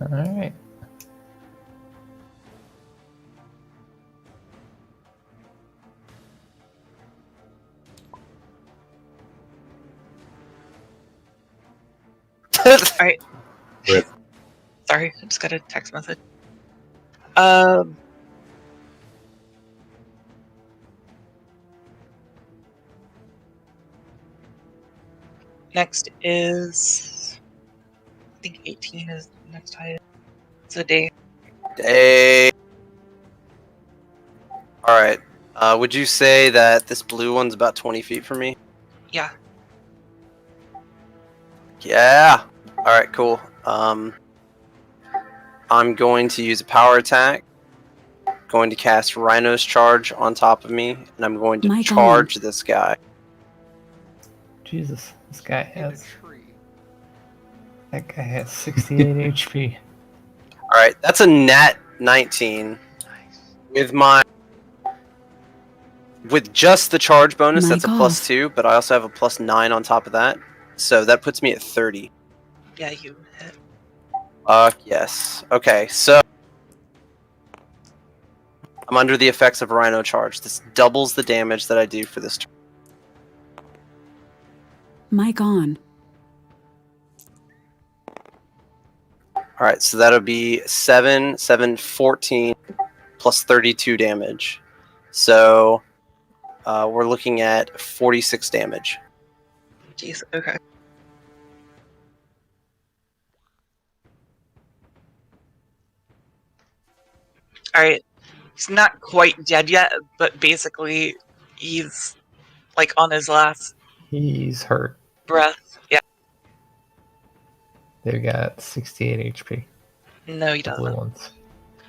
All right. Alright. Sorry, I just got a text message. Next is, I think 18 is the next highest. It's a day. Day. All right. Would you say that this blue one's about 20 feet from me? Yeah. Yeah. All right. Cool. I'm going to use a power attack. Going to cast Rhino's Charge on top of me, and I'm going to charge this guy. Jesus, this guy has. That guy has 68 HP. All right, that's a nat 19. Nice. With just the charge bonus, that's a +2, but I also have a +9 on top of that, so that puts me at 30. Yeah, you hit. Yes. Okay, so I'm under the effects of Rhino Charge. This doubles the damage that I do for this turn. Mic on. Alright, so that'll be 7, 14, plus 32 damage. So we're looking at 46 damage. Jeez, okay. Alright, he's not quite dead yet, but basically he's like on his last He's hurt. breath. Yeah. They've got 68 HP. No, he The doesn't. blue ones.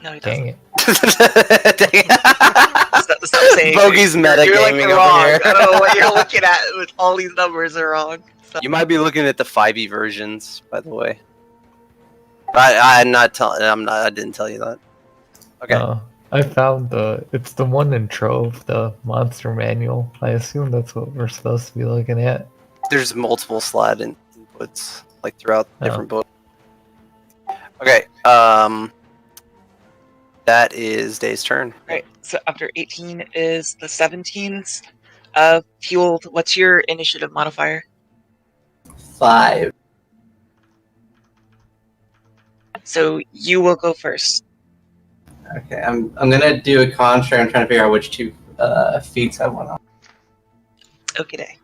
No, he Dang doesn't. it. Stop saying Bogey's metagaming over wrong. here. I don't know what you're looking at. With all these numbers are wrong. So. You might be looking at the 5e versions, by the way. I'm not telling. I didn't tell you that. Okay. I found it's the one in Trove, the monster manual. I assume that's what we're supposed to be looking at. There's multiple slide inputs like throughout different books. Okay. That is Day's turn. Right. So after 18 is the 17s. Fueled. What's your initiative modifier? 5. So you will go first. Okay, I'm gonna do a construct. I'm trying to figure out which 2 feats I want on. Okay.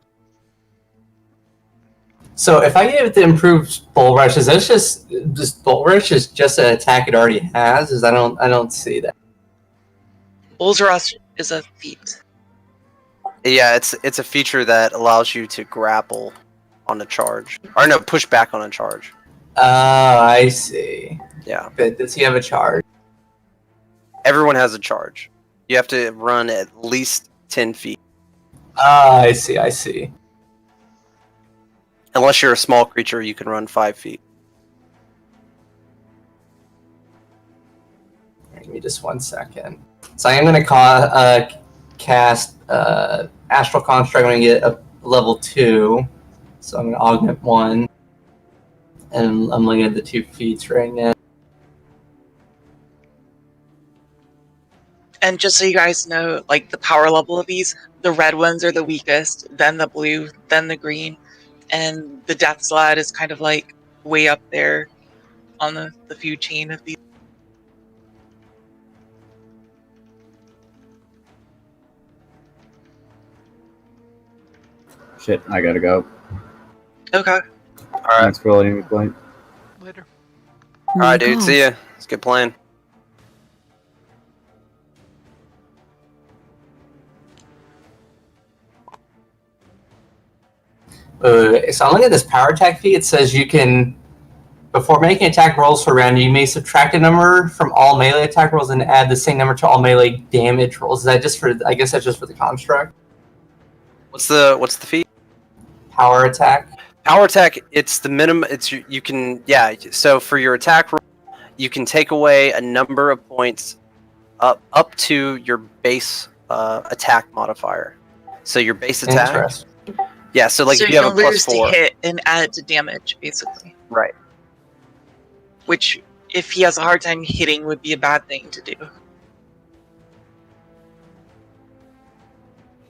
So if I give it the improved bull rush, is that just bull rush is just an attack it already has? I don't see that. Bull's Rush is a feat. Yeah, it's a feature that allows you to grapple on a charge, or no, push back on a charge. Oh, I see. Yeah. But does he have a charge? Everyone has a charge. You have to run at least 10 feet. Ah, I see. Unless you're a small creature, you can run 5 feet. Give me just 1 second. So I am going to cast Astral Construct. I'm going to get a level 2. So I'm going to augment 1. And I'm looking at the 2 feats right now. And just so you guys know, like the power level of these, the red ones are the weakest, then the blue, then the green, and the death slide is kind of like way up there on the food chain of these. Shit, I gotta go. Okay. All right. Thanks for letting me play. Later. All right, dude. See ya. Let's get playing. So I'm looking at this power attack feat. It says you can, before making attack rolls for a round, you may subtract a number from all melee attack rolls and add the same number to all melee damage rolls. Is that just for? I guess that's just for the construct. What's the feat? Power attack. Power attack. It's the minimum. You can So for your attack roll, you can take away a number of points up to your base attack modifier. So your base attack. Interesting. Yeah, so like so if you have a lose +4 to hit and add to damage, basically. Right. Which if he has a hard time hitting, would be a bad thing to do.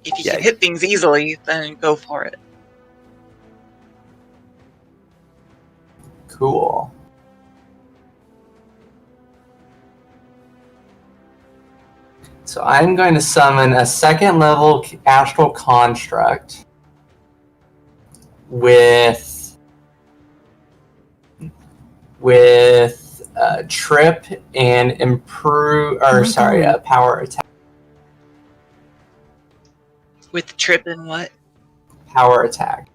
If you Yeah. can hit things easily, then go for it. Cool. So I'm going to summon a second level astral construct with trip and improve, or sorry, power attack. With trip and what? Power attack.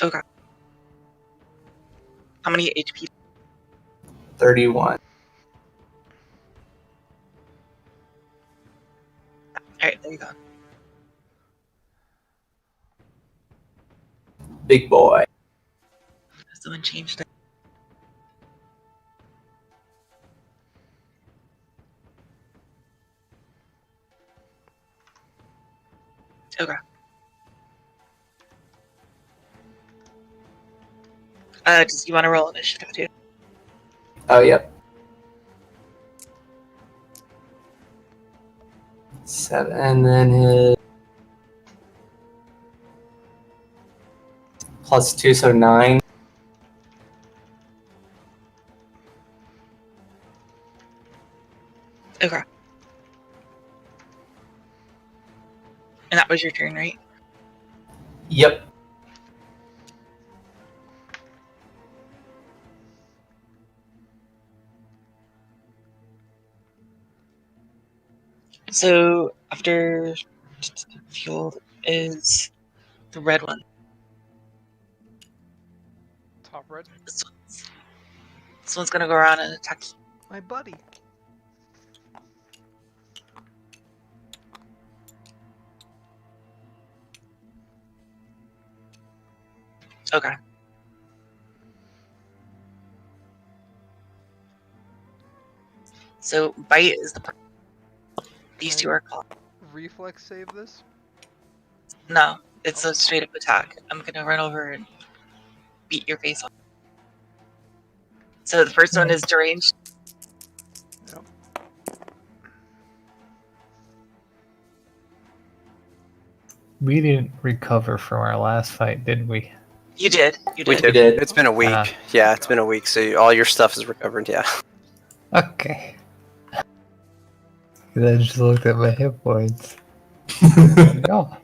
Okay. How many HP? 31. Alright, there you go. Big boy. Someone changed it. Okay. Does you want to roll initiative too? Oh, yep. 7, and then his plus 2, so 9. Okay. And that was your turn, right? Yep. So after fuel is the red one. Top red. This one's gonna go around and attack you. My buddy. Okay. So bite is the. These two are called. Reflex save this? No, it's a straight up attack. I'm gonna run over and beat your face off. So the first one is deranged. Yep. We didn't recover from our last fight, did we? You did. You We did. did. did. It's been a week. Ah. Yeah, it's been a week. So all your stuff is recovered. Yeah. Okay. I just looked at my hit points. Oh,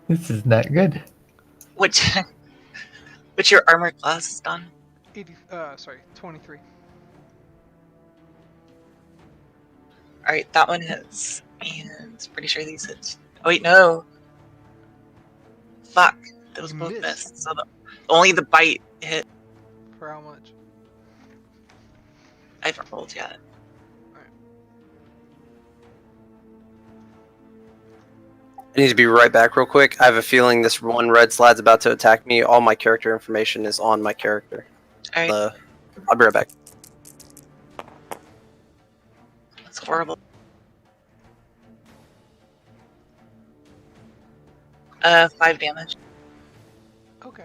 this is not good. Which your armor class is done. 23. Alright, that one hits. And pretty sure these hit. Oh wait, no. Fuck. Those both Missed. missed. So only the bite hit. For how much? I haven't rolled yet. I need to be right back real quick. I have a feeling this one red slide's about to attack me. All my character information is on my character. Alright, I'll be right back. that's horrible. 5 damage. Okay.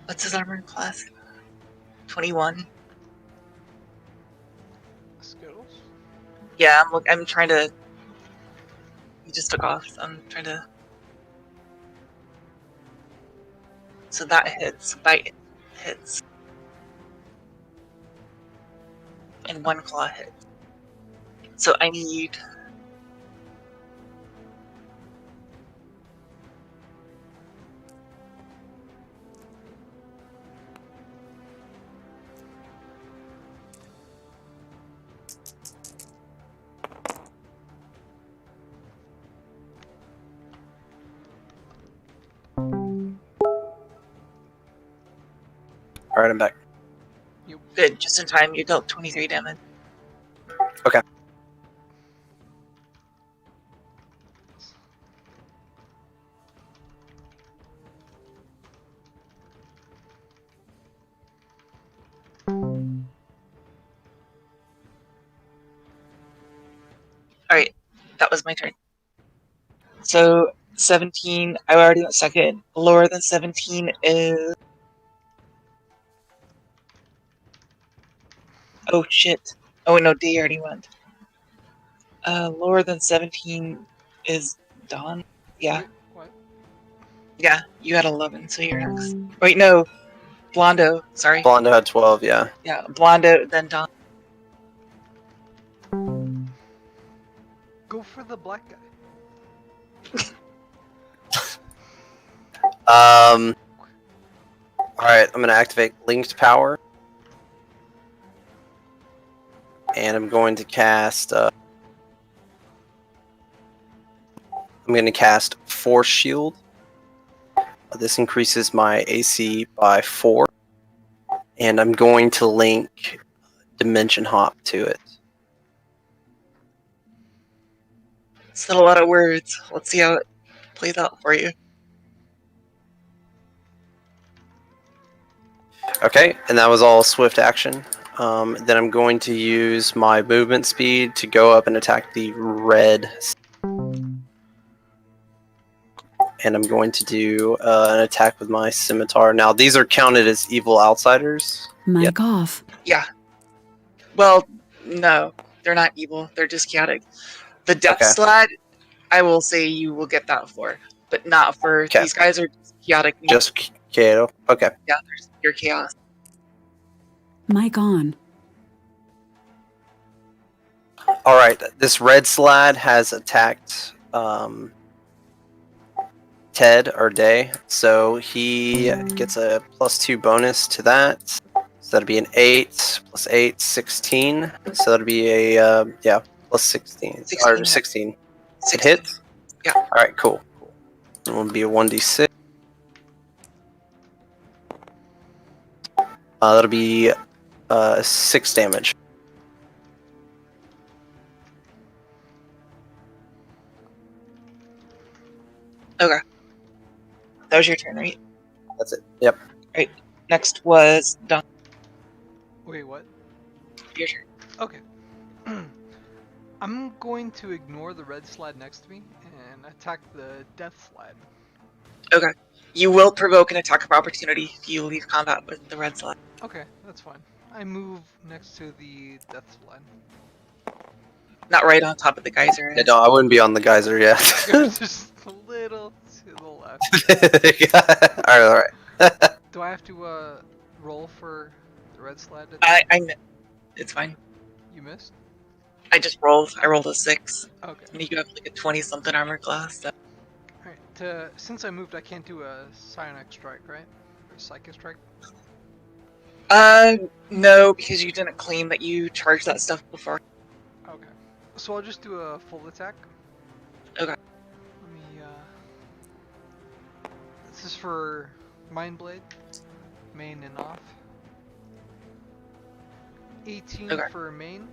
What's his armor class? 21. Skittles? Yeah, I'm trying to. He just took off, so I'm trying to. So that hits. Bite hits. And 1 claw hits. So I need. All right, I'm back. Good, just in time. You dealt 23 damage. Okay. That was my turn. So 17, I already went second. Lower than 17 is... Oh shit. Oh no, D already went. Lower than 17 is Dawn. Yeah. Wait, what? Yeah, you had 11, so you're next. Wait, no. Blondo, sorry. Blondo had 12, yeah. Yeah, Blondo, then Dawn. Go for the black guy. Alright, I'm going to activate Linked Power. And I'm going to cast... I'm going to cast Force Shield. This increases my AC by 4. And I'm going to link Dimension Hop to it. It's not a lot of words. Let's see how it plays out for you. Okay, and that was all swift action. Then I'm going to use my movement speed to go up and attack the red. And I'm going to do an attack with my scimitar. Now, these are counted as evil outsiders. Mic off. Yeah. Well, no. They're not evil. They're just chaotic. The Death Okay. Slad, I will say you will get that for. But not for... Okay. These guys are just chaotic. Just Kato. Okay. Yeah, they're pure chaos. Mic on. Alright, this red slad has attacked Ted or Day, so he gets a +2 bonus to that. So that'd be an 8 plus 8, 16. So that'd be a plus 16. 16. Or 16. It hits? Yeah. Alright, cool. It will be a 1d6. That'll be 6 damage. Okay. That was your turn, right? That's it. Yep. Next was Dawn. Wait, what? Your turn. Okay. I'm going to ignore the red slide next to me and attack the death slide. Okay. You will provoke an attack of opportunity if you leave combat with the red slide. Okay, that's fine. I move next to the death slide. Not right on top of the geyser. Yeah, no, I wouldn't be on the geyser yet. Just a little to the left. Alright. Do I have to roll for the red slide? It's fine. You missed? I just rolled. I rolled a 6. Okay. And you have like a 20-something armor class. So. Alright, since I moved, I can't do a psionic strike, right? Or psychic strike? No, because you didn't claim that you charged that stuff before. Okay. So I'll just do a full attack. Okay. Let me, this is for Mind Blade. Main and off. 18 Okay. for main.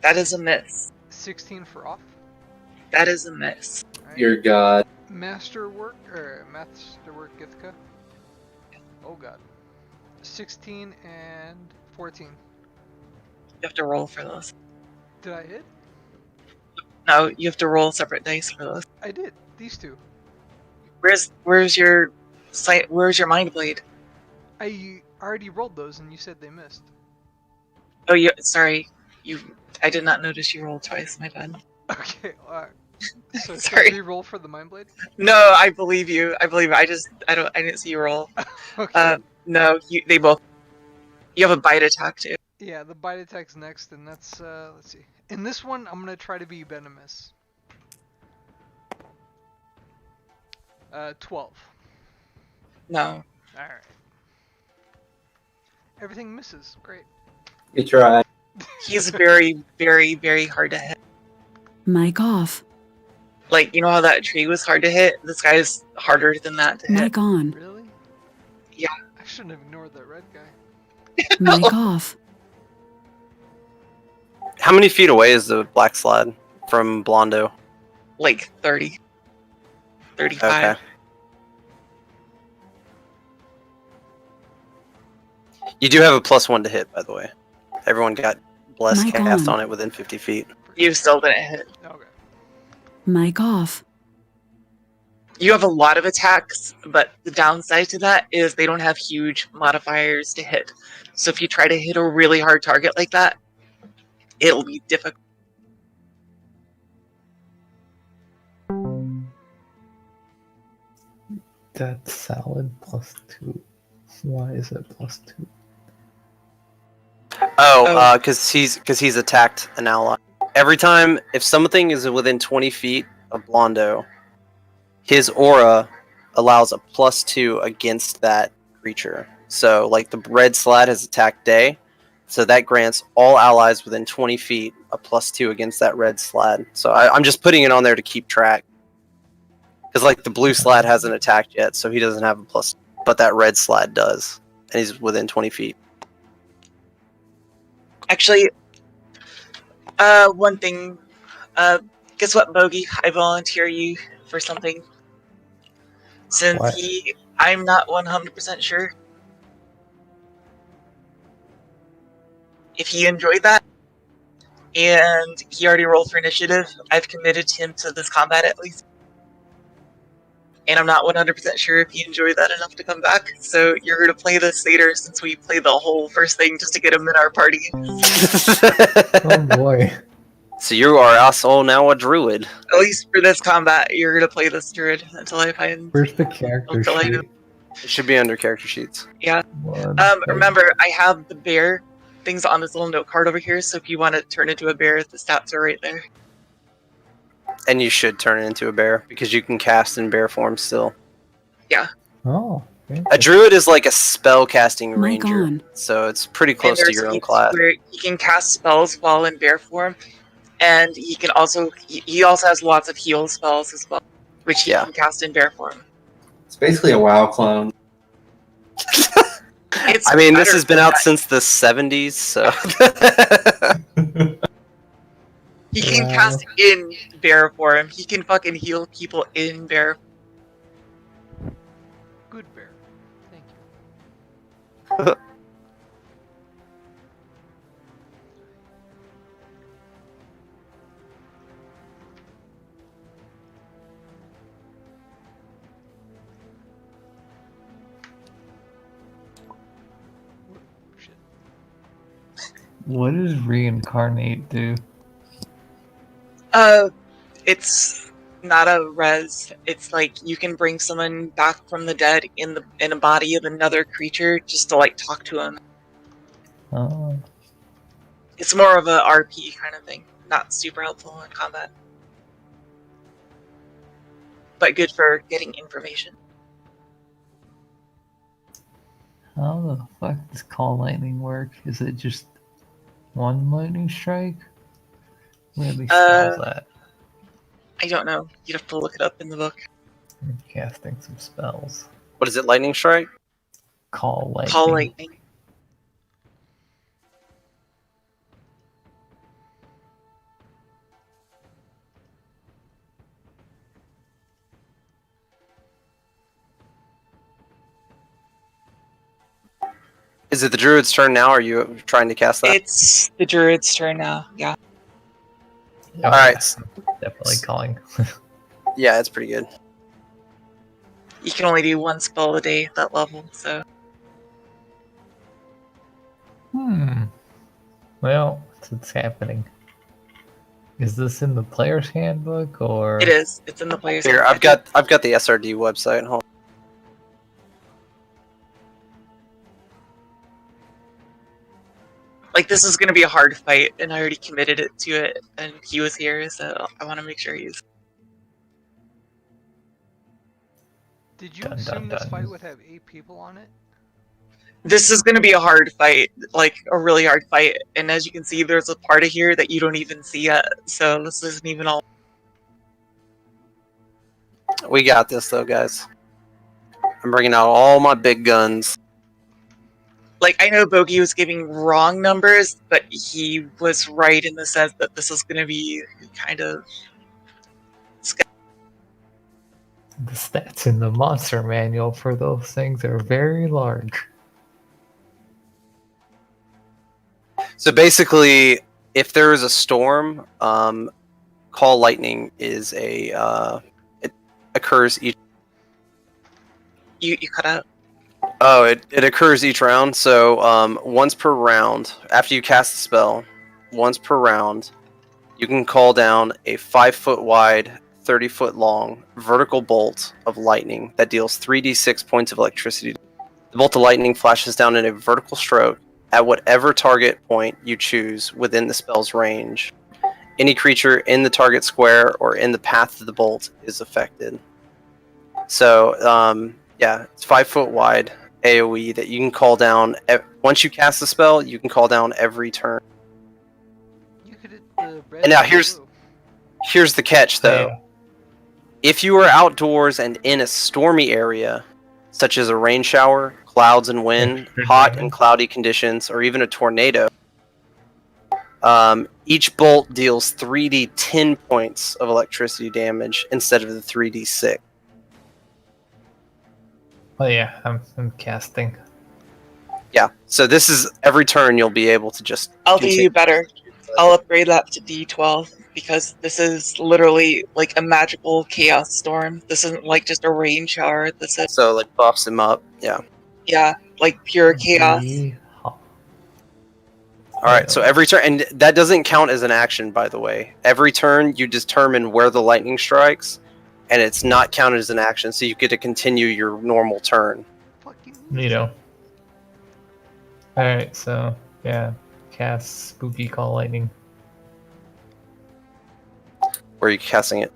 That is a miss. 16 for off. That is a miss. Alright. Your god. Masterwork Githka. Oh god. 16 and 14. You have to roll for those. Did I hit? No, you have to roll separate dice for those. I did. These two. Where's your sight? Where's your mind blade? I already rolled those and you said they missed. Oh, sorry. I did not notice you rolled twice. My bad. Okay. So Sorry. should I re-roll for the Mind Blade? No, I believe you. I didn't see you roll. Okay. No, they both. You have a bite attack too. Yeah, the bite attack's next, and that's let's see. In this one, I'm gonna try to be venomous. 12. No. All right. Everything misses. Great. You try. He's very, very, very hard to hit. Mic off. Like, you know how that tree was hard to hit? This guy's harder than that to hit. Mic on. Really? Yeah. I shouldn't have ignored that red guy. Mic off. How many feet away is the black slide from Blondo? Like 30. 35. Okay. You do have a +1 to hit, by the way. Everyone got blessed Mic cast on. on it within 50 feet. You still didn't hit. Okay. Mic off. You have a lot of attacks, but the downside to that is they don't have huge modifiers to hit. So if you try to hit a really hard target like that, it'll be difficult. That's salad +2. Why is it +2? Oh. Because he's attacked an ally. Every time, if something is within 20 feet of Blondo, his aura allows a +2 against that creature. So, like the red slat has attacked Day, so that grants all allies within 20 feet a +2 against that red slat. So I'm just putting it on there to keep track. Because like the blue slat hasn't attacked yet, so he doesn't have a +, but that red slat does, and he's within 20 feet. Actually, one thing. Guess what, Bogey? I volunteer you for something. Since What? I'm not 100% sure if he enjoyed that, and he already rolled for initiative, I've committed him to this combat at least. And I'm not 100% sure if he enjoyed that enough to come back, so you're going to play this later since we played the whole first thing just to get him in our party. Oh boy. So you are also now a druid. At least for this combat, you're going to play this druid until I find... Where's the character Until I know. sheet? It should be under character sheets. One, Remember, I have the bear things on this little note card over here, so if you want to turn into a bear, the stats are right there. And you should turn it into a bear, because you can cast in bear form still. Oh. A druid is like a spell casting Mic ranger, on. so it's pretty And close to there's your own feats class. where he can cast spells while in bear form, and he can also he also has lots of heal spells as well, which he Yeah. can cast in bear form. It's basically a WoW clone. It's I mean, this better has been than out that. since the 70s, so... He can Wow. cast in bear form. He can fucking heal people in bear. Good bear. Thank you. Shit. What does reincarnate do? It's not a res. It's like you can bring someone back from the dead in a body of another creature just to like talk to him. Oh. It's more of a RP kind of thing. Not super helpful in combat. But good for getting information. How the fuck does call lightning work? Is it just one lightning strike? Where are these spells at? I don't know. You'd have to look it up in the book. I'm casting some spells. What is it, lightning strike? Call lightning. Call lightning. Is it the druid's turn now, or are you trying to cast that? It's the druid's turn now. Yeah. Oh, Alright. yeah, definitely calling. Yeah, it's pretty good. You can only do one spell a day at that level, so. Well, what's happening? Is this in the player's handbook or? It is. It's in the player's Here, handbook. I've got the SRD website. Hold on. Like, this is going to be a hard fight, and I already committed it to it, and he was here, so I want to make sure he's... Did you Dun, assume dun, this dun. fight would have 8 people on it? This is going to be a hard fight, like, a really hard fight, and as you can see, there's a part of here that you don't even see yet, so this isn't even all... We got this, though, guys. I'm bringing out all my big guns. Like, I know Bogey was giving wrong numbers, but he was right in the sense that this is going to be kind of... The stats in the monster manual for those things are very large. So basically, if there is a storm, call lightning is it occurs each. You cut out. Oh, it occurs each round. So once per round, after you cast the spell, once per round, you can call down a 5-foot wide, 30-foot long vertical bolt of lightning that deals 3d6 points of electricity. The bolt of lightning flashes down in a vertical stroke at whatever target point you choose within the spell's range. Any creature in the target square or in the path of the bolt is affected. So, yeah, it's 5-foot wide AoE that you can call down. Once you cast the spell, you can call down every turn. You could hit the red. And now and here's blue. the catch, though. Yeah. If you are outdoors and in a stormy area, such as a rain shower, clouds and wind, Extra hot damage. and cloudy conditions, or even a tornado, each bolt deals 3d10 points of electricity damage instead of the 3d6. Oh yeah, I'm casting. Yeah, so this is every turn you'll be able to just. I'll do continue. you better. I'll upgrade that to D12 because this is literally like a magical chaos storm. This isn't like just a rain shower. This is So like buffs him up. Yeah. like pure chaos. All right. So every turn, and that doesn't count as an action, by the way. Every turn you determine where the lightning strikes, and it's not counted as an action. So you get to continue your normal turn. Fucking You know. Alright, so yeah. Cast spooky call lightning. Where are you casting it?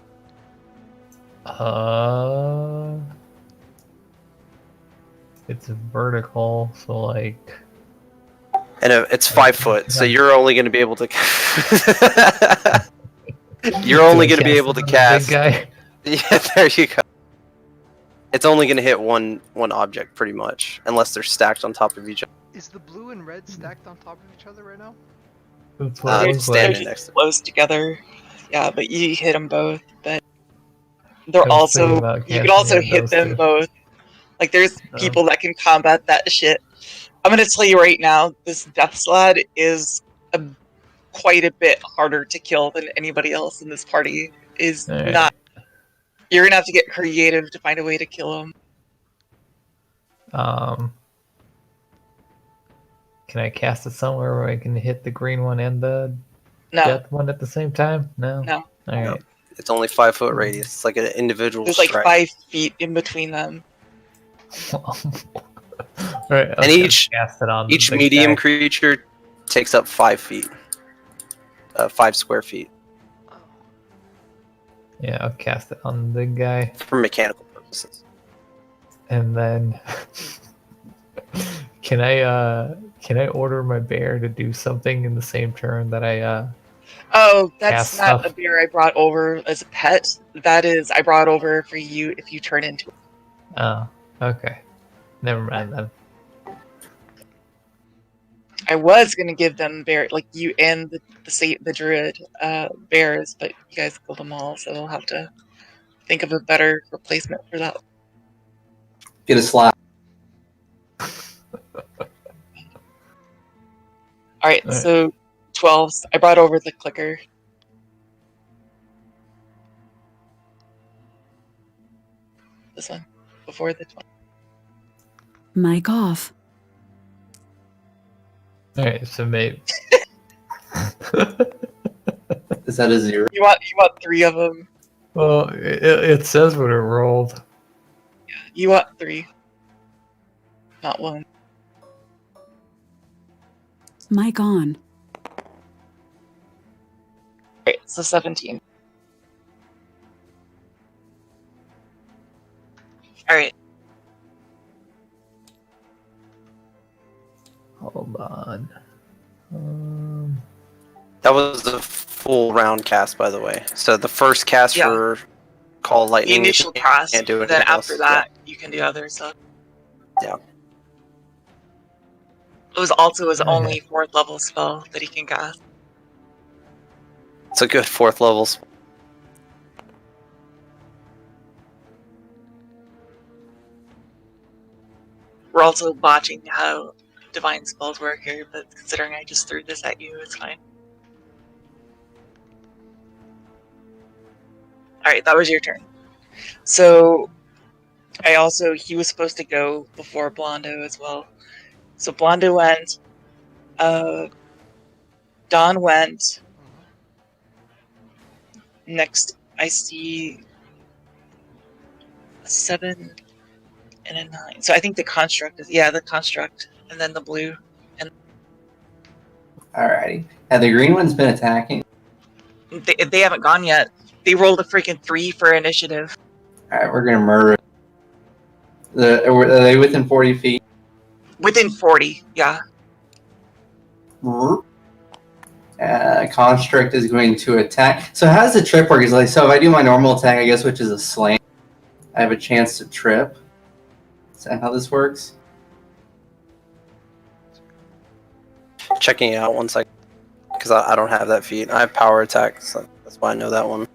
It's vertical, so like And it's 5 foot, so you're only going to be able to. You're only going to be able to cast. Big guy. Yeah, there you go. It's only going to hit one object, pretty much, unless they're stacked on top of each other. Is the blue and red stacked on top of each other right now? That's what it It's looks standing like. next to. Close together. Yeah, but you hit them both. But they're I was thinking also about you can casting also it, hit those them two. both. Like there's Oh. people that can combat that shit. I'm gonna tell you right now, this Death Slad is quite a bit harder to kill than anybody else in this party. Is Alright. not. You're gonna have to get creative to find a way to kill him. Can I cast it somewhere where I can hit the green one and the No, death one at the same time? No. no. Alright. It's only 5 foot radius. It's like an individual There's like strike. 5 feet in between them. Alright. And each cast it on Each the medium guy. creature takes up 5 feet. 5 square feet Oh. Yeah, I'll cast it on the big guy. for mechanical purposes. And then can I order my bear to do something in the same turn that I Oh, that's Cast not stuff. a bear I brought over as a pet. That is, I brought over for you if you turn into it. Oh, okay. Never mind then. I was gonna give them bear, like you and the druid bears, but you guys killed them all, so I'll have to think of a better replacement for that. Get a slap. Alright, Alright. so 12s. I brought over the clicker. This one. Before the 12. Mic off. Alright, so maybe Is that a 0? You want 3 of them. well, it says what it rolled. You want 3. Not 1. Mic on. Alright, so 17. Alright. Hold on. That was a full round cast, by the way. So the first cast Yeah. for Call The Lightning. initial you cast, can't do then anything after else. that, you can do other stuff. Yeah. It was also his Okay. only 4th level spell that he can cast. It's a good 4th level. We're also botching how divine spells work here, but considering I just threw this at you, it's fine. Alright, that was your turn. So, he was supposed to go before Blondo as well. So Blondo went, Don went, next I see a 7 and a 9. So I think the construct is, the construct, and then the blue. Alrighty. Have the green one's been attacking? They haven't gone yet. They rolled a freaking 3 for initiative. Alright, we're gonna murder it. Are they within 40 feet? Within 40, yeah. Construct is going to attack. So how does the trip work? Is like, so if I do my normal attack, I guess, which is a slam, I have a chance to trip. Is that how this works? Checking it out 1 second. Because I don't have that feat. I have power attack, so that's why I know that one.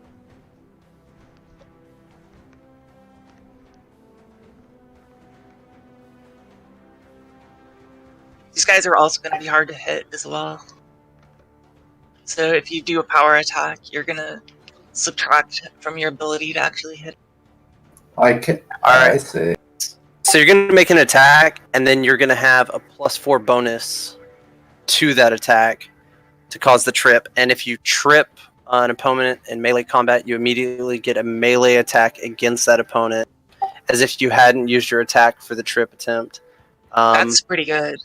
These guys are also going to be hard to hit as well. So if you do a power attack, you're going to subtract from your ability to actually hit. Alright. I see. So you're going to make an attack, and then you're going to have a +4 bonus to that attack to cause the trip. And if you trip an opponent in melee combat, you immediately get a melee attack against that opponent, as if you hadn't used your attack for the trip attempt. That's pretty good.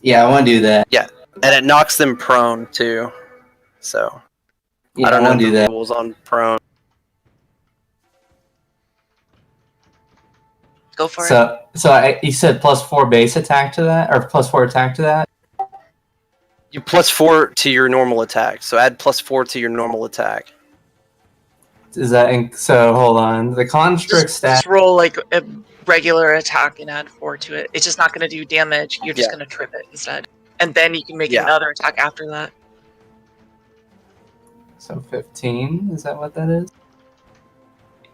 Yeah, I want to do that. Yeah, and it knocks them prone too. So Yeah, I don't know want to do the that. rules on prone. Go for it. So you said +4 base attack to that, or +4 attack to that? You +4 to your normal attack. So add +4 to your normal attack. Is that so? Hold on. The construct stat. Just roll like a regular attack and add 4 to it. It's just not going to do damage. You're just going to trip it instead. And then you can make another attack after that. So 15, is that what that is?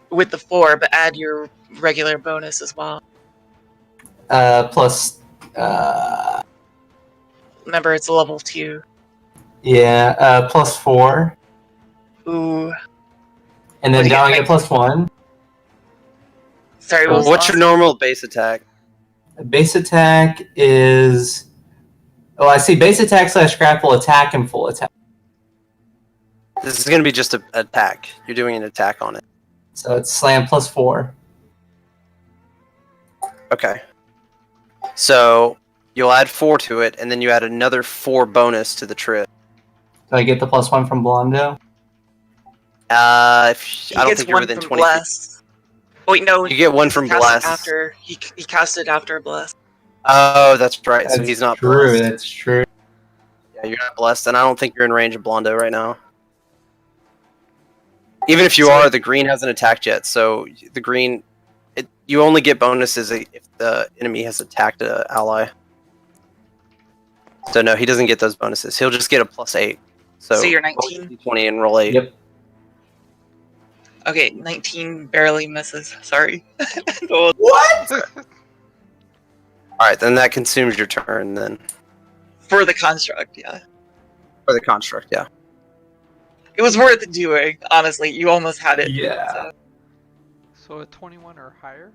With the 4, but add your regular bonus as well. Plus, Remember, it's a level 2. yeah, +4. Ooh. And then now I get +1. Sorry, what was What's your normal base attack? Base attack is... Oh, I see. Base attack / grapple attack and full attack. This is going to be just an attack. You're doing an attack on it. So it's slam +4. Okay. So you'll add 4 to it, and then you add another 4 bonus to the trip. Do I get the +1 from Blondo? I don't think you're within 20 feet. Oh, wait, no. You get 1 from Bless. He cast it after Bless. Oh, that's right. That's so he's not true. blessed. That's true. Yeah, you're not blessed, and I don't think you're in range of Blondo right now. Even if you are, the green hasn't attacked yet. So the green, you only get bonuses if the enemy has attacked an ally. So no, he doesn't get those bonuses. He'll just get a +8. So you're 19? 20 and roll 8. Yep. Okay, 19 barely misses. Sorry. What? Alright, then that consumes your turn then. For the construct, yeah. For the construct, yeah. It was worth doing, honestly. You almost had it. Yeah. So a 21 or higher?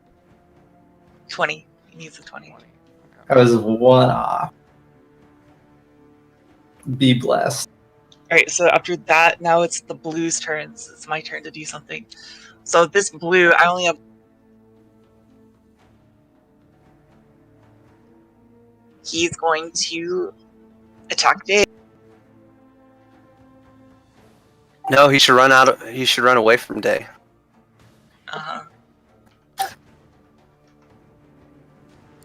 20. He needs a 20. 20. I was 1 off. Be blessed. Alright, so after that, now it's the blue's turns. It's my turn to do something. So this blue, I only have... He's going to attack Dave. No, he should run out. He should run away from Day. Uh-huh.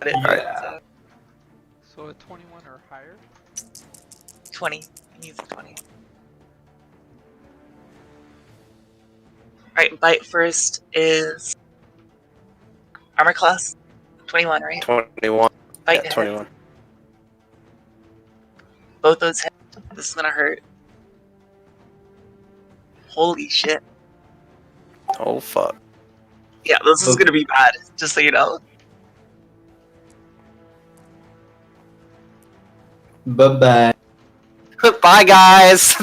Yeah. So a 21 or higher? 20. He needs a 20. Alright, bite first is armor class 21, right? 21. Bite Yeah, hit. 21. Both those hit. This is gonna hurt. Holy shit. Oh fuck. Yeah, this is gonna be bad, just so you know. Bye-bye. Bye, guys.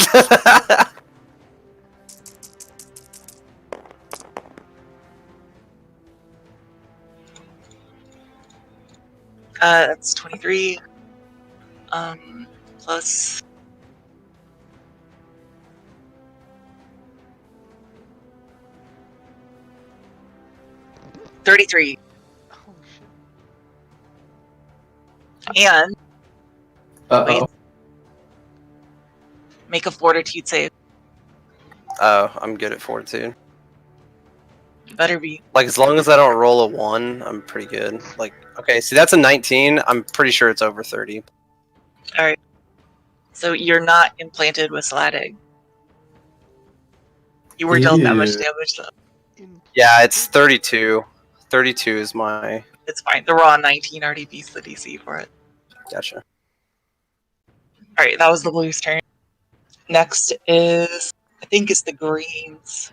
That's 23. Plus. $33. Holy shit. And wait, Uh-oh. make a fortitude save. Oh, I'm good at fortitude. Better be. Like, as long as I don't roll a 1, I'm pretty good. Like, okay, see, that's a 19. I'm pretty sure it's over 30. Alright. So you're not implanted with Slatig. You were dealt that much Ew. damage, though. Yeah, it's 32. 32 is my... It's fine. The raw 19 already beats the DC for it. Gotcha. Alright, that was the blues' turn. Next is, I think it's the greens.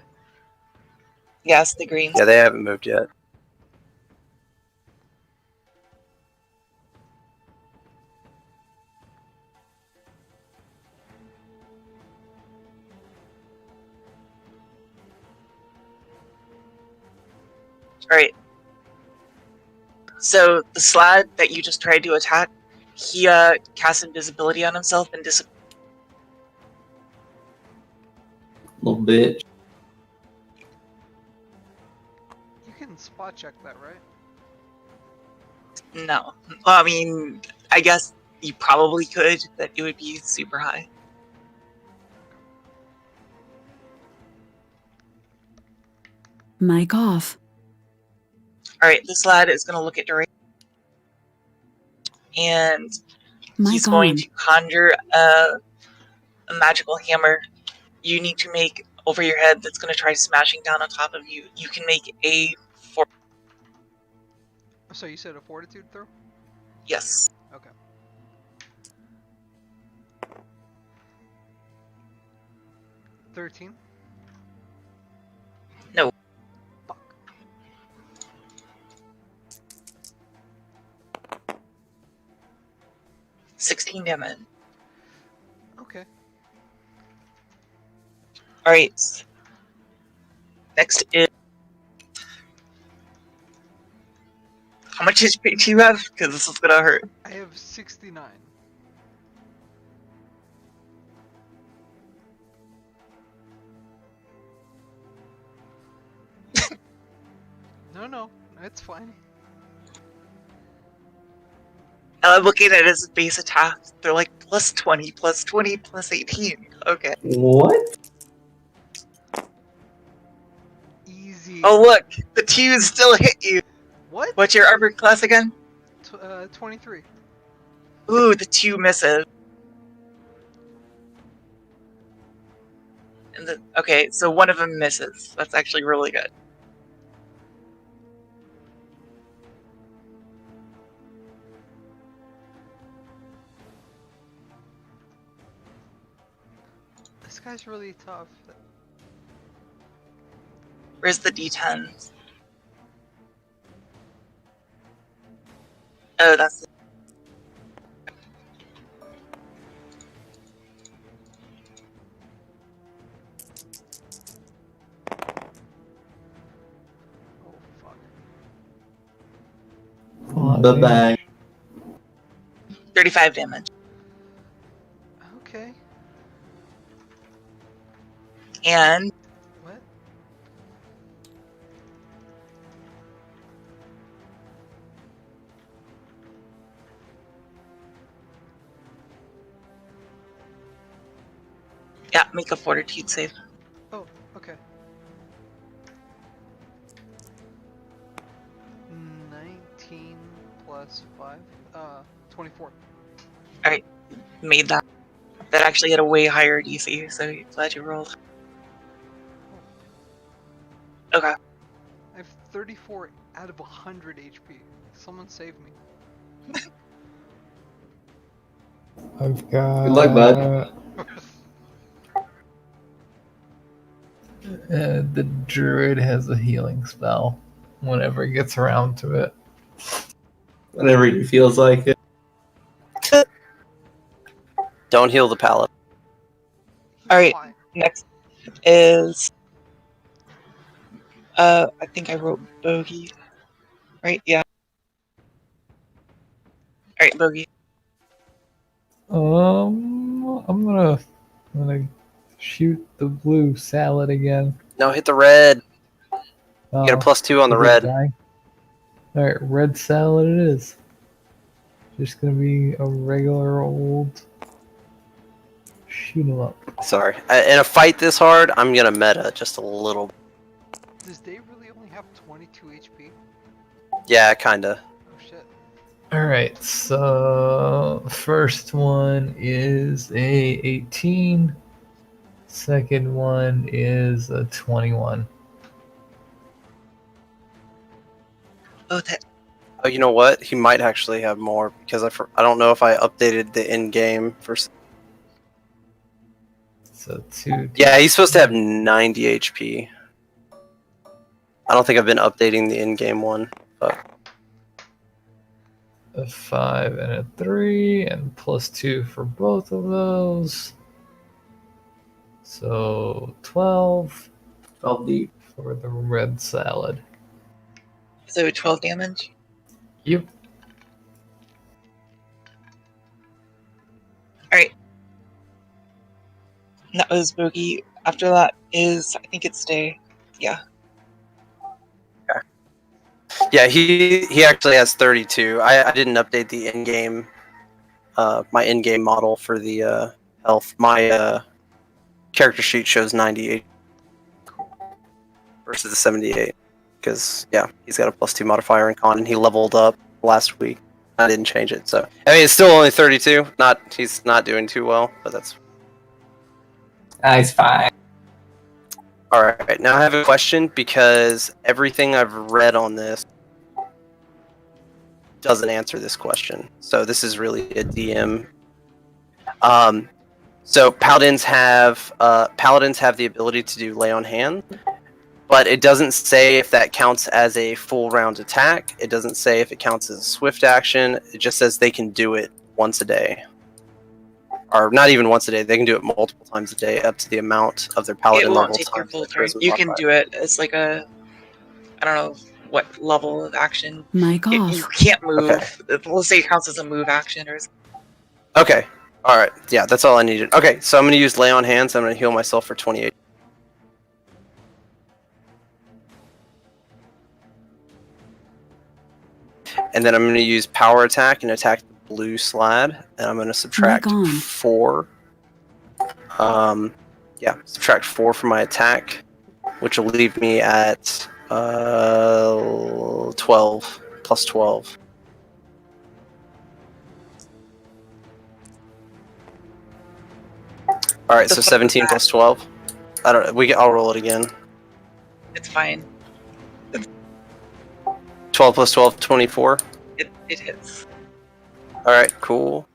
Yes, the greens. Yeah, they haven't moved yet. Alright. So the Slad that you just tried to attack, he cast invisibility on himself and disappeared. Little bitch. You can spot check that, right? No. Well, I mean, I guess you probably could, but it would be super high. Mic off. Alright, this lad is going to look at Doreen. And he's Mic going on. to conjure a magical hammer. You need to make over your head that's going to try smashing down on top of you. You can make a So you said a fortitude throw? yes. Okay. $13. No. Fuck. $16 damage. Okay. Alright. Next is... How much HP do you have? Because this is going to hurt. I have 69. No, it's fine. I'm looking at his base attack. They're like plus 20, plus 20, plus 18. Okay. What? Easy. Oh look, the 2s still hit you. What? What's your armor class again? 23. Ooh, the 2 misses. And okay, so one of them misses. That's actually really good. This guy's really tough. Where's the D10s? Oh, that's... Oh, fuck. Bye-bye. 35 damage. Okay. And What? yeah, make a fortitude save. Oh, okay. 19 plus 5. 24. Alright, made that. That actually had a way higher DC, so glad you rolled. Okay. I have 34 out of 100 HP. Someone save me. I've got. Good luck, bud. The druid has a healing spell whenever he gets around to it. Whenever he feels like it. Don't heal the pallet. Alright, Fine. next is... I think I wrote bogey. Right, yeah. Alright, Bogey. I'm gonna shoot the blue salad again. No, hit the red. Oh, You get a +2 on the is it red. dying? Alright, red salad it is. Just gonna be a regular old shoot 'em up. Sorry. In a fight this hard, I'm gonna meta just a little. Does Dave really only have 22 HP? Yeah, kinda. Oh shit. Alright, so first one is a 18. Second one is a 21. Oh, that. Oh, you know what? He might actually have more because I don't know if I updated the in-game for. So 2. Yeah, he's supposed to have 90 HP. I don't think I've been updating the in-game one, but A 5 and a 3, and +2 for both of those. So 12 deep. for the red salad. So 12 damage. Yep. Alright. That was Bogey. After that is, I think it's Day. Yeah. yeah, he actually has 32. I didn't update the in-game, my in-game model for the health. My character sheet shows 98 versus the 78 because yeah, he's got a +2 modifier in con and he leveled up last week. I didn't change it, so I mean it's still only 32. He's not doing too well, but that's He's fine. all right. Now I have a question because everything I've read on this doesn't answer this question. So this is really a DM. So paladins have the ability to do lay on hand, but it doesn't say if that counts as a full round attack. It doesn't say if it counts as a swift action. It just says they can do it once a day. Or not even once a day, they can do it multiple times a day up to the amount of their paladin It won't level take your times full their turn. charisma You can modifier. do it as like a, I don't know what level of action. Mic You off. can't move. Okay. We'll say it counts as a move action or something. Okay. Alright. Yeah, that's all I needed. Okay, so I'm going to use lay on hands. I'm going to heal myself for 28. And then I'm going to use power attack and attack the blue slad. And I'm going to subtract Mic on. 4. Subtract 4 from my attack, which will leave me at 12 plus 12. All right, The so fuck 17 was plus 12. I'll roll it again. It's fine. 12 plus 12, 24. It hits. All right, cool.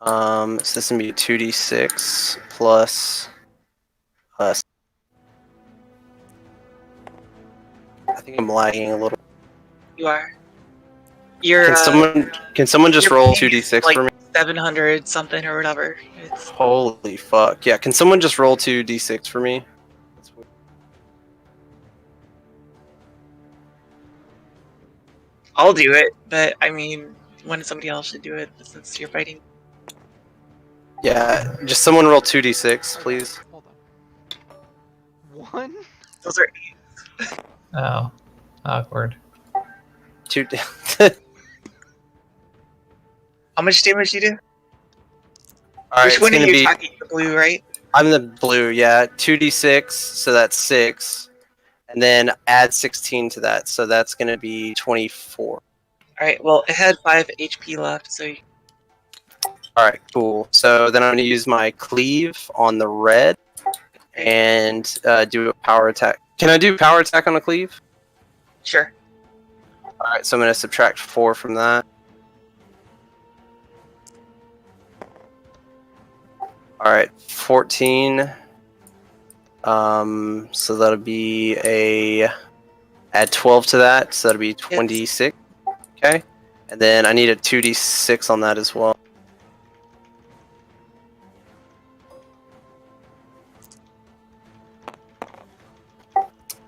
So this is gonna be 2d6 plus. I think I'm lagging a little. You are. You're. Can someone just your roll ping is 2d6 like for me? 700 something or whatever. It's Holy fuck! Yeah, can someone just roll 2d6 for me? That's weird. I'll do it, but I mean, when somebody else should do it since you're fighting. Yeah, just someone roll 2d6, please. Hold on. 1? Those are. Oh, awkward. 2. How much damage do you do? All right, Which it's one are gonna you be. attacking? The blue, right? I'm the blue, yeah. 2d6, so that's 6. And then add 16 to that, so that's going to be 24. Alright, well, it had 5 HP left, so. Alright, cool. So then I'm going to use my cleave on the red and do a power attack. Can I do power attack on a cleave? Sure. Alright, so I'm going to subtract 4 from that. Alright, 14. So that'll be add 12 to that, so that'll be 26. Okay. And then I need a 2d6 on that as well.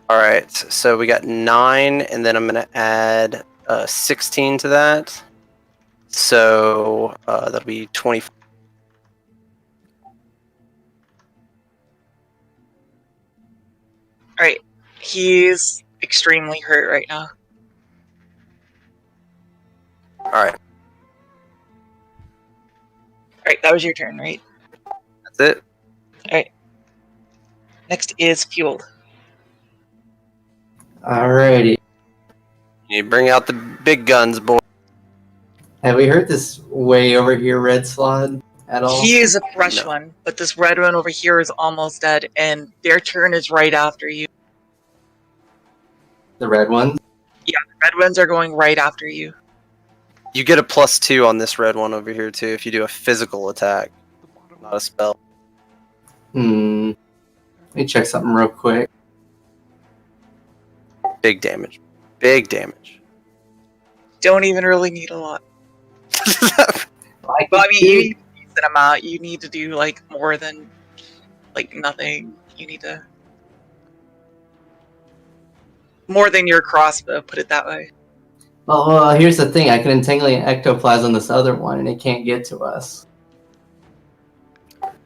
Alright, so we got 9, and then I'm going to add 16 to that. So that'll be 20. Alright. He's extremely hurt right now. Alright, Alright, that was your turn, right? that's it. Alright. Next is Fueled. Alrighty. You bring out the big guns, boy. Have we heard this way over here, Red Slot, at all? He is a fresh No. one, but this red one over here is almost dead, and their turn is right after you. The red one? Yeah, the red ones are going right after you. You get a +2 on this red one over here too if you do a physical attack, The bottom not a spell. Let me check something real quick. Big damage. Big damage. Don't even really need a lot. I Well, I could mean, do- you need a decent amount. You need to do, like, more than, like, nothing. You need to... More than your crossbow, put it that way. Well, here's the thing. I can entangle an ectoplasm on this other one, and it can't get to us.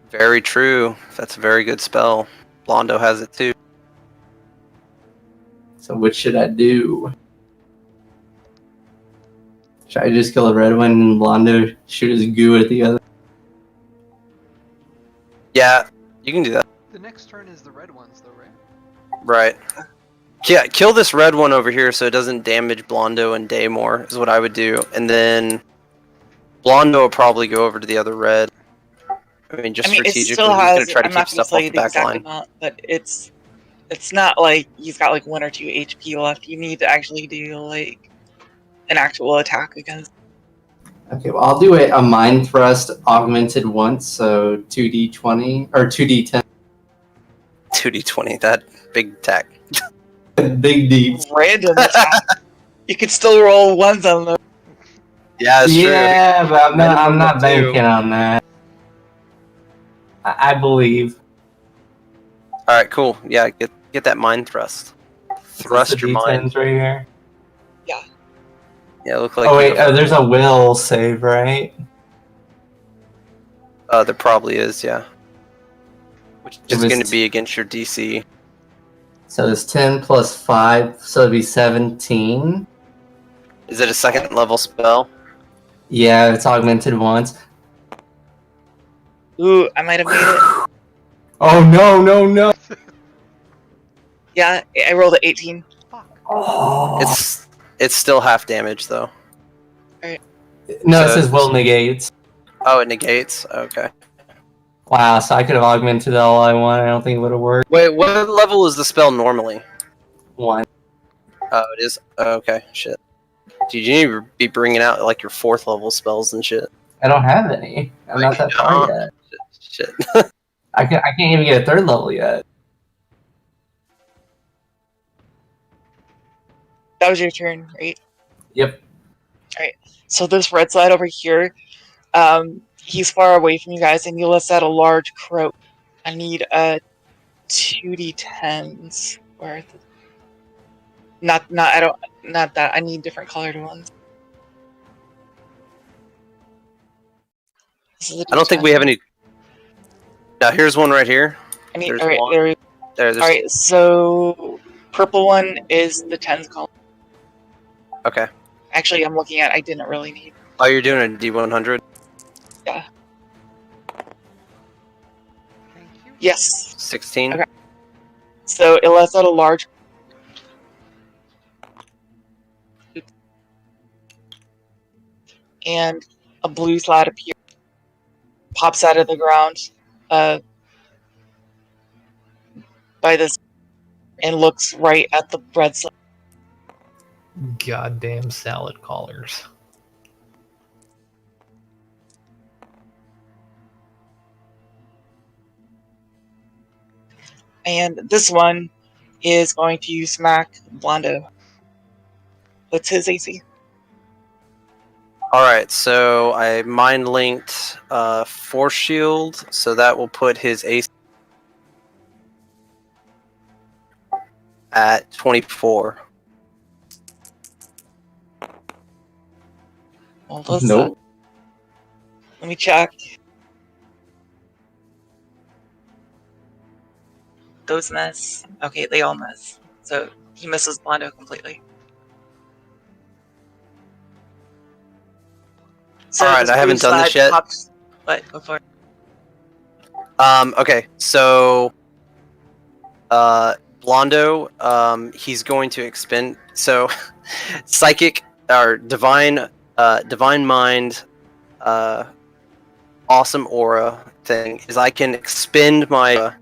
Very true. That's a very good spell. Blondo has it too. So what should I do? Should I just kill the red one and Blondo shoot his goo at the other? Yeah, you can do that. The next turn is the red ones, though, right? Right. Yeah, kill this red one over here so it doesn't damage Blondo and Daymore is what I would do. And then Blondo will probably go over to the other red. I mean, just I mean, it strategically, still he's going has... to try to I'm keep not going to stuff off say the the back exact line. amount, but it's not like he's got, like, 1 or 2 HP left. You need to actually do, like, an actual attack against... Okay, well, I'll do a mind thrust augmented once, so 2d20 or 2d10. 2d20, that big attack. Big deeps. Random attack. You could still roll ones on them. Yeah, that's true. Yeah, but I'm Minimum not of 2. banking on that. I believe. Alright, cool. Yeah, get that mind thrust. Thrust Is this your the mind. D10s right here. Yeah, look like Oh wait, you have- there's a will save, right? there probably is, yeah. Which It is was going to be against your DC. So it's 10 plus 5, so it'd be 17. Is it a second level spell? Yeah, it's augmented once. Ooh, I might have made it. Oh no! Yeah, I rolled an 18. Fuck. Oh. It's still half damage though. No, so it says it's- will negates. Oh, it negates. Okay. Wow, so I could have augmented all I want. I don't think it would have worked. Wait, what level is the spell normally? 1. Oh, it is. Oh, okay, shit. Dude, you need to be bringing out like your 4th level spells and shit. I don't have any. I'm not that far yet. Shit. I can't even get a 3rd level yet. That was your turn, right? Yep. So this red slide over here, he's far away from you guys, and you list out a large croak. I need a 2d10s worth. Not that. I need different colored ones. This is a I don't think we have any. Now here's one right here. I need. there's All right, one. there. There's. All right, so purple one is the tens column. Okay. Actually, I'm looking at. I didn't really need. Oh, you're doing a D100. Yeah. Thank you. Yes. 16. Okay. So it lets out a large. And a blue slide appears, pops out of the ground, by this, and looks right at the red slide. Goddamn salad callers. And this one is going to smack Blondo. What's his AC? Alright, so I mind linked Force Shield, so that will put his AC at 24. Well, let's, Nope. let me check. Those miss. Okay, they all miss. So he misses Blondo completely. So Alright, this I haven't blue done this slide yet. pops. What? Go for it. Okay, so Blondo, he's going to expend psychic or divine mind awesome aura thing is I can expend my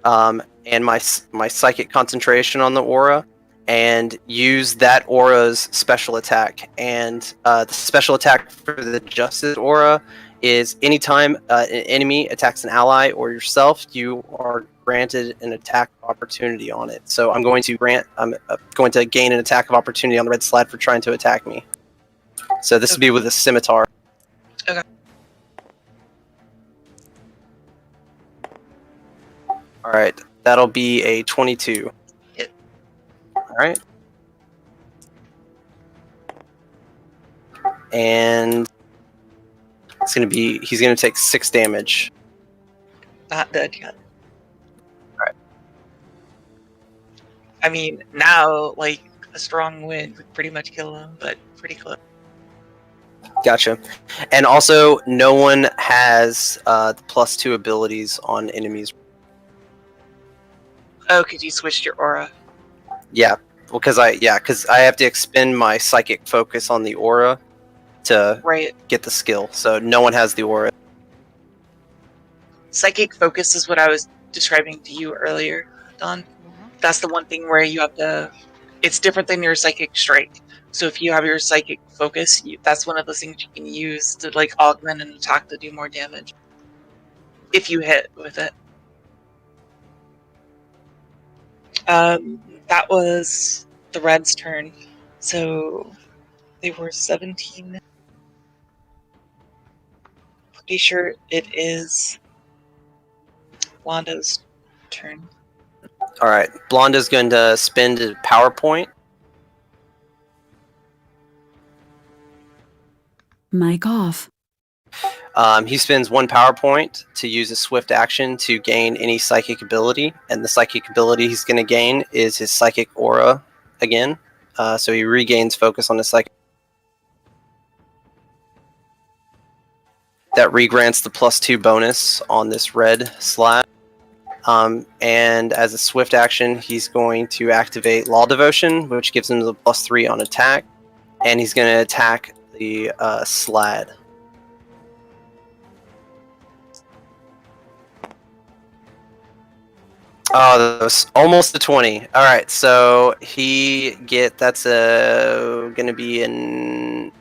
and my psychic concentration on the aura and use that aura's special attack. And the special attack for the Justice aura is anytime an enemy attacks an ally or yourself, you are granted an attack opportunity on it. So I'm going to gain an attack of opportunity on the red slide for trying to attack me. So this would be with a scimitar. Okay. All right, that'll be a 22. Hit. All right. And he's gonna take 6 damage. Not dead yet. Alright. I mean, now, like, a strong wind would pretty much kill him, but pretty close. Gotcha. And also, no one has the +2 abilities on enemies. Oh, because you switched your aura. Yeah, because I have to expend my psychic focus on the aura to Right. get the skill. So no one has the aura. Psychic focus is what I was describing to you earlier, Don. That's the one thing where you have to... It's different than your psychic strike. So if you have your psychic focus, that's one of those things you can use to, like, augment an attack to do more damage. If you hit with it. That was the Reds' turn. So they were 17. Pretty sure it is Wanda's turn. All right, Blonda's going to spend a power point. Mic off. He spends 1 power point to use a swift action to gain any psychic ability, and the psychic ability he's going to gain is his psychic aura again. So he regains focus on his psychic. That regrants the +2 bonus on this red slab. And as a swift action, he's going to activate Law Devotion, which gives him the +3 on attack, and he's going to attack the slad. Oh, that was almost a 20. All right, so that's going to be an...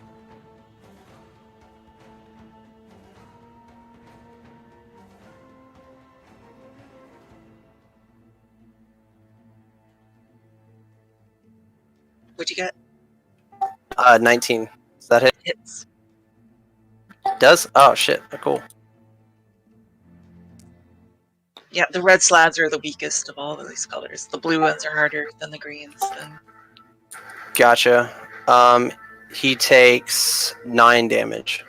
What'd you get? 19. Does that hit? Hits. Does? Oh, shit. Cool. Yeah, the red slabs are the weakest of all of these colors. The blue ones are harder than the greens. Gotcha. He takes 9 damage.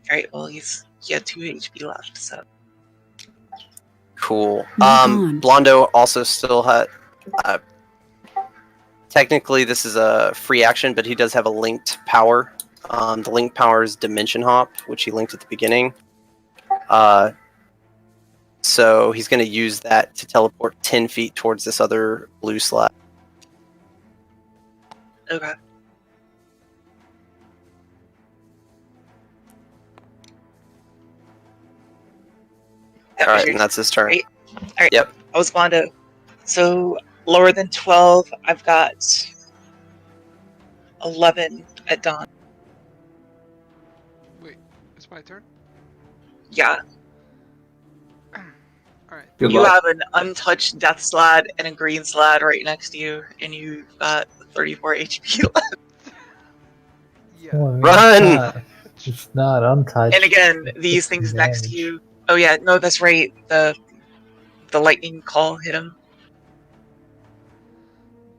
Alright, well, he had 2 HP left, so... Cool. Move on. Blondo also still had... technically, this is a free action, but he does have a linked power. The linked power is Dimension Hop, which he linked at the beginning. So he's going to use that to teleport 10 feet towards this other blue slab. Okay. Alright, and that's his turn. Right. Alright, Yep. I was Blondo. So, lower than 12, I've got 11 at dawn. Wait, it's my turn? Yeah. Alright. Good You luck. have an untouched death slad and a green slad right next to you, and you've got 34 HP left. Yeah. Well, I mean, Run! It's not untouched. And again, these things next to you... Oh yeah, no, that's right. The lightning call hit him.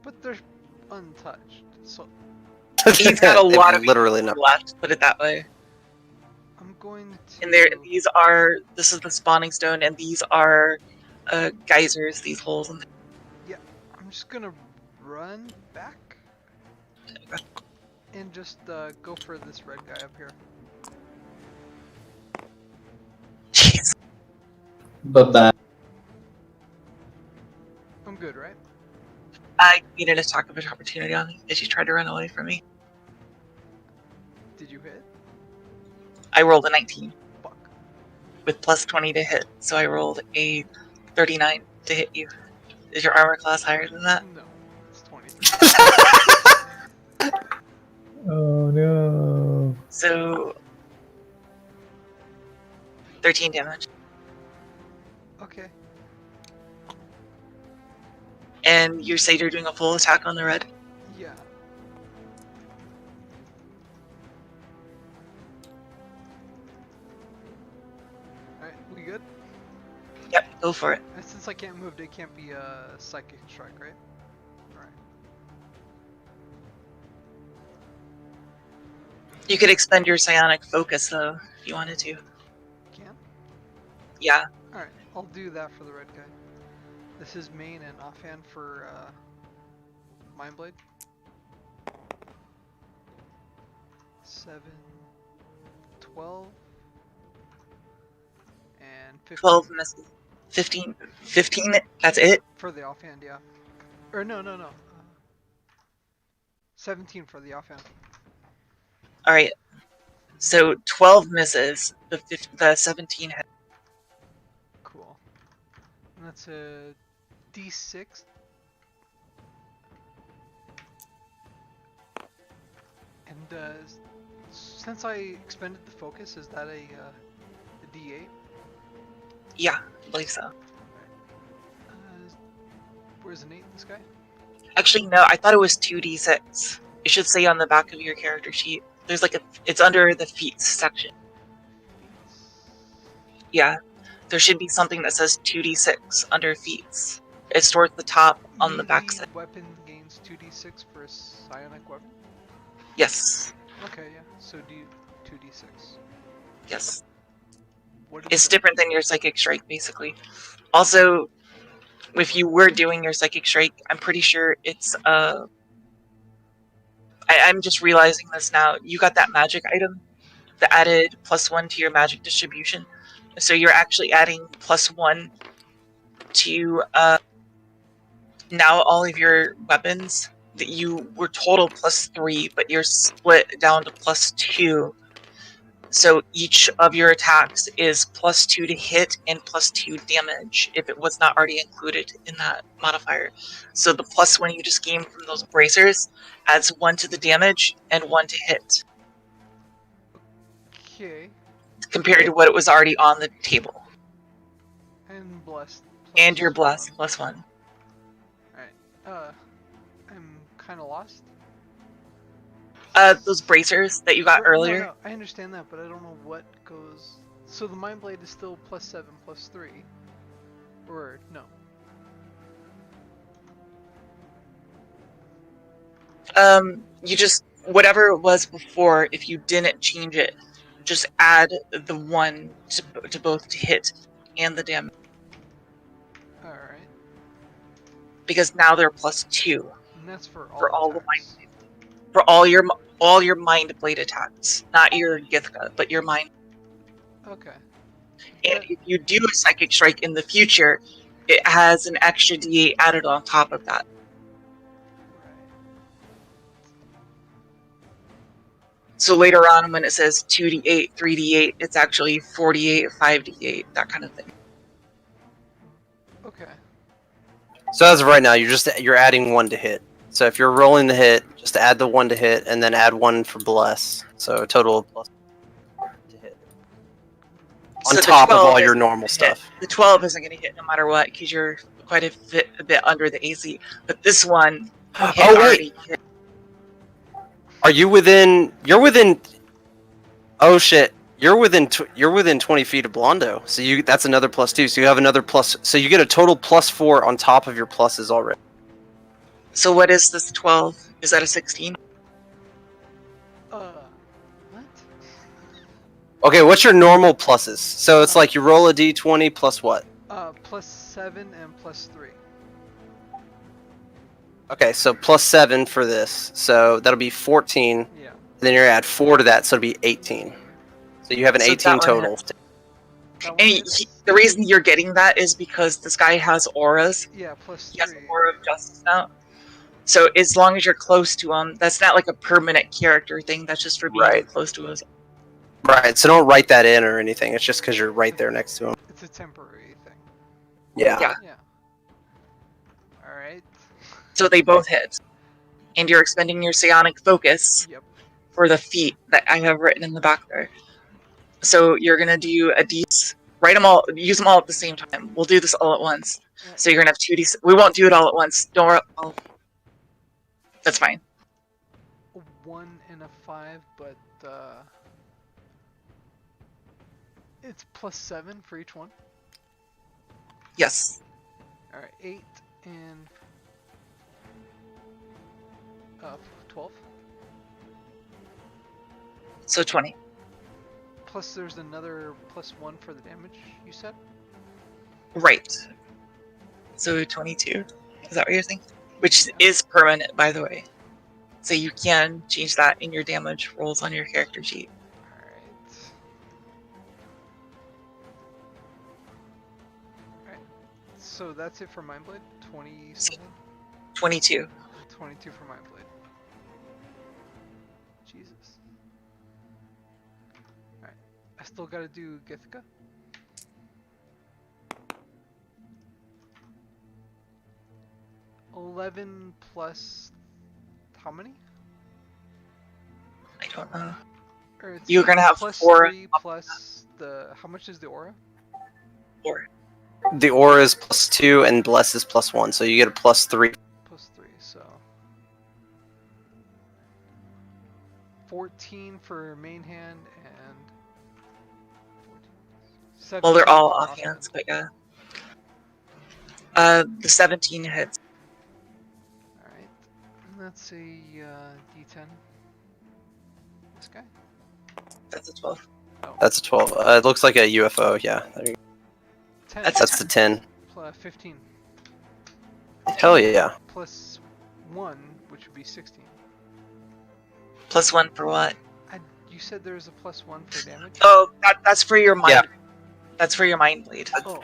But they're untouched. So He's got a They lot of literally HP no. left, put it that way. I'm going to. And this is the spawning stone, and these are geysers, these holes. Yeah, I'm just gonna run back and just go for this red guy up here. Jeez. Bye-bye. I'm good, right? I needed a attack of opportunity on me as she tried to run away from me. Did you hit? I rolled a 19 Fuck. with plus 20 to hit, so I rolled a 39 to hit you. Is your armor class higher than that? No, it's 20. Oh no. So 13 damage. Okay. And you say you're doing a full attack on the red? Yeah. Alright, we good? Yep, go for it. Since I can't move, it can't be a psychic strike, right? Alright. You could expend your psionic focus though, if you wanted to. Can? Yeah. Alright, I'll do that for the red guy. This is main and offhand for Mind Blade. 7, 12, and 15. 12 misses. 15. 15, that's it? For the offhand, yeah. Or no. 17 for the offhand. Alright. So 12 misses, the 17 hit. Cool. And that's a D6. And since I expended the focus, is that a D8? Yeah, I believe so. Where's an 8 in this guy? Actually, no, I thought it was 2d6. It should say on the back of your character sheet. There's like it's under the feats section. Yeah, there should be something that says 2d6 under feats. It's towards the top on the back side. Weapon gains 2d6 for a psionic weapon? Yes, Okay, yeah. So do 2d6. yes. What is It's the- different than your psychic strike, basically. Also, if you were doing your psychic strike, I'm pretty sure it's I'm just realizing this now. You got that magic item that added +1 to your magic distribution. So you're actually adding +1 to now all of your weapons that you were total +3, but you're split down to +2. So each of your attacks is +2 to hit and +2 damage if it was not already included in that modifier. So the +1 you just gained from those bracers adds 1 to the damage and 1 to hit, Okay. compared to what it was already on the table. And blessed. And you're blessed, +1. Alright. I'm kinda lost. Those bracers that you got earlier. No, I understand that, but I don't know what goes. So the Mind Blade is still +7, +3. Or no. You just whatever it was before. If you didn't change it, just add the 1 to both to hit and the damage, Alright. because now they're +2 And that's for For all the attacks. for all your mind blade attacks, not your Githka, but your mind. Okay. And if you do a psychic strike in the future, it has an extra D8 added on top of that. Right. So later on, when it says 2d8, 3d8, it's actually 48, 5d8, that kind of thing. Okay. So as of right now, you're adding 1 to hit. So if you're rolling the hit, just add the 1 to hit, and then add 1 for bless. So a total of +1 to hit. On So the top of 12 all your isn't normal gonna stuff. hit. The 12 isn't going to hit no matter what, because you're quite a bit under the AC. But this one, Oh hit wait, already hit. are you within? You're within. Oh shit! You're within 20 feet of Blondo. So that's another +2. So you have another plus. So you get a total +4 on top of your pluses already. So what is this 12? Is that a 16? What? Okay, what's your normal pluses? So it's like you roll a d20 plus what? Plus 7 and plus 3. Okay, so plus 7 for this. So that'll be 14. Yeah. Then you're gonna add 4 to that, so it'll be 18. So you have an So 18 that one total. hits. That one And hits? the reason you're getting that is because this guy has auras. Yeah, plus He has 3. an aura of justice now. So as long as you're close to him, that's not like a permanent character thing. That's just for being Right. close to us. Right, so don't write that in or anything. It's just because you're right there next to him. It's a temporary thing. Yeah. Yeah. Alright. So they both hit. And you're expending your psionic focus Yep. for the feat that I have written in the back there. So you're gonna do a d. Write them all. Use them all at the same time. We'll do this all at once. So you're gonna have 2d. We won't do it all at once. Don't worry. That's fine. A 1 and a 5, but it's plus 7 for each one. Yes. Alright, 8 and 12. So 20. Plus there's another plus 1 for the damage, you said? Right. So 22. Is that what you're saying? Which is permanent, by the way. So you can change that in your damage rolls on your character sheet. Alright. Alright. So that's it for Mindblade? 20 something? 22. 22 for Mindblade. Jesus. Alright. I still gotta do Githka. $11 plus how many? I don't know. Or it's You're gonna have plus 4 3 plus the how much is the aura? 4. The aura is plus 2 and bless is plus 1, so you get a plus 3. Plus 3, so 14 for main hand and 14. Well, they're 17 all for offhands, but yeah. The 17 hits. Alright. That's a D10. This guy? That's a 12. Oh, That's a 12. It looks like a UFO, yeah. There you go. 10. That's the 10. Plus 15. Hell yeah. Plus 1, which would be 16. Plus 1 for what? You said there's a plus 1 for damage? Oh, that's for your mind. Yeah. That's for your mind blade. Oh.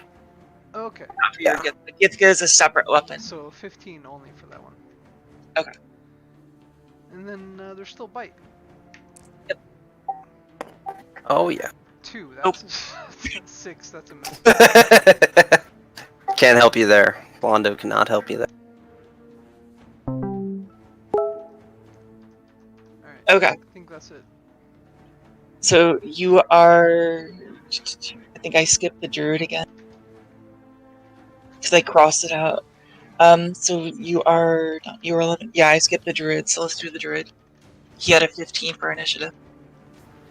Okay. Not for your Githka. Githka is a separate weapon. So 15 only for that one. Okay. And then there's still bite. Oh yeah. 2. That's 6. That's a miss. Can't help you there. Blondo cannot help you there. Alright. Okay. I think that's it. So you are. I think I skipped the druid again because I crossed it out. So you are 11. Yeah, I skipped the druid. So let's do the druid. He had a 15 for initiative.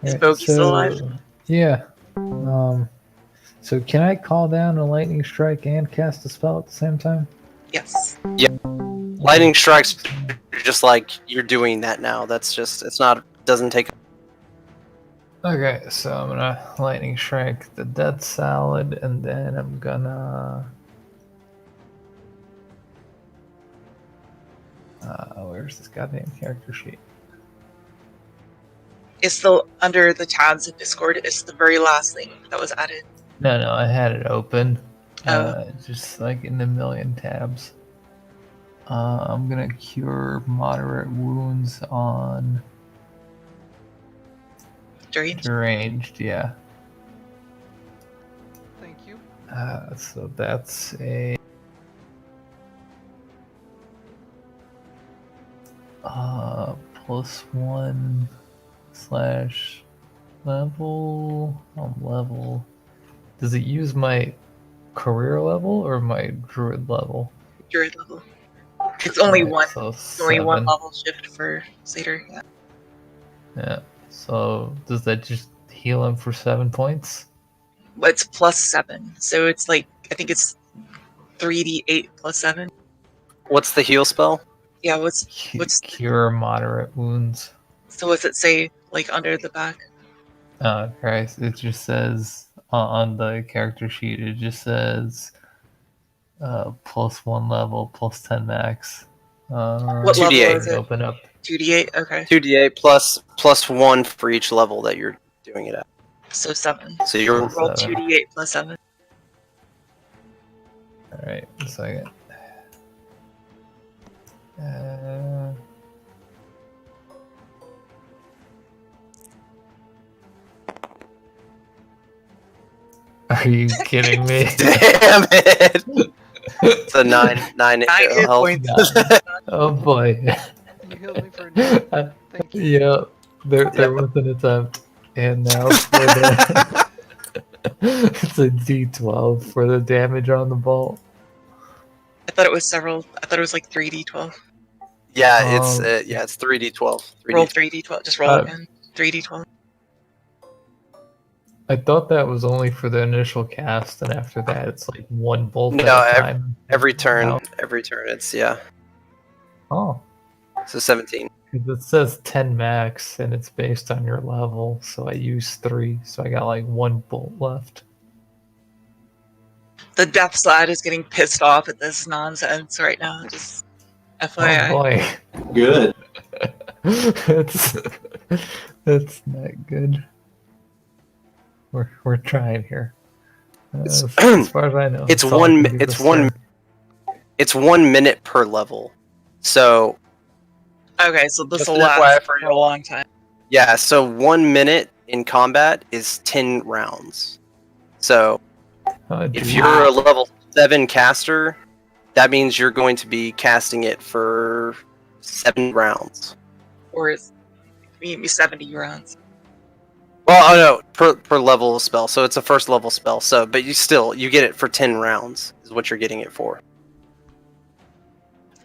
Is Right, Bogey still alive? Yeah. So can I call down a lightning strike and cast a spell at the same time? Yes. Lightning strikes, you're just like, you're doing that now. That's just, it's not, doesn't take. Okay, so I'm gonna lightning strike the death salad, and then I'm gonna. Where's this goddamn character sheet? It's still under the tabs of Discord. It's the very last thing that was added. No, I had it open. Oh. Just like in the million tabs. I'm gonna cure moderate wounds on deranged, yeah. Thank you. So that's a +1 / level. Level. Does it use my career level or my druid level? Druid level. It's only Right, one. so It's only one 7. level shift for Satyr. Yeah. Yeah. So does that just heal him for 7 points? But it's +7, so it's like I think it's 3d8 plus 7. What's the heal spell? Yeah. What's Cure moderate wounds. So what's it say, like, under the back? Oh Christ! It just says on the character sheet. It just says +1 level, +10 max. What level 2d8. is it? Open up. 2d8? Okay. 2d8 plus 1 for each level that you're doing it at. So 7. So you're Roll 7. 2d8 plus 7. All right, a second. Are you kidding me? damn it. It's a 9 9 hit health. points. Oh boy. You healed me for a 9. Thank you. Yeah, there was an attempt, and now for the it's a D12 for the damage on the bolt. I thought it was several. I thought it was like 3d12. Yeah, it's 3d12. Roll 3d12. Just roll Uh, again. 3d12. I thought that was only for the initial cast, and after that, it's like one bolt No, at a time. Every turn, Wow. it's Oh, So 17. 'cause it says 10 max, and it's based on your level. So I used 3, so I got like 1 bolt left. The Death Slide is getting pissed off at this nonsense right now. Just FYI. Oh boy, Good. that's not good. We're trying here. It's- As far as I know, It's that's all I one. can do It's this one. turn. It's 1 minute per level. So Okay, so this Just will an last FYI for a long time. yeah, so 1 minute in combat is 10 rounds. So Oh, if geez. you're a level 7 caster, that means you're going to be casting it for 7 rounds. Or it's maybe 70 rounds. Well, oh no, per level spell. So it's a first level spell. So, but you get it for 10 rounds. Is what you're getting it for.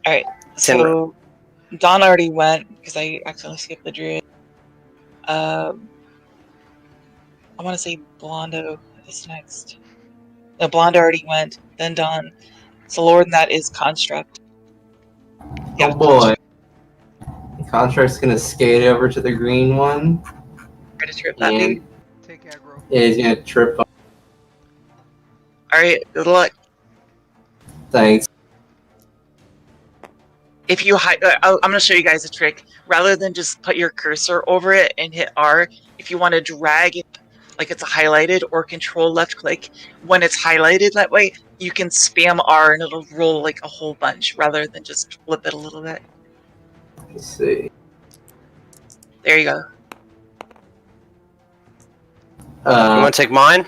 Alright, 10 so Dawn already went because I accidentally skipped the druid. I want to say Blondo is next. No, Blondo already went, then Dawn. So Lord, and that is Construct. Yeah, Oh boy. Contract's gonna skate over to the green one, try to trip that dude. and Take aggro. he's gonna trip up. Alright, good luck. Thanks. If you I'm going to show you guys a trick. Rather than just put your cursor over it and hit R, if you want to drag it like it's highlighted or control left click, when it's highlighted that way, you can spam R and it'll roll like a whole bunch rather than just flip it a little bit. Let's see. There you go. You want to take mine?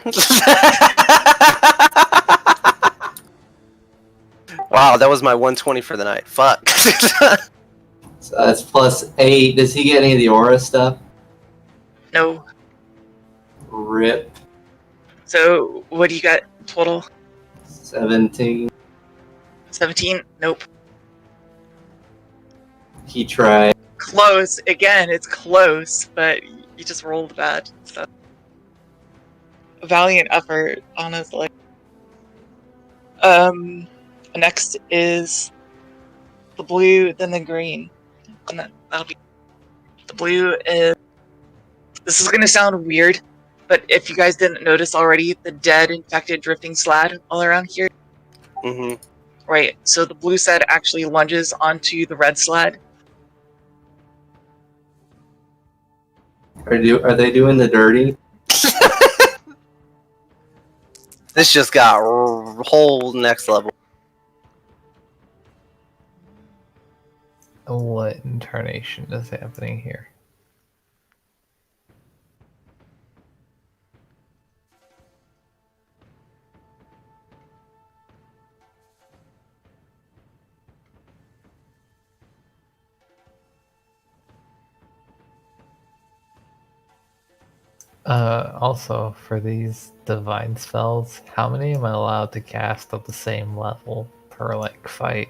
Wow, that was my 120 for the night. Fuck. So that's +8. Does he get any of the aura stuff? No. Rip. So what do you got total? 17. 17? Nope. He tried. Close. Again, it's close, but you just rolled bad. So. Valiant effort, honestly. Next is the blue, then the green. And that'll be the blue is. This is gonna sound weird, but if you guys didn't notice already, the dead infected drifting slad all around here. Mm-hmm. Right. So the blue sled actually lunges onto the red sled. Are they doing the dirty? This just got whole next level. What incarnation is happening here? Also, for these divine spells, how many am I allowed to cast at the same level per, like, fight?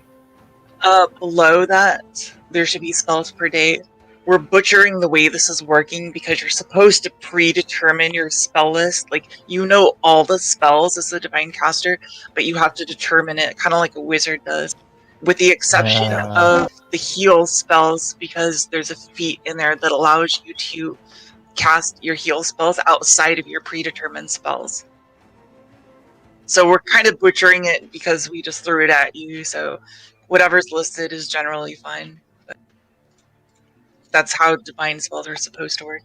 Below that, there should be spells per day. We're butchering the way this is working because you're supposed to predetermine your spell list. Like, you know all the spells as a divine caster, but you have to determine it, kind of like a wizard does. with the exception of the heal spells, because there's a feat in there that allows you to cast your heal spells outside of your predetermined spells. So we're kind of butchering it because we just threw it at you, so whatever's listed is generally fine. But that's how divine spells are supposed to work.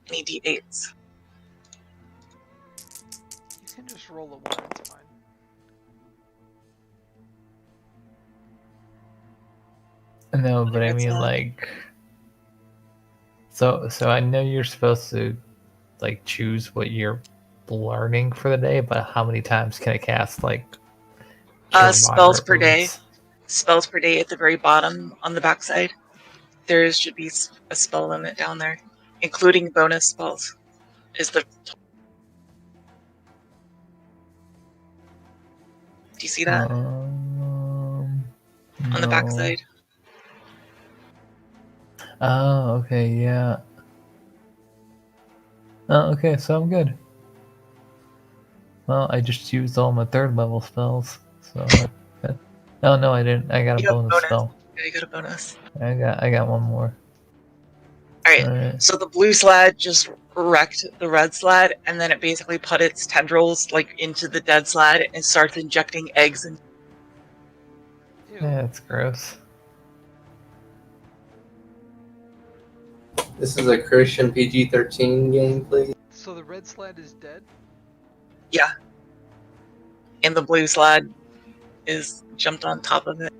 Any d8s. You can just roll a 1, it's fine. No, but I mean, like, so I know you're supposed to, like, choose what you're learning for the day, but how many times can I cast, like, spells per day? Spells per day at the very bottom on the backside. There should be a spell limit down there, including bonus spells. Is the Do you see that on the backside? Oh, okay, yeah. Oh, okay, so I'm good. Well, I just used all my 3rd level spells, so. Oh no, I didn't. I got a bonus spell. Yeah, you got a bonus. I got one more. Alright, so the blue slad just wrecked the red slad, and then it basically put its tendrils like into the dead slad and starts injecting eggs and. Yeah, it's gross. This is a Christian PG-13 game, please. So the red slad is dead? Yeah. And the blue slad is jumped on top of it.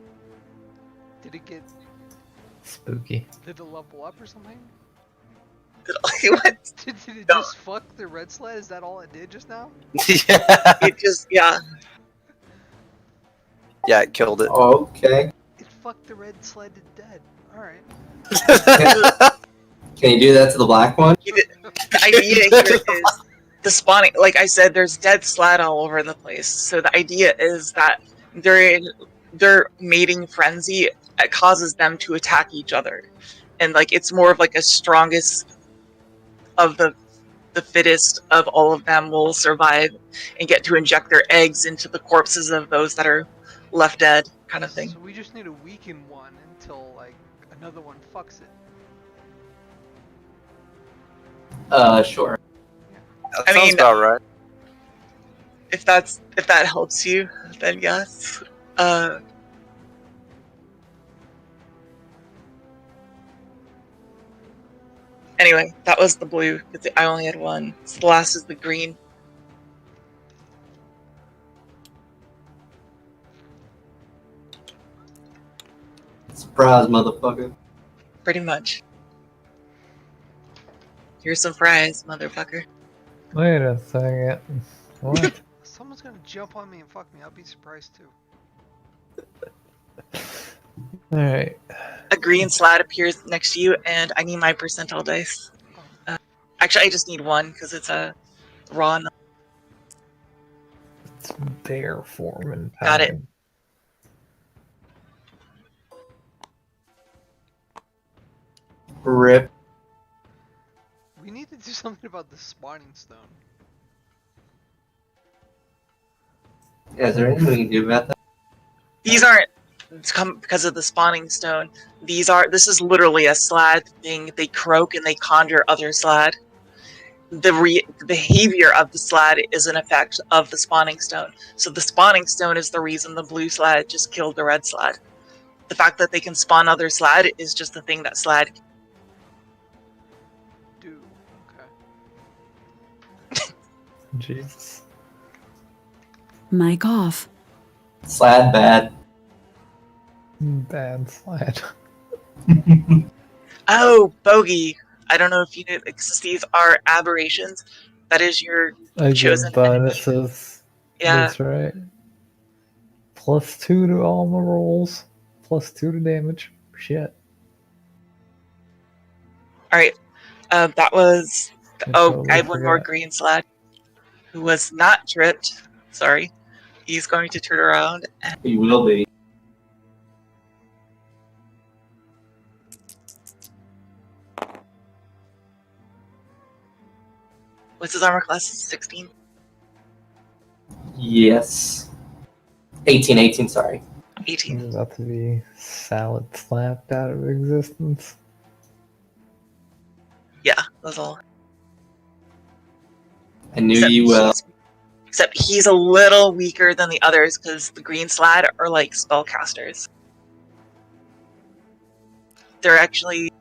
Did it get spooky? Did it level up or something? What? Did it just fuck the red sled? Is that all it did just now? Yeah. It just, yeah. Yeah, it killed it. Okay. It fucked the red sled to dead. Alright. Can you do that to the black one? The idea here is the spawning. Like I said, there's dead slad all over the place. So the idea is that their mating frenzy causes them to attack each other, and like it's more of like a strongest of the fittest of all of them will survive and get to inject their eggs into the corpses of those that are left dead, kind of thing. So we just need to weaken one until like another one fucks it. Sure. That sounds about right. If that helps you, then yes. Anyway, that was the blue, because I only had one. So the last is the green. Surprise, motherfucker. Pretty much. Here's some fries, motherfucker. Wait a second. What? Someone's gonna jump on me and fuck me. I'll be surprised too. Alright. A green slide appears next to you, and I need my percentile dice. Actually, I just need one, because it's a raw. It's bear form and Got it. Rip. We need to do something about the spawning stone. Yeah, is there anything we can do about that? These aren't because of the spawning stone. This is literally a slad thing. They croak and they conjure other slad. The behavior of the slad is an effect of the spawning stone. So the spawning stone is the reason the blue slad just killed the red slad. The fact that they can spawn other slad is just the thing that slad. Do. Okay. Jesus. Mic off. Slad bad. Bad slide. Oh, bogey. I don't know if you knew, these are aberrations. That is your I chosen get bonuses. Yeah. That's right. +2 to all my rolls. +2 to damage. Shit. Alright. That was. I Oh, totally I have one more forgot. green slad who was not tripped. Sorry. He's going to turn around. He will be. What's his armor class? 16? Yes. 18, sorry. 18. He's about to be salad slapped out of existence. Yeah, that's all. I knew you will. Except he's a little weaker than the others because the green slad are like spellcasters. They're actually,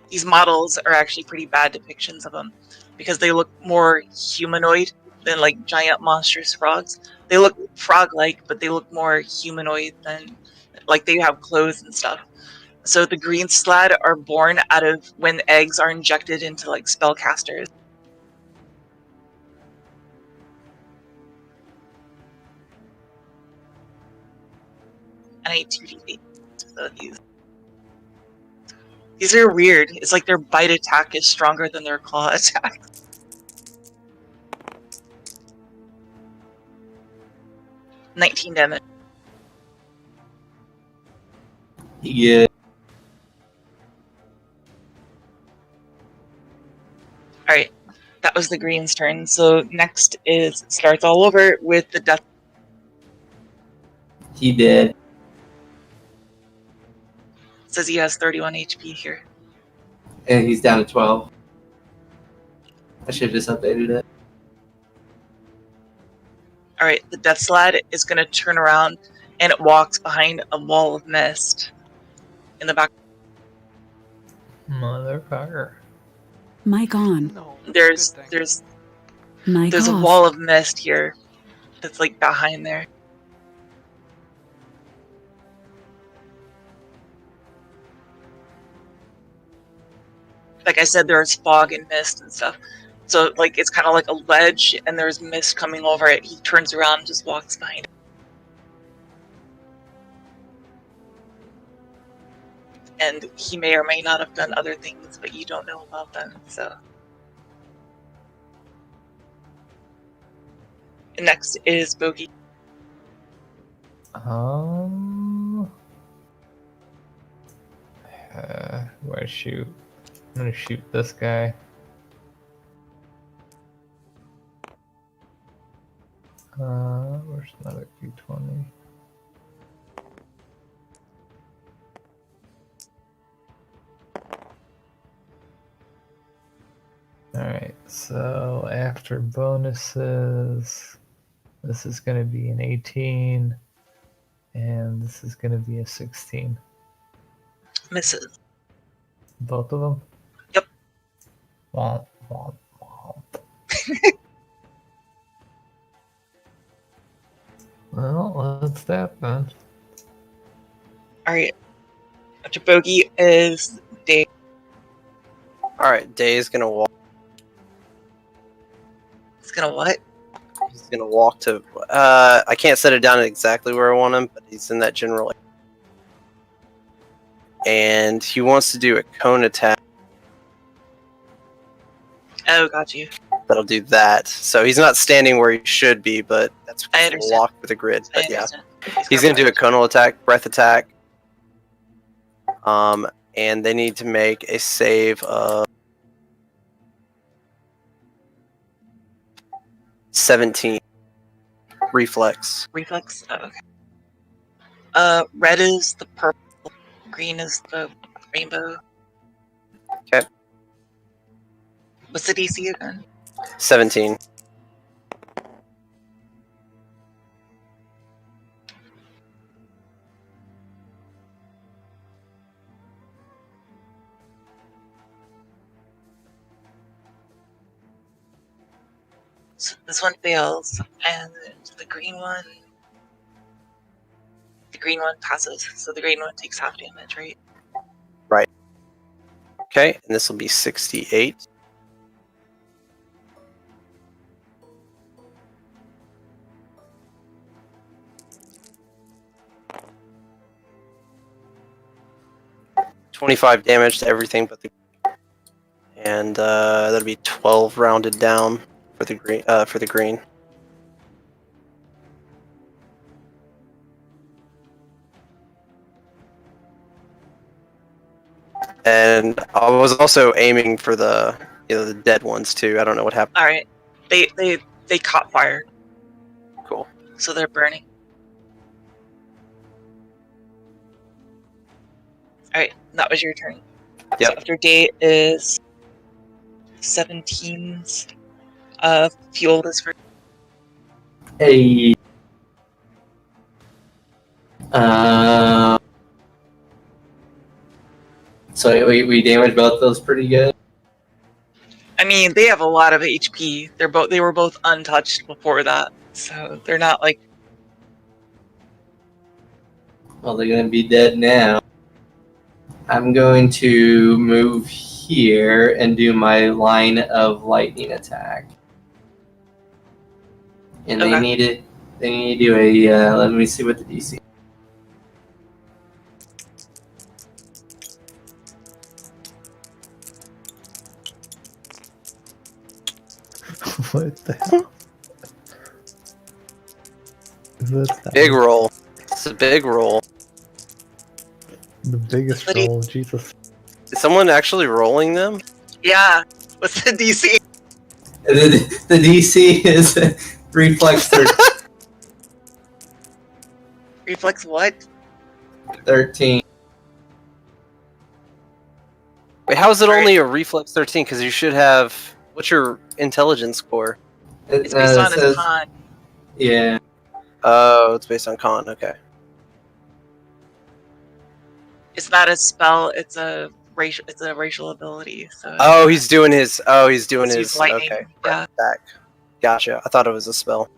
these models are actually pretty bad depictions of them because they look more humanoid than like giant monstrous frogs. They look frog-like, but they look more humanoid than, like, they have clothes and stuff. So the green slad are born out of when eggs are injected into like spellcasters. And I 2d8. So these are weird. It's like their bite attack is stronger than their claw attack. $19 damage. Yeah. Alright, that was the green's turn. So next is starts all over with the death. He did. Says he has 31 HP here. And he's down to 12. I should have just updated it. Alright, the death slad is going to turn around and it walks behind a wall of mist in the back. Motherfucker. Mic on. No. There's good thing. Mic there's a off. wall of mist here that's like behind there. Like I said, there's fog and mist and stuff. So like it's kind of like a ledge and there's mist coming over it. He turns around and just walks behind it. And he may or may not have done other things, but you don't know about them, so. And next is Bogey. Where to shoot? I'm gonna shoot this guy. Where's another D20? Alright, so after bonuses, this is going to be an 18, and this is going to be a 16. Misses. Both of them? Yep. Womp, womp, womp. Well, that's that then. Alright. After Bogey is Dave. Alright, Day's gonna walk. He's gonna what? He's gonna walk to. I can't set it down exactly where I want him, but he's in that general area. And he wants to do a cone attack. Oh, got you. That'll do that. So he's not standing where he should be, but that's I because understand. we'll walk with the grid. I But yeah, understand. he's gonna do a conal attack, breath attack. And they need to make a save of 17 reflex. Reflex? Oh, okay. Red is the purple, green is the rainbow. Okay. What's the DC again? 17. So this one fails, and the green one passes. So the green one takes half damage, right? Right. Okay, and this will be 68. $25 damage to everything but the, and that'll be 12 rounded down for the green. And I was also aiming for the the dead ones too. I don't know what happened. All right, they caught fire, Cool. so they're burning. Alright, that was your turn. Yep. So after date is 17's fueled is for Hey. So we damaged both those pretty good. I mean, they have a lot of HP. They were both untouched before that. So they're not like Well, they're gonna be dead now. I'm going to move here and do my line of lightning attack. And Okay. they need it. They need to do a. Let me see what the DC. What the hell? Is that Big roll. It's a big roll. the biggest What do you- roll? Jesus. Is someone actually rolling them? yeah. What's the DC? The DC is reflex Reflex what? 13. Wait, how is it Alright. only a reflex 13? Because you should have. What's your intelligence score? It's based on his says, con. yeah. Oh, it's based on con. Okay. It's not a spell, it's a racial ability. So Oh, he's doing his. Oh, he's doing Let's his. use lightning, Okay. yeah. Back. Gotcha. I thought it was a spell.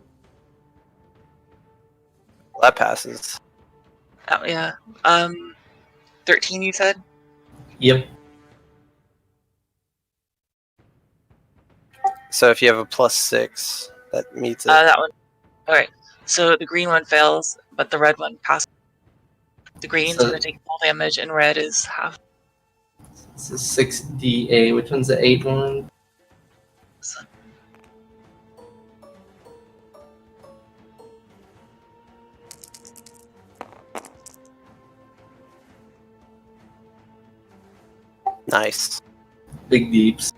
Well, that passes. Oh, yeah. 13 you said? Yep. So if you have a +6, that meets it. That one. Alright. So the green one fails, but the red one passes. The green's So- gonna take full damage and red is half. This is 6d8. Which one's the 8 one? So, Nice. Big deeps.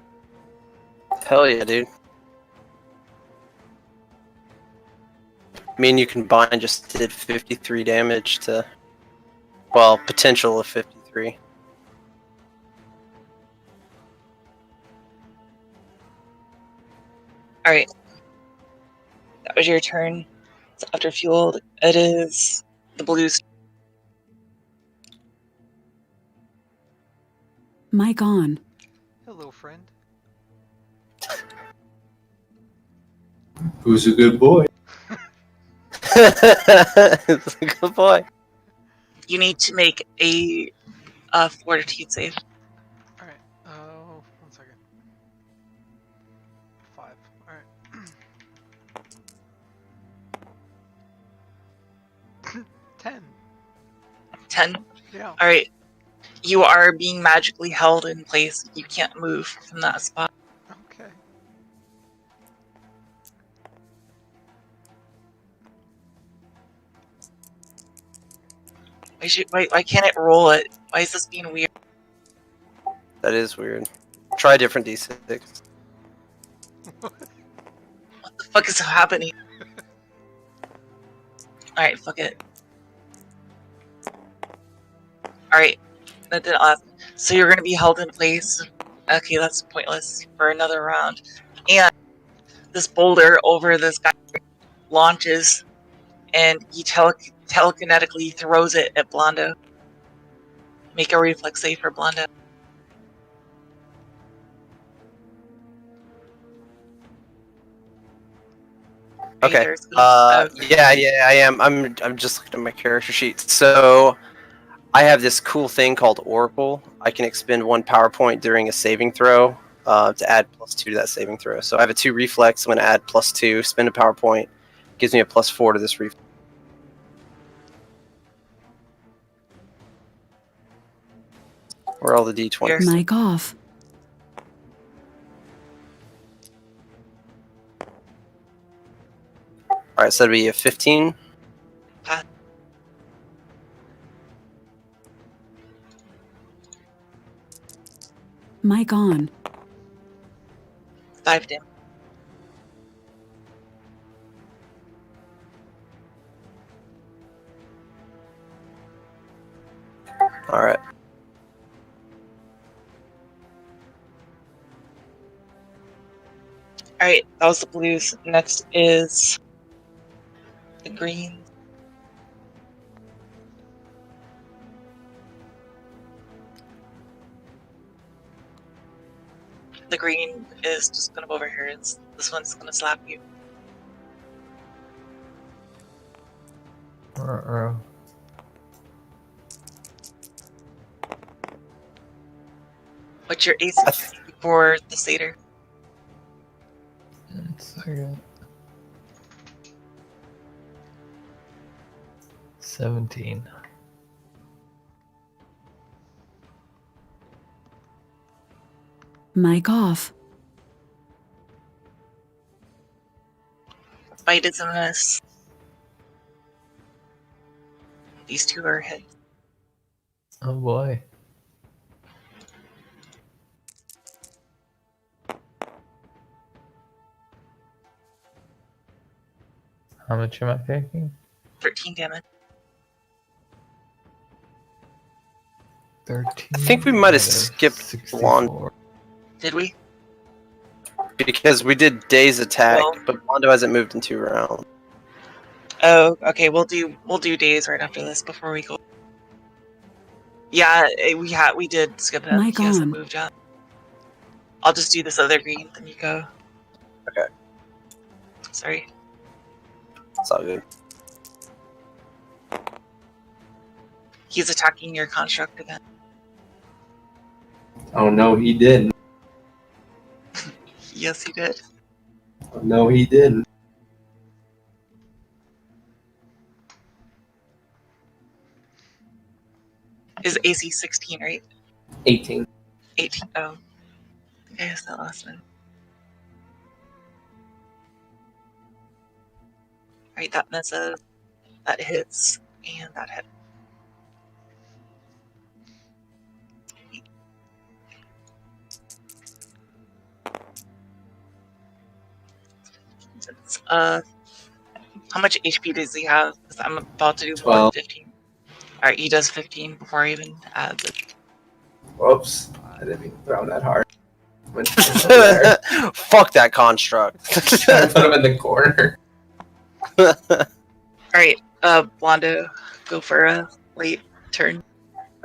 Hell yeah, dude. Me and you combined just did 53 damage to. Well, potential of 53. Alright. That was your turn. So after fueled, it is the blues. Mic on. Hello, friend. Who's a good boy? It's a good boy. You need to make a fortitude save. Alright, 1 second. 5. Alright. 10. 10. Yeah. Alright. You are being magically held in place. You can't move from that spot. Okay. Why can't it roll it? Why is this being weird? That is weird. Try a different D6. What the fuck is happening? Alright, fuck it. Alright, that didn't last. So you're gonna be held in place. Okay, that's pointless for another round. And this boulder over this guy launches, and he telekinetically throws it at Blondo. Make a reflex save for Blondo. Okay. Either it's gonna- Yeah, I am. I'm just looking at my character sheet. So I have this cool thing called Oracle. I can expend 1 power point during a saving throw to add +2 to that saving throw. So I have a 2 reflex. I'm going to add +2, spend a power point, gives me a +4 to this reflex. Where are all the D20s? Here. Mic off. All right, so that'd be a 15. Mic on. 5 damage. All right. Alright, that was the blues. Next is the green. The green is just gonna go over here. This one's gonna slap you. Uh-oh. What's your AC for the satyr? 1 second. 17. Mic off. Bite is a miss. These two are hits. Oh boy. How much am I taking? 13 damage. 13. I think we might have out of skipped 64. Did we? Because we did Day's attack, Well- but Blondo hasn't moved in 2 rounds. Oh, okay. We'll do days right after this before we go. Yeah, we did skip him. Mic He hasn't on. moved yet. I'll just do this other green, then you go. Okay. Sorry. It's all good. He's attacking your construct again. Oh no, he didn't. Yes, he did. Oh, no, he didn't. Is AC 16, right? 18. 18. Oh. I think I asked that last one. Alright, that misses. That hits. And that hit. It's, how much HP does he have? 'Cause I'm about to do 12. 15. Alright, he does 15 before I even add it. Whoops. I didn't mean to throw him that hard. Went over there. Fuck that construct. Trying to put him in the corner. Alright, Blondo, go for a late turn.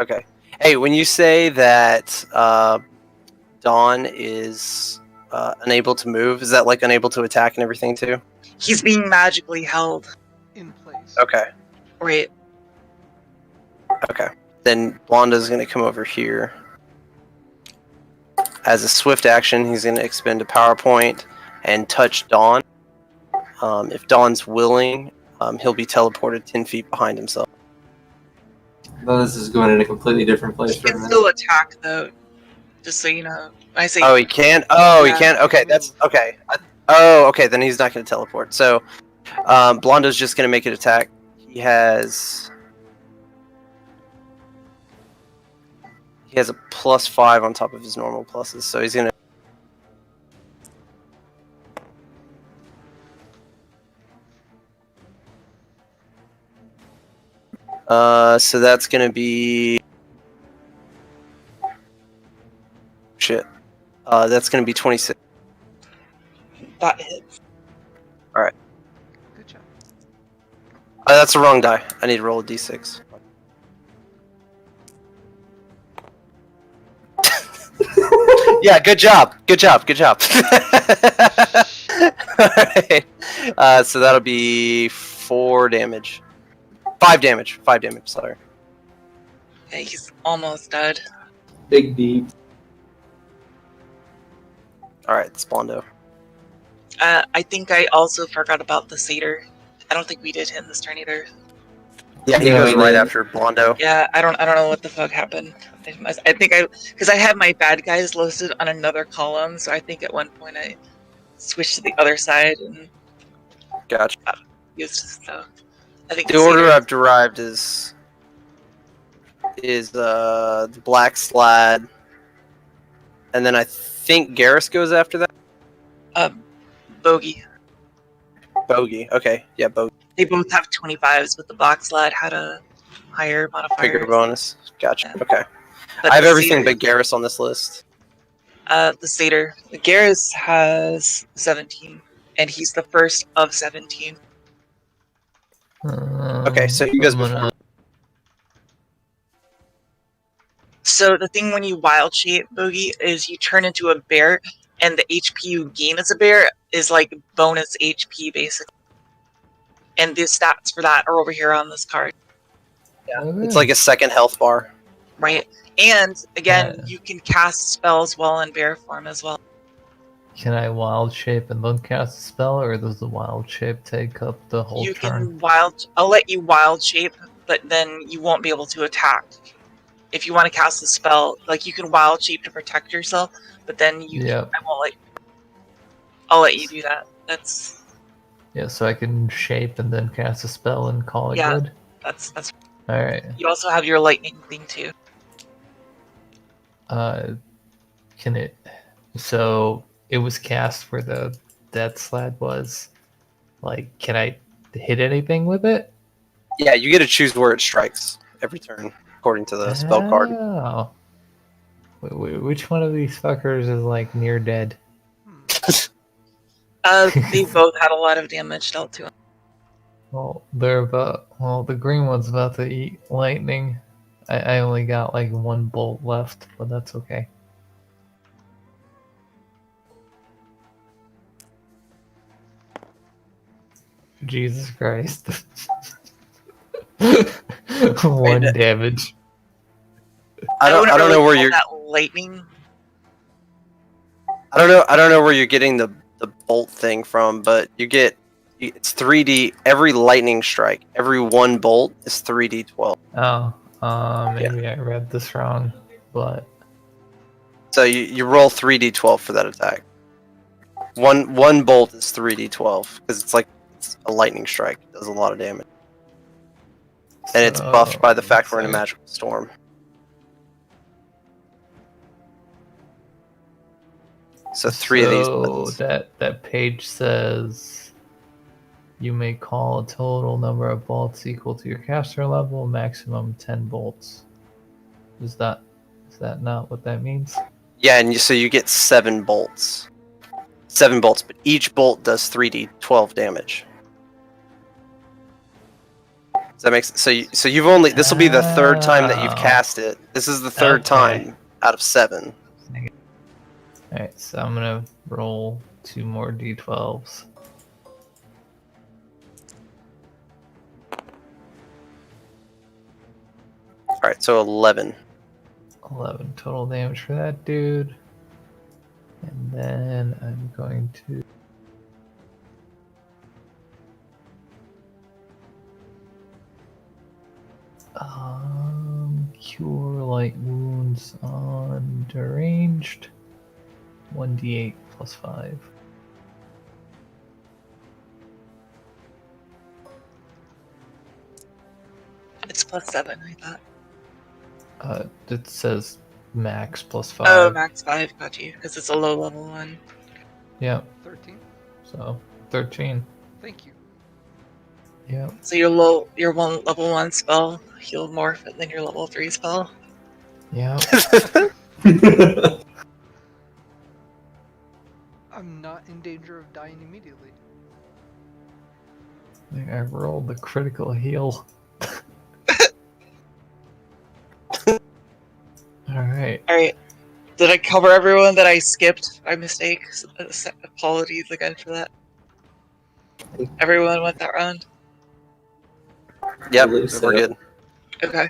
Okay. Hey, when you say that Dawn is unable to move, is that like unable to attack and everything too? He's being magically held. In place. Okay. Right. Okay. Then Blonda's going to come over here. As a swift action, he's going to expend a power point and touch Dawn. If Dawn's willing, he'll be teleported 10 feet behind himself. No, this is going in a completely different place He for a can minute. still attack, though. Just so you know. When I say Oh, he can? Oh, Yeah. he can? Okay, that's... Okay. Oh, okay, then he's not going to teleport. So, Blondo's just going to make an attack. He has a +5 on top of his normal pluses, so he's going to... So that's going to be... Shit. That's going to be 26. that hits. Good job. That's the wrong die. I need to roll a d6. Yeah, good job. Good job. Good job. Alright. So that'll be 4 damage. 5 damage. 5 damage, sorry. Yeah, he's almost dead. Big deep. Alright, it's Blondo. I think I also forgot about the satyr. I don't think we did him this turn either. Yeah, he Yeah, goes we right did. after Blondo. Yeah, I don't know what the fuck happened. I think because I had my bad guys listed on another column, so I think at one point I switched to the other side and Gotcha. used so. I think The order satyr- I've derived is the Black Slad, and then I think Garrus goes after that. Bogey. Bogey. Okay, yeah, Bogey. They both have 25s, but the black sled had a higher modifier. Bigger bonus. Gotcha. Yeah. Okay. But I have the everything satyr- but Garrus on this list. The satyr. Garrus has 17, and he's the first of 17. Okay, so he goes I'm before. gonna- So the thing when you wild shape, Boogie, is you turn into a bear, and the HP you gain as a bear is like bonus HP, basically. And the stats for that are over here on this card, It's like a second health bar. right? And again, Yeah. you can cast spells while in bear form as well. Can I wild shape and then cast a spell, or does the wild shape take up the whole You turn? can wild. I'll let you wild shape, but then you won't be able to attack. If you want to cast a spell, like you can wild shape to protect yourself, but then you Yep. I won't let. I'll let you do that. That's Yeah, so I can shape and then cast a spell and call it Yeah. good. that's. All right. You also have your lightning thing too. Can it? So it was cast where the death slab was. Like, can I hit anything with it? Yeah, you get to choose where it strikes every turn, according to the spell card. Oh. Which one of these fuckers is like near dead? They both had a lot of damage dealt to them. Well, they're about. Well, the green one's about to eat lightning. I only got like one bolt left, but that's okay. Jesus Christ. One Wait, damage. I don't know really where call you're. that lightning. I don't know where you're getting the bolt thing from, but it's 3D. Every lightning strike, every one bolt is 3D12. Oh, maybe I read this wrong, but So you roll 3D12 for that attack. One bolt is 3D12 because it's a lightning strike. It does a lot of damage, and it's buffed by the fact we're in a magical storm. So three of these buttons. That page says you may call a total number of bolts equal to your caster level, maximum 10 bolts. Is that not what that means? Yeah, and so you get 7 bolts. 7 bolts, but each bolt does 3d12 damage. Does that make sense? So you've only, this will be the third time that you've cast it. This is the third time out of 7. Alright, so I'm gonna roll 2 more d12s. Alright, so 11. 11 total damage for that dude. And then I'm going to cure light wounds on deranged. 1d8 plus 5. It's plus 7, I thought. It says max plus 5. Oh, max 5, got you, because it's a low level one. Yep, 13. so 13. Thank you. Yep. So your level 1 spell healed more than your level 3 spell. Yep. I'm not in danger of dying immediately. I rolled the critical heal. Alright. Alright. Did I cover everyone that I skipped by mistake? Apologies again for that. Everyone went that round? Yep, believe so. we're good. Okay.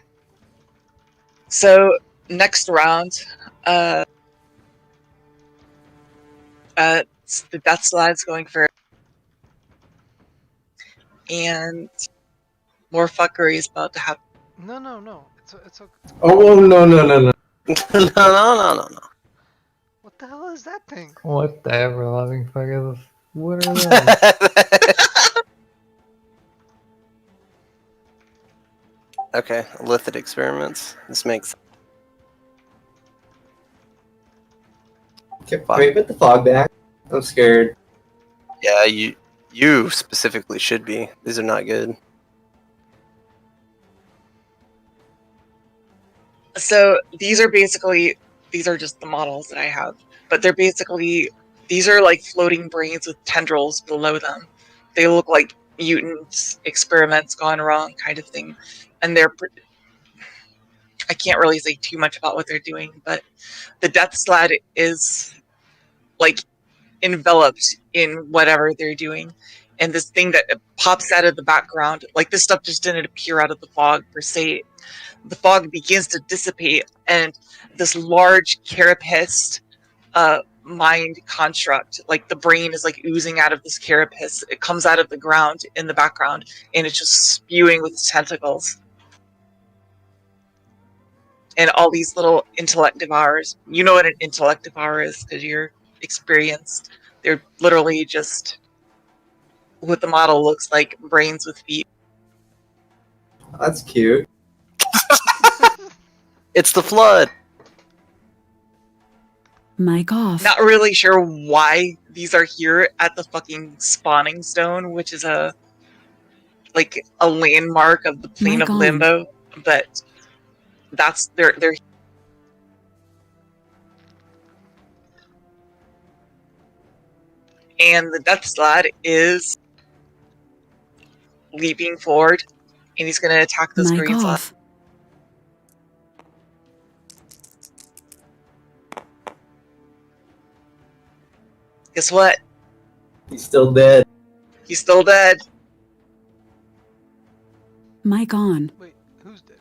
So, next round, the Death Slide's going for, and more fuckery is about to happen. No. It's okay. Oh, no. No. What the hell is that thing? What the ever loving fuck is this? What are those? Okay, Lithid experiments. This makes Can we put the fog back? I'm scared. Yeah, you specifically should be. These are not good. So, these are basically these are just the models that I have, but they're basically, these are like floating brains with tendrils below them. They look like mutants, experiments gone wrong kind of thing, and I can't really say too much about what they're doing, but the Death Slad is like enveloped in whatever they're doing, and this thing that pops out of the background, like this stuff just didn't appear out of the fog per se. The fog begins to dissipate, and this large carapace mind construct, like the brain is like oozing out of this carapace. It comes out of the ground in the background, and it's just spewing with tentacles. And all these little intellect devourers. You know what an intellect devourer is because you're experienced. They're literally just what the model looks like, brains with feet. That's cute. It's the flood. Mic off. Not really sure why these are here at the fucking spawning stone, which is a landmark of the plane Mic of on. limbo, but that's they're and the Death Slad is leaping forward, and he's gonna attack this Mic green slot. off. Guess what? He's still dead. He's still dead. Mic on. Wait, who's dead?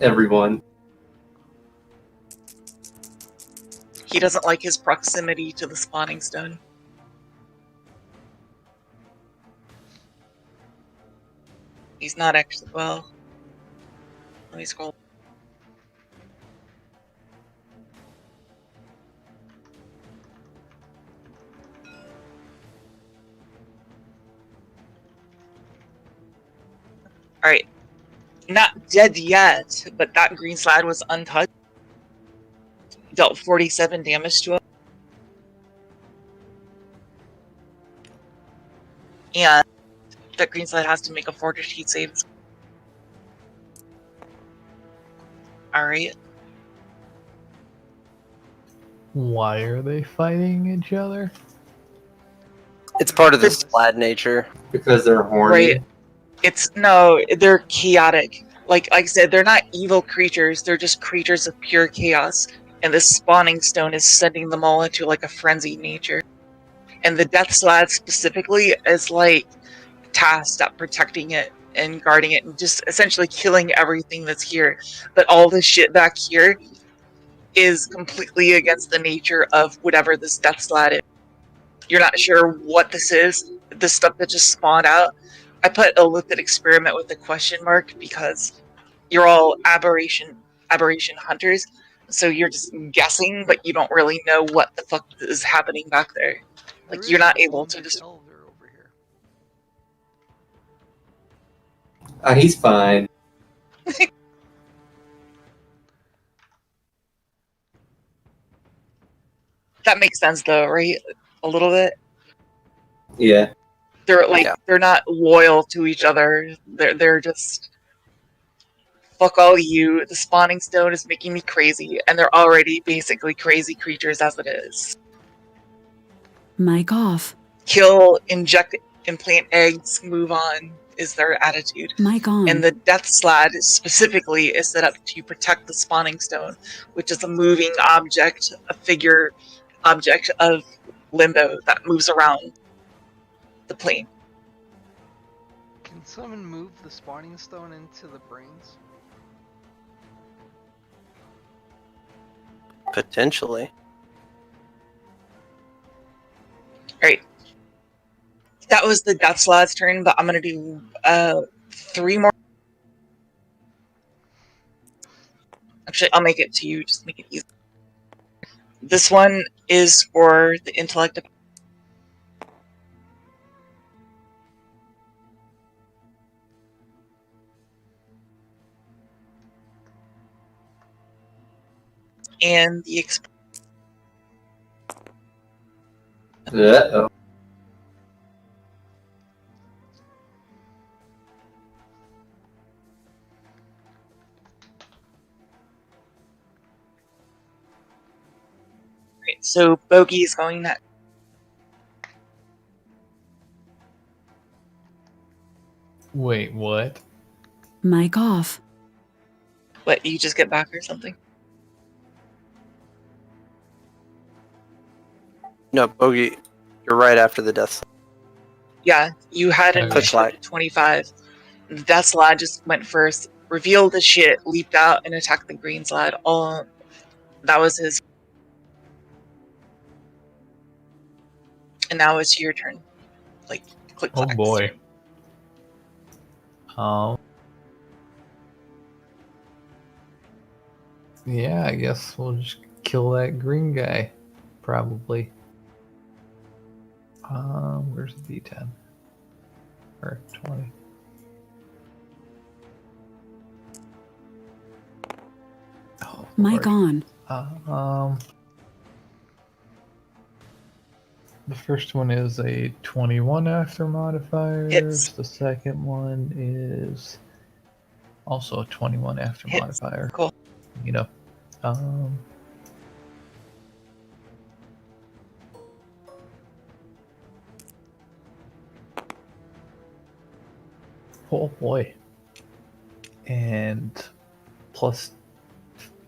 Everyone. He doesn't like his proximity to the spawning stone. He's not actually well. Let me scroll. Alright. Not dead yet, but that green slide was untouched. Dealt 47 damage to him. And that green slide has to make a fortitude save. Alright. Why are they fighting each other? It's part of the Slad nature. Because they're horny. Right. They're chaotic. Like I said, they're not evil creatures, they're just creatures of pure chaos. And this spawning stone is sending them all into like a frenzied nature. And the Death Slad specifically is like tasked at protecting it and guarding it and just essentially killing everything that's here. But all this shit back here is completely against the nature of whatever this Death Slad is. You're not sure what this is, this stuff that just spawned out. I put a lipid experiment with a question mark because you're all aberration hunters, so you're just guessing, but you don't really know what the fuck is happening back there. Like, you're not able to just... Elder over here. He's fine. That makes sense though, right? A little bit. Yeah. They're like, Yeah. they're not loyal to each other. They're just... Fuck all you. The spawning stone is making me crazy, and they're already basically crazy creatures as it is. Mic off. Kill, inject, implant eggs, move on is their attitude. Mic on. And the Death Slad specifically is set up to protect the spawning stone, which is a moving object, a figure object of limbo that moves around the plane. Can someone move the spawning stone into the brains? Potentially. Alright. That was the Death Slad's turn, but I'm gonna do 3 more. Actually, I'll make it to you, just make it easy. This one is for the intellect. And the Uh-oh. Right, so Bogey is going next. Wait, what? Mic off. What, you just get back or something? No, Bogey, you're right after the death. Yeah, you had an Okay. Click initiative like. of 25. The Death Slad just went first, revealed the shit, leaped out, and attacked the Green Slad. All that was his. And now it's your turn. Like, click Oh clacks. boy. Yeah, I guess we'll just kill that green guy. Probably. Where's the D10? Or 20. Oh, Mic Lord. on. The first one is a 21 after modifiers. Hits. The second one is also a 21 after Hits. modifier. Cool. You know. Oh boy. And plus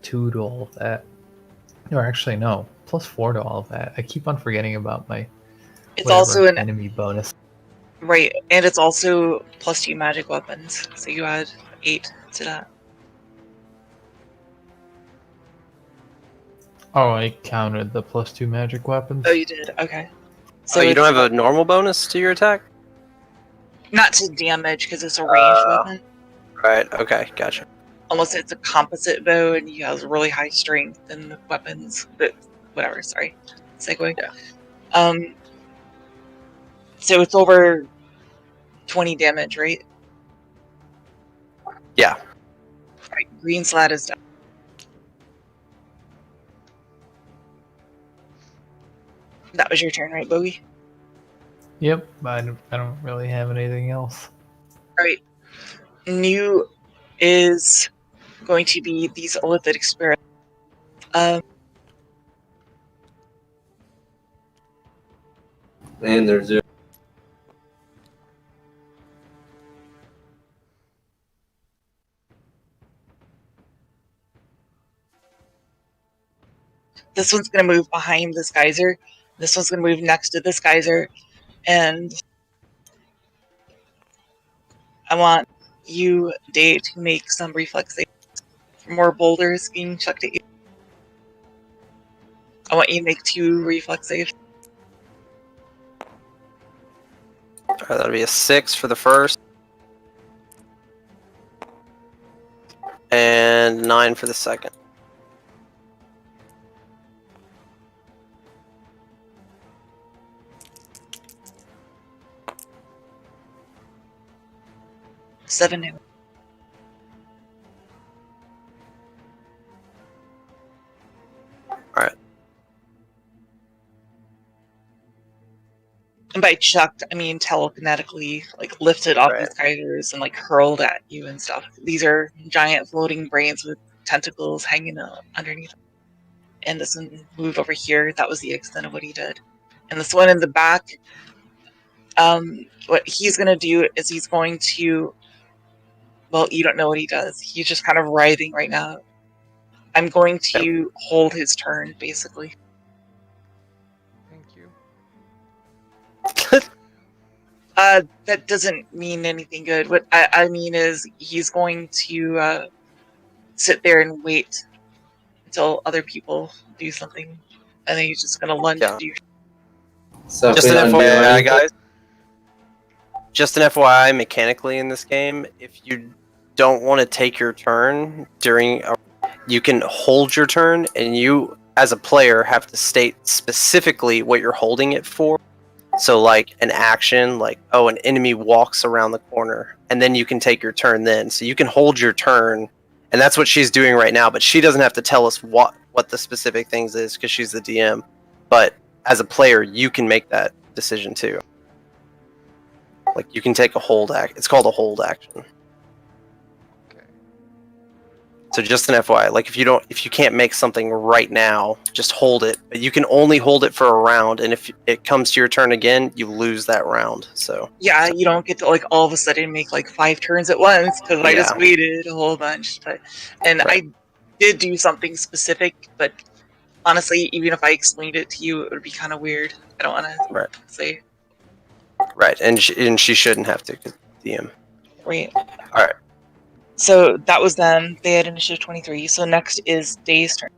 2 to all of that. Or actually, no. Plus 4 to all of that. I keep on forgetting about my It's whatever also an enemy bonus. right, and it's also +2 magic weapons. So you add 8 to that. Oh, I counted the plus 2 magic weapons. Oh, you did. Okay. So you it's don't have a normal bonus to your attack? not to damage because it's a ranged weapon. Right. Okay. Gotcha. Unless it's a composite bow and you have really high strength and weapons. But whatever. Sorry. Segue. Yeah. So it's over 20 damage, right? Yeah. Right. Green Slad is done. That was your turn, right, Bogey? Yep, I don't really have anything else. Right. New is going to be these Olithic spirits. And there's 0. This one's going to move behind this geyser. This one's going to move next to this geyser. And I want you, Dave, to make some reflex saves. More boulders being chucked at you. I want you to make 2 reflex saves. All right, that'll be a 6 for the first, and 9 for the second. Seven damage. All right. And by chucked, I mean telekinetically, like lifted off Right. these geysers and like hurled at you and stuff. These are giant floating brains with tentacles hanging underneath them. And this one moved over here. That was the extent of what he did. And this one in the back, what he's going to do is he's going to, well, you don't know what he does. He's just kind of writhing right now. I'm going to hold his turn, basically. Thank you. That doesn't mean anything good. What I mean is he's going to sit there and wait until other people do something. And then he's just going to lunge Yeah. at you. So if Just we an don't do FYI, anything- guys. Just an FYI, mechanically in this game, if you don't want to take your turn you can hold your turn, and you, as a player, have to state specifically what you're holding it for. So, like an action, like an enemy walks around the corner, and then you can take your turn. Then, so you can hold your turn, and that's what she's doing right now. But she doesn't have to tell us what the specific things is because she's the DM. But as a player, you can make that decision too. Like you can take a hold act. It's called a hold action. Okay. So just an FYI, like if you can't make something right now, just hold it. But you can only hold it for a round, and if it comes to your turn again, you lose that round. So Yeah, you don't get to like all of a sudden make like 5 turns at once because I just Yeah. waited a whole bunch. And Right. I did do something specific, but honestly, even if I explained it to you, it would be kind of weird. I don't want to Right. say. Right, and she shouldn't have to DM. Right. All right. So that was them. They had initiative 23. So next is Day's turn.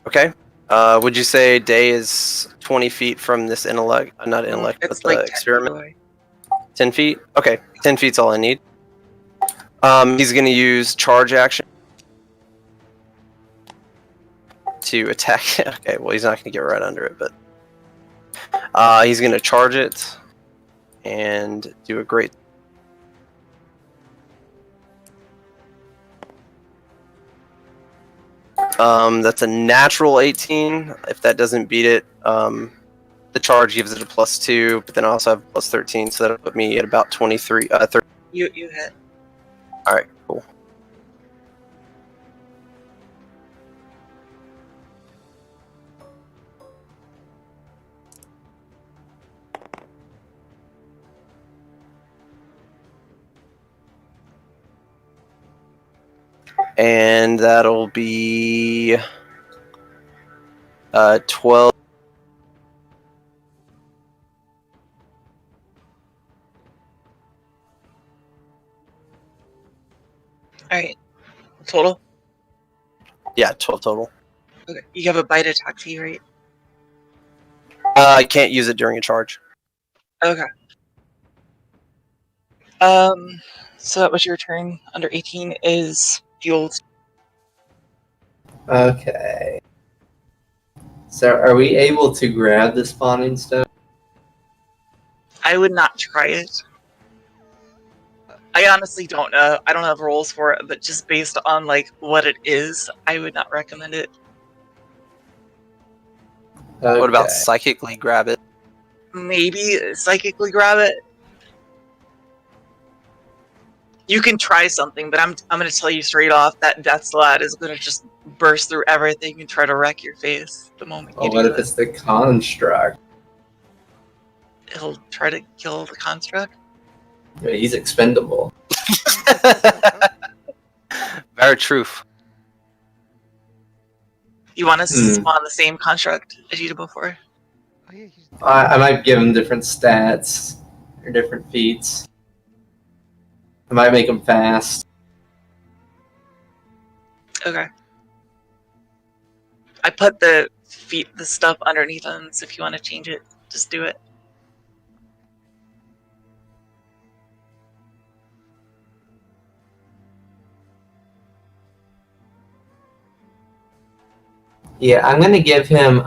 Okay. Would you say Day is 20 feet from this intellect? Not intellect, but It's the like 10 experiment. feet away. 10 feet. Okay, 10 feet's all I need. He's going to use charge action to attack. Okay, well he's not going to get right under it, but he's going to charge it and do a great. That's a natural 18. If that doesn't beat it, the charge gives it a +2, but then I also have +13, so that'll put me at about 23. 30. You hit. All right, cool. And that'll be 12. All right. Total. Yeah, 12 total. Okay. You have a bite attack fee, right? I can't use it during a charge. Okay. So that was your turn. Under 18 is fueled. Okay. So are we able to grab the spawning stone? I would not try it. I honestly don't know. I don't have rolls for it, but just based on like what it is, I would not recommend it. Okay. What about psychically grab it? Maybe psychically grab it. You can try something, but I'm gonna tell you straight off that Death Slad is gonna just burst through everything and try to wreck your face the moment you Well, what do if it. it's the construct? He'll try to kill the construct. Yeah, he's expendable. Very truth. You want us to spawn the same construct as you did before? Oh yeah, he's I might give him different stats or different feats. I might make him fast. Okay. I put the stuff underneath them, so if you want to change it, just do it. Yeah, I'm gonna give him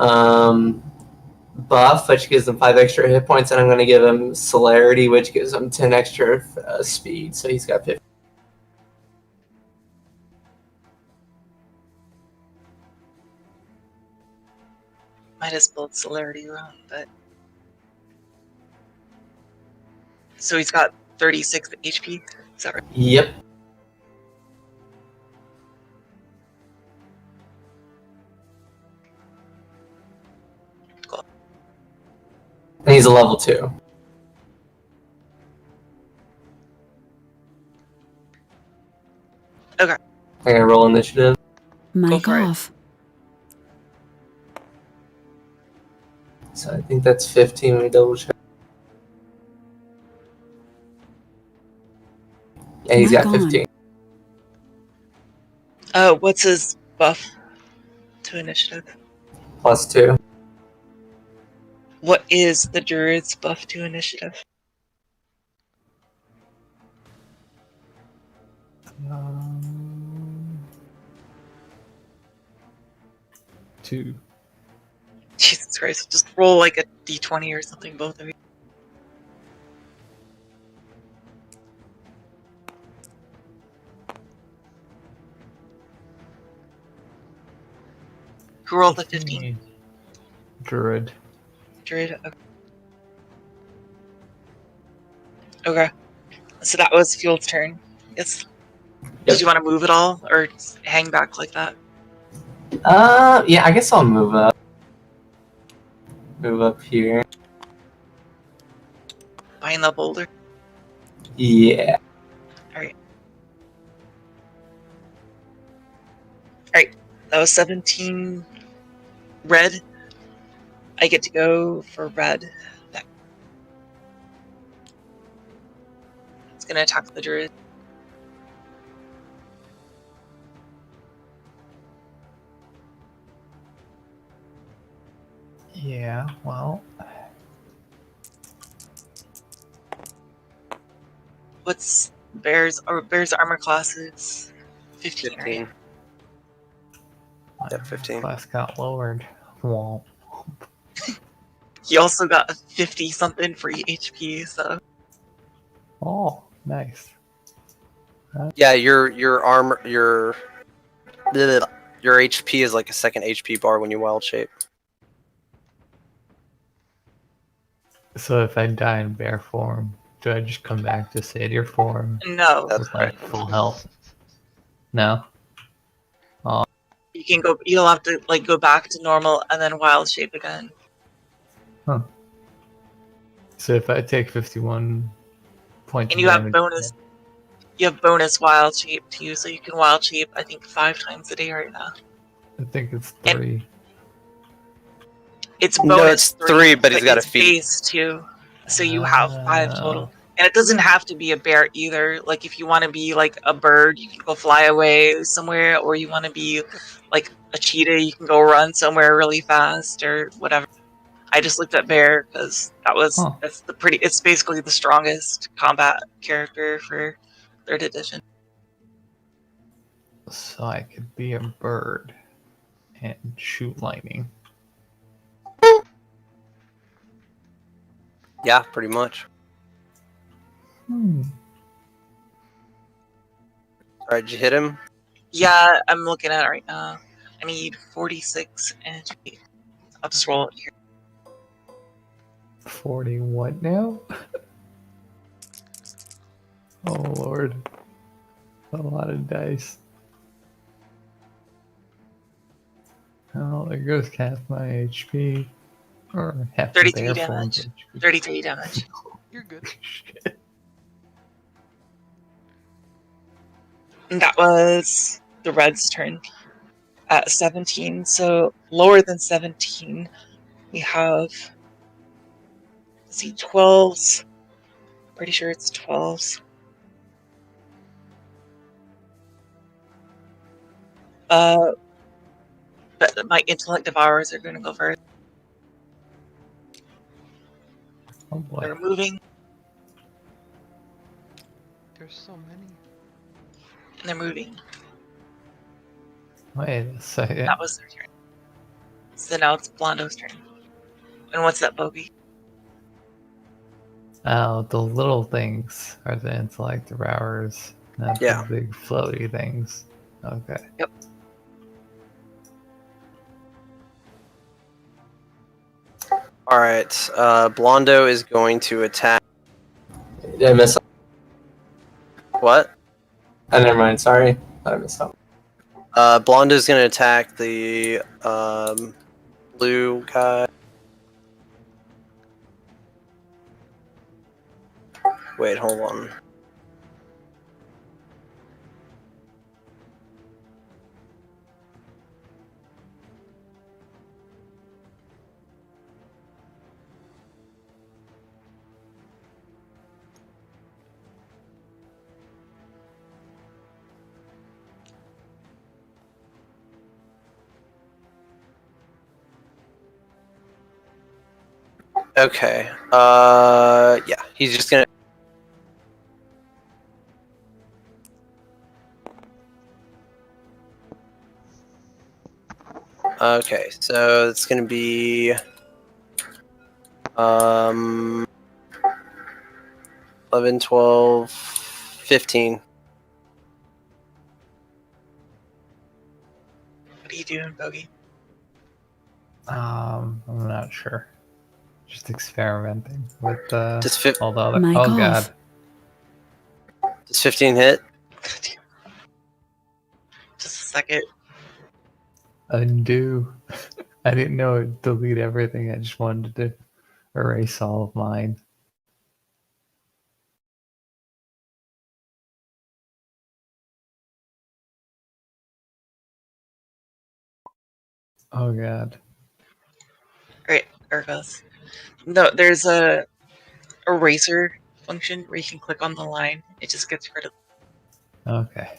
buff, which gives him 5 extra hit points, and I'm gonna give him celerity, which gives him 10 extra speed. So he's got 50. Might have spelled celerity wrong, but so he's got 36 HP. Is that right? Yep. Cool. And he's a level 2. Okay. I gotta roll initiative. Mic for it. off. So I think that's 15. Let me double check. Yeah, he's Mic got on. 15. What's his buff to initiative? +2. What is the druid's buff to initiative? Two. Jesus Christ, just roll like a d20 or something, both of you. Who rolled the 15? Druid. Druid? Okay. Okay. So that was Field's turn. Yes. Did you want to move at all, or just hang back like that? Yeah, I guess I'll move up. Move up here. Behind the boulder. Yeah. That was 17 red. I get to go for red. It's gonna attack the druid. Yeah, well, What's bear's armor classes? 15, 15. right? my Yeah, 15. class got lowered. Womp. He also got a 50 something free HP, so Oh, nice. Yeah, your armor your HP is like a second HP bar when you wild shape. So if I die in bear form, do I just come back to satyr form no. That's with like full health? No. You can go. You'll have to like go back to normal and then wild shape again. So if I take 51 points And of you have damage, bonus. You have bonus wild shape too, so you can wild shape. I think 5 times a day right now. I think it's And- 3. It's No, bonus it's 3, but he's got a it's feat. base too, so you have 5 Oh. total. And it doesn't have to be a bear either. Like if you want to be like a bird, you can go fly away somewhere, or you want to be like a cheetah, you can go run somewhere really fast or whatever. I just looked at bear because Huh. it's basically the strongest combat character for 3rd edition. So I could be a bird and shoot lightning. Yeah, pretty much. Hmm. Alright, did you hit him? Yeah, I'm looking at it right now. I need 46 energy. I'll just roll it here. 40 what now? Oh lord. A lot of dice. Oh, there goes half my HP. Or half the 33 bear damage. form's HP. 33 damage. You're good. Shit. And that was the red's turn at 17. So lower than 17, we have, let's see, 12s. Pretty sure it's 12s. But my intellect devourers are going to go first. Oh boy. They're moving, There's so many. and they're moving. Wait a second. That was their turn. So now it's Blondo's turn. And what's that, Bogey? Oh, the little things are the intellect devourers, not Yeah. the big floaty things. Okay. Alright, Blondo is going to attack. Did I miss something? What? Never mind. Sorry. I missed something. Blondo's going to attack the blue guy. Wait, hold on. Okay. Yeah, he's just gonna. Okay, so it's gonna be 11, 12, 15. What are you doing, Bogey? I'm not sure. Just experimenting with Does all the other. Mic Oh off. god. Does 15 hit? second. Undo. I didn't know it'd delete everything. I just wanted to erase all of mine. Oh god. Alright, there it goes. No, there's a eraser function where you can click on the line. It just gets rid of. Okay.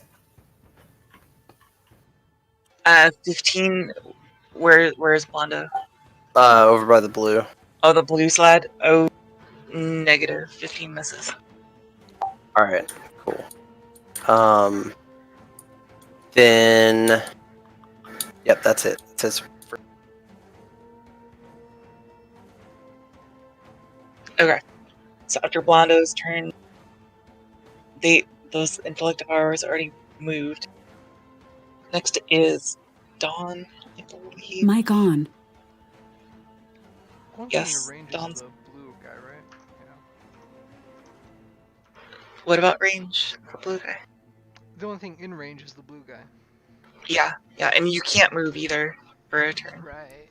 15. Where's Blondo? Over by the blue. Oh, the blue slide. Oh, negative. 15 misses. All right, cool. Then, yep, that's it. It says Okay. So after Blondo's turn, those intellect powers already moved. Next is Dawn, I believe. Mic on. One Yes, thing in range Dawn's. is the blue guy, right? Yeah. What about range? The blue guy. The only thing in range is the blue guy. Yeah, and you can't move either for a turn. Right.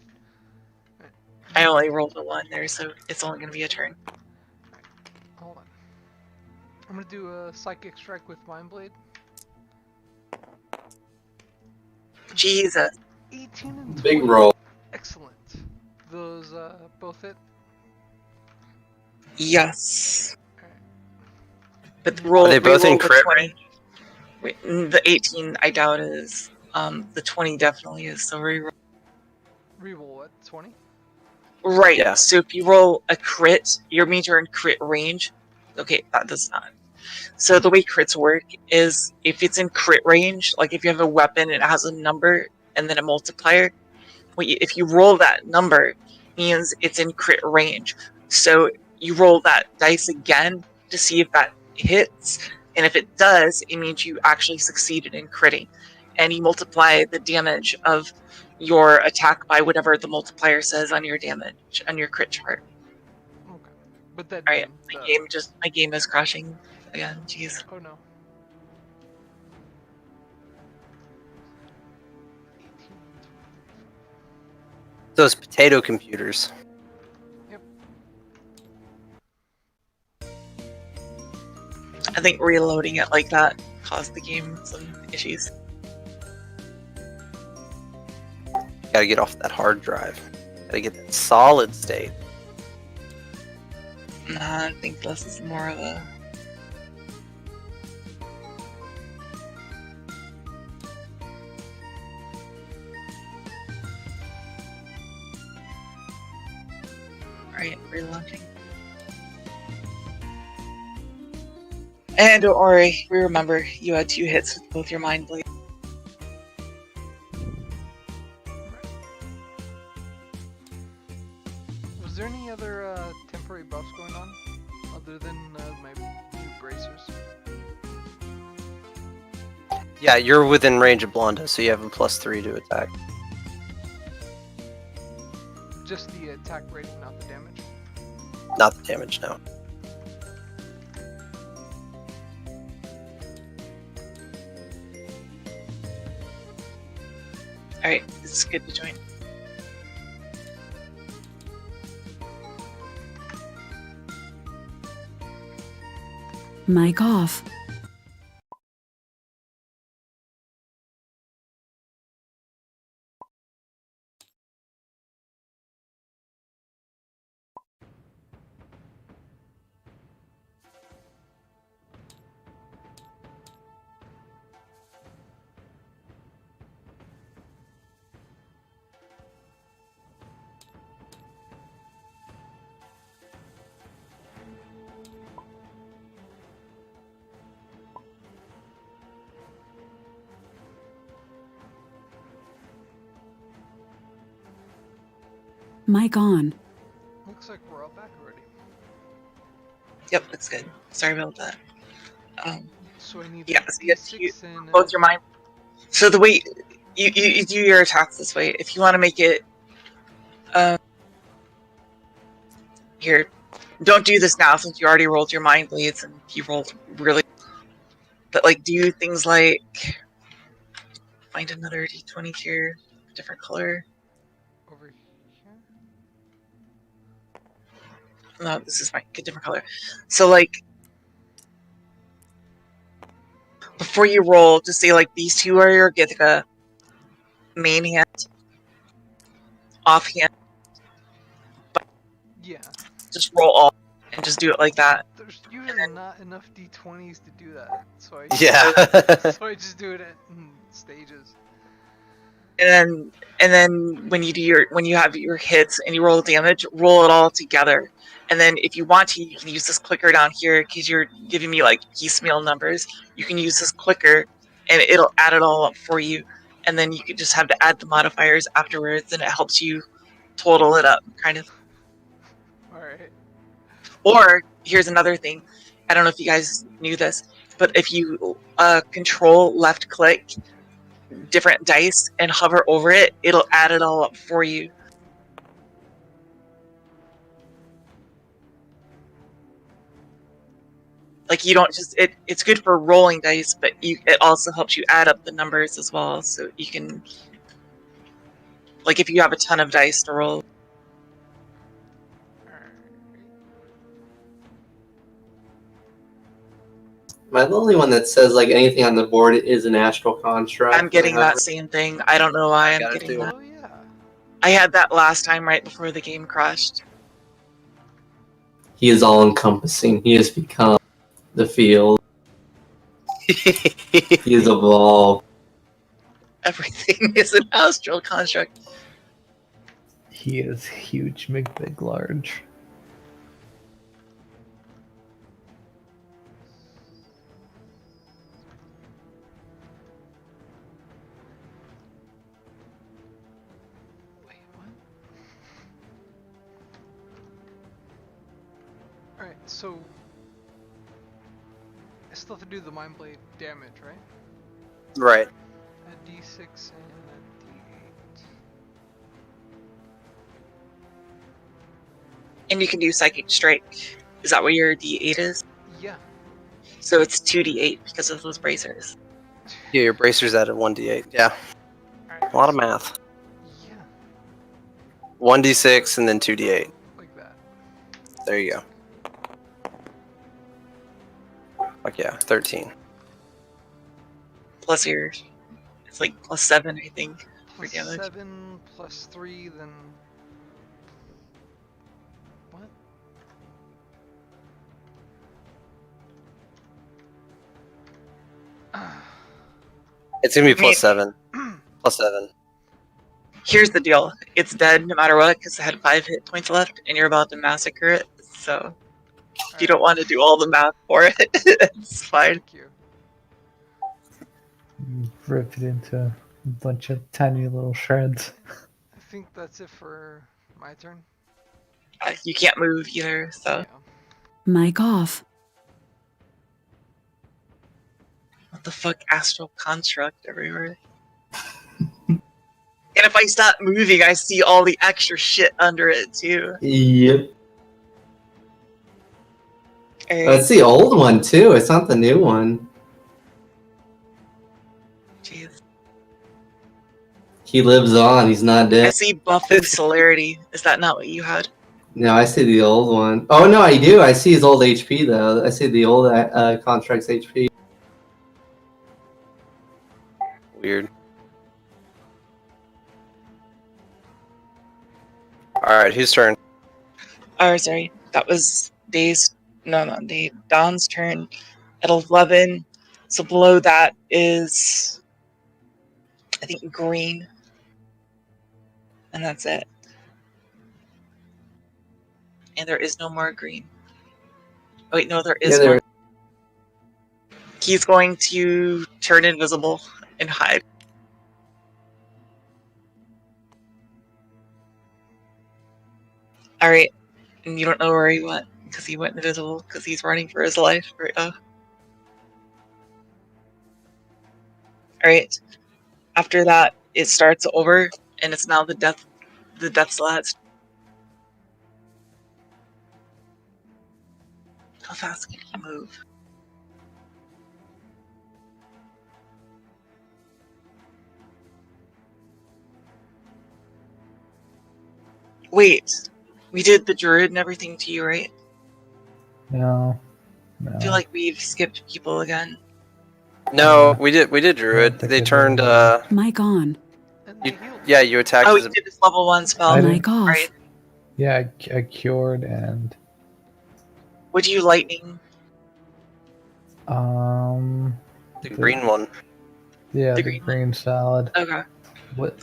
I only rolled a 1 there, so it's only gonna be a turn. Hold on. I'm gonna do a psychic strike with Mind Blade. Jesus. 18 and 20. Big roll. Excellent. Those both hit. Yes. Alright. But roll. Are they both re-roll in the crit 20. Wait, the 18 I doubt is. The 20 definitely is. So re-roll. Reroll what? 20? Right. Yeah. So if you roll a crit, your means you're in crit range. Okay, that does not. So the way crits work is if it's in crit range, like if you have a weapon and it has a number and then a multiplier, if you roll that number, means it's in crit range. So you roll that dice again to see if that hits, and if it does, it means you actually succeeded in critting. And you multiply the damage of your attack by whatever the multiplier says on your damage, on your crit chart. Okay. But that Alright, being my game is crashing again, jeez. Oh no. 18, 20. those potato computers. Yep. I think reloading it like that caused the game some issues. Gotta get off that hard drive. Gotta get that solid state. Nah, I think this is more of a... Alright, reloading. And don't worry, we remember you had 2 hits with both your mind blades. Was there any other temporary buffs going on other than my new bracers? Yeah, you're within range of Blondo, so you have a +3 to attack. Just the attack rating, not the damage? Not the damage, no. Alright, this is good to join. Mic off. Mic on. Looks like we're all back already. Yep, that's good. Sorry about that. So I need Yeah, so you have to D6 and both your mind. So the way you do your attacks this way, if you want to make it, here, don't do this now since you already rolled your mind blades and you rolled really. But like, do things like find another D20 here, different color. Over here. No, this is fine. Get different color. So like, before you roll, just say like these two are your get a main hand, off hand. Yeah. Just roll all and just do it like that. There's usually not enough d20s to do that, so I just, Yeah. so I just do it in stages. And then when you have your hits and you roll damage, roll it all together. And then if you want to, you can use this clicker down here because you're giving me like piecemeal numbers. You can use this clicker and it'll add it all up for you. And then you can just have to add the modifiers afterwards, and it helps you total it up, kind of. Alright. Or here's another thing. I don't know if you guys knew this, but if you control left click different dice and hover over it, it'll add it all up for you. Like you don't just it's good for rolling dice, but it also helps you add up the numbers as well, so you can, like, if you have a ton of dice to roll. Am I the only one that says like anything on the board is an astral construct? I'm getting that same thing. I don't know why I'm got it getting too. that. Oh yeah. I had that last time right before the game crashed. He is all encompassing. He has become the field. He is evolved. Everything is an astral construct. He is huge, big, large. Wait, what? Alright, so I still have to do the Mind Blade damage, right? Right. A d6 and a d8. And you can do Psychic Strike. Is that what your D8 is? Yeah. So it's 2D8 because of those bracers. Yeah, your bracer's at a 1d8. Yeah. Alright, A lot of so- math. Yeah, 1d6 and then 2d8. like that. There you go. Like, yeah, 13. Plus your, it's like +7, I think. Plus damage. 7, plus 3, then... What? It's gonna be I mean- +7. +7. Here's the deal. It's dead no matter what because it had 5 hit points left and you're about to massacre it. So if you don't want to do all the math for it, it's fine. Thank you. Rip it into a bunch of tiny little shreds. I think that's it for my turn. You can't move either, so Yeah. Mic off. what the fuck, astral construct everywhere. And if I stop moving, I see all the extra shit under it too. Yep. Alright, That's the old one too. It's not the new one. jeez. He lives on. He's not I dead. see buff and celerity. Is that not what you had? No, I see the old one. Oh no, I do. I see his old HP though. I see the old construct's HP. Weird. Alright, whose turn? Oh, sorry. That was Dave's. No, not Dave. Don's turn at 11. So below that is, I think, green. And that's it. And there is no more green. Oh, wait, no, there is Yeah, there- one. He's going to turn invisible and hide. Alright. And you don't know where he went because he went invisible because he's running for his life right now. Alright. After that, it starts over and it's now the death slats. How fast can he move? Wait, we did the druid and everything to you, right? No. I feel like we've skipped people again. No, we did Druid. think They I did turned. either. Mic on. And they healed. Yeah, you attacked. Oh, as you a- did this level 1 spell. I Mic off. Right. Yeah, I cured and Would you lightning? um the green one. yeah, The the green green salad. Okay. What?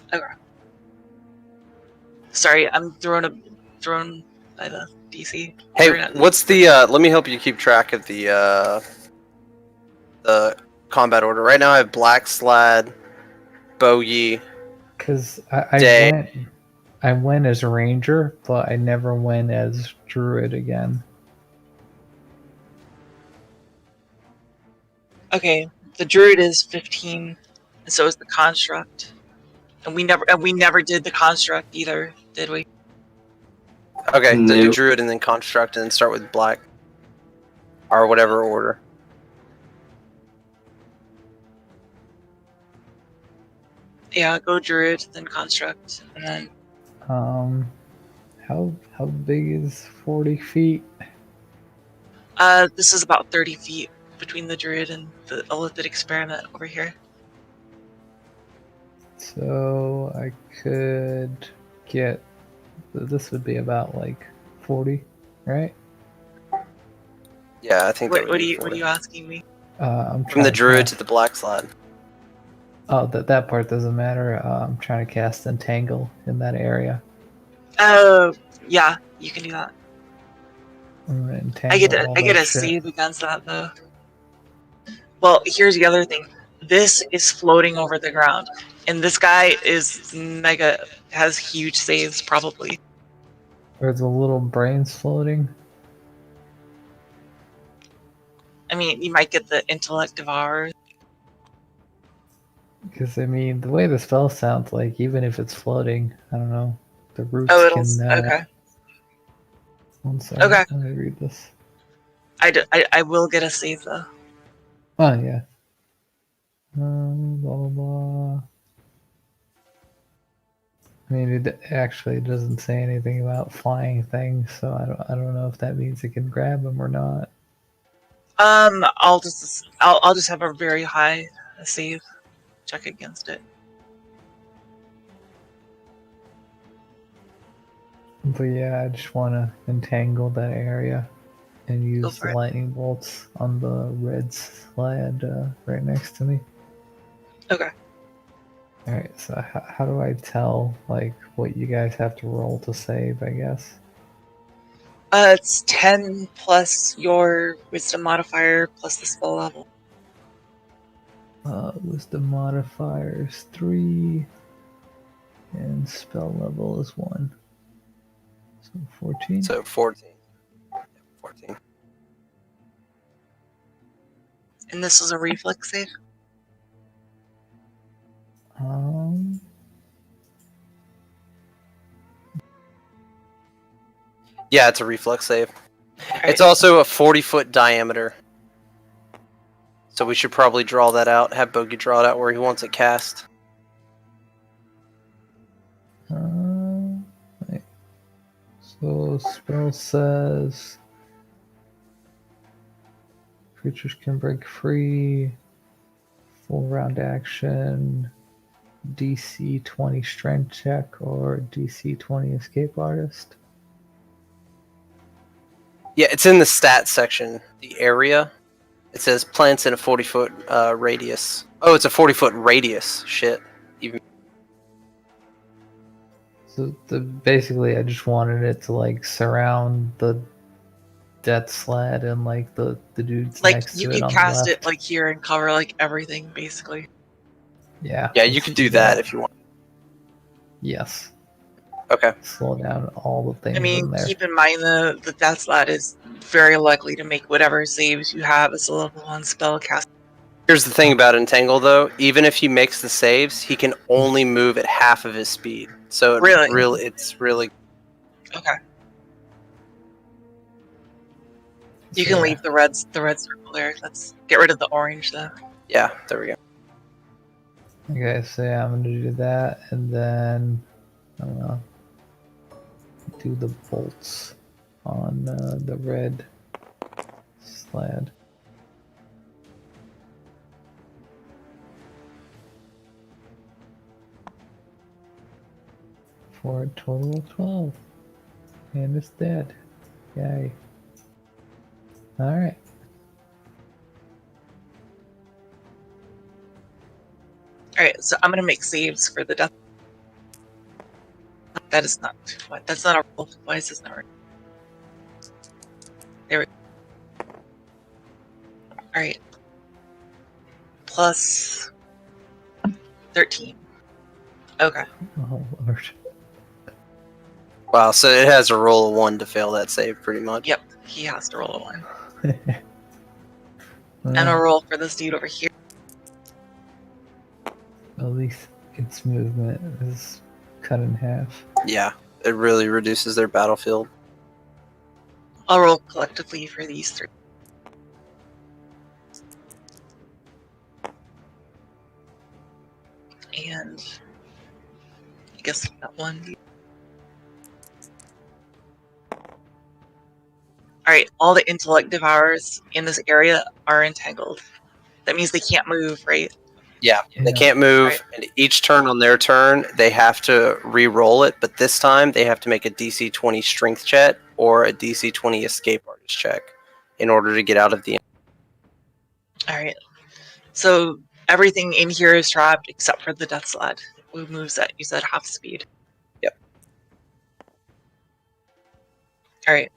Sorry, I'm thrown by the DC. Hey, what's the? Let me help you keep track of the combat order. Right now, I have Black Slad, Bogey. Because Day. I went as ranger, but I never went as druid again. Okay, the druid is 15, and so is the construct. And we never did the construct either, did we? Okay, so do Nope. Druid and then Construct, and then start with Black, or whatever order. Yeah, go druid, then construct, and then How big is 40 feet? this is about 30 feet between the druid and the Illithid experiment over here. So I could get. This would be about like 40, right? Yeah, I think that What would are be you asking me? I'm from the trying to Druid cast- to the Black Slad. Oh, that part doesn't matter. I'm trying to cast Entangle in that area. Oh, yeah, you can do that. I'm gonna I entangle all get that a shit. save against that though. Well, here's the other thing. This is floating over the ground, and this guy is has huge saves probably. There's a little brains floating. I mean, you might get the intellect devour. Because I mean, the way the spell sounds like, even if it's floating, I don't know. The roots Oh, it'll can. okay. One second. Okay. Let me read this. I will get a save though. Oh yeah. Blah blah blah. I mean, it actually doesn't say anything about flying things, so I don't know if that means it can grab them or not. I'll just have a very high save check against it. But yeah, I just want to entangle that area and use for the it. lightning bolts on the red sled right next to me. Okay. All right, so how do I tell like what you guys have to roll to save? I guess. It's 10 plus your wisdom modifier plus the spell level. Wisdom modifier is 3, and spell level is 1. So 14. So 14. 14. And this is a reflex save. Yeah, it's a reflex save. Right. It's also a 40-foot diameter. So we should probably draw that out. Have Bogey draw it out where he wants it cast. Right. So spell says creatures can break free, full round action, DC 20 strength check or DC 20 escape artist. Yeah, it's in the stats section. The area. It says plants in a 40-foot radius. Oh, it's a 40-foot radius. Shit. Even. So basically, I just wanted it to like surround the death sled and like the dudes Like next you to it can on cast the left. it like here and cover like everything basically. Yeah. Yeah, you let's could do that if you want. Yes. Okay. Slow down all the things I mean, in there. keep in mind the death slot is very likely to make whatever saves you have as a level 1 spell cast. Here's the thing about Entangle, though. Even if he makes the saves, he can only move at half of his speed. So Really? it's really. Okay. You So, can yeah. leave the red circle there. Let's get rid of the orange though. Yeah, there we go. Okay, so yeah, I'm gonna do that, and then I don't know. do the bolts on the red slab. For a total of 12. And it's dead. Yay. Alright. Alright, so I'm gonna make saves for the death. That is not what? That's not a roll. Why is this not right? There we go. Alright. Plus 13. Okay. Oh lord. Wow, so it has a roll of 1 to fail that save, pretty much. Yep, he has to roll a 1. And a roll for this dude over here. At least its movement is cut in half. Yeah, it really reduces their battlefield. I'll roll collectively for these 3. And I guess that one. Alright, all the intellect devourers in this area are entangled. That means they can't move, right? Yeah, Yeah. they can't move, Right. and each turn on their turn, they have to re-roll it, but this time they have to make a DC 20 strength check or a DC 20 escape artist check in order to get out of the... Alright. So everything in here is trapped except for the death sled, who moves at, you said, half speed. Yep. Alright.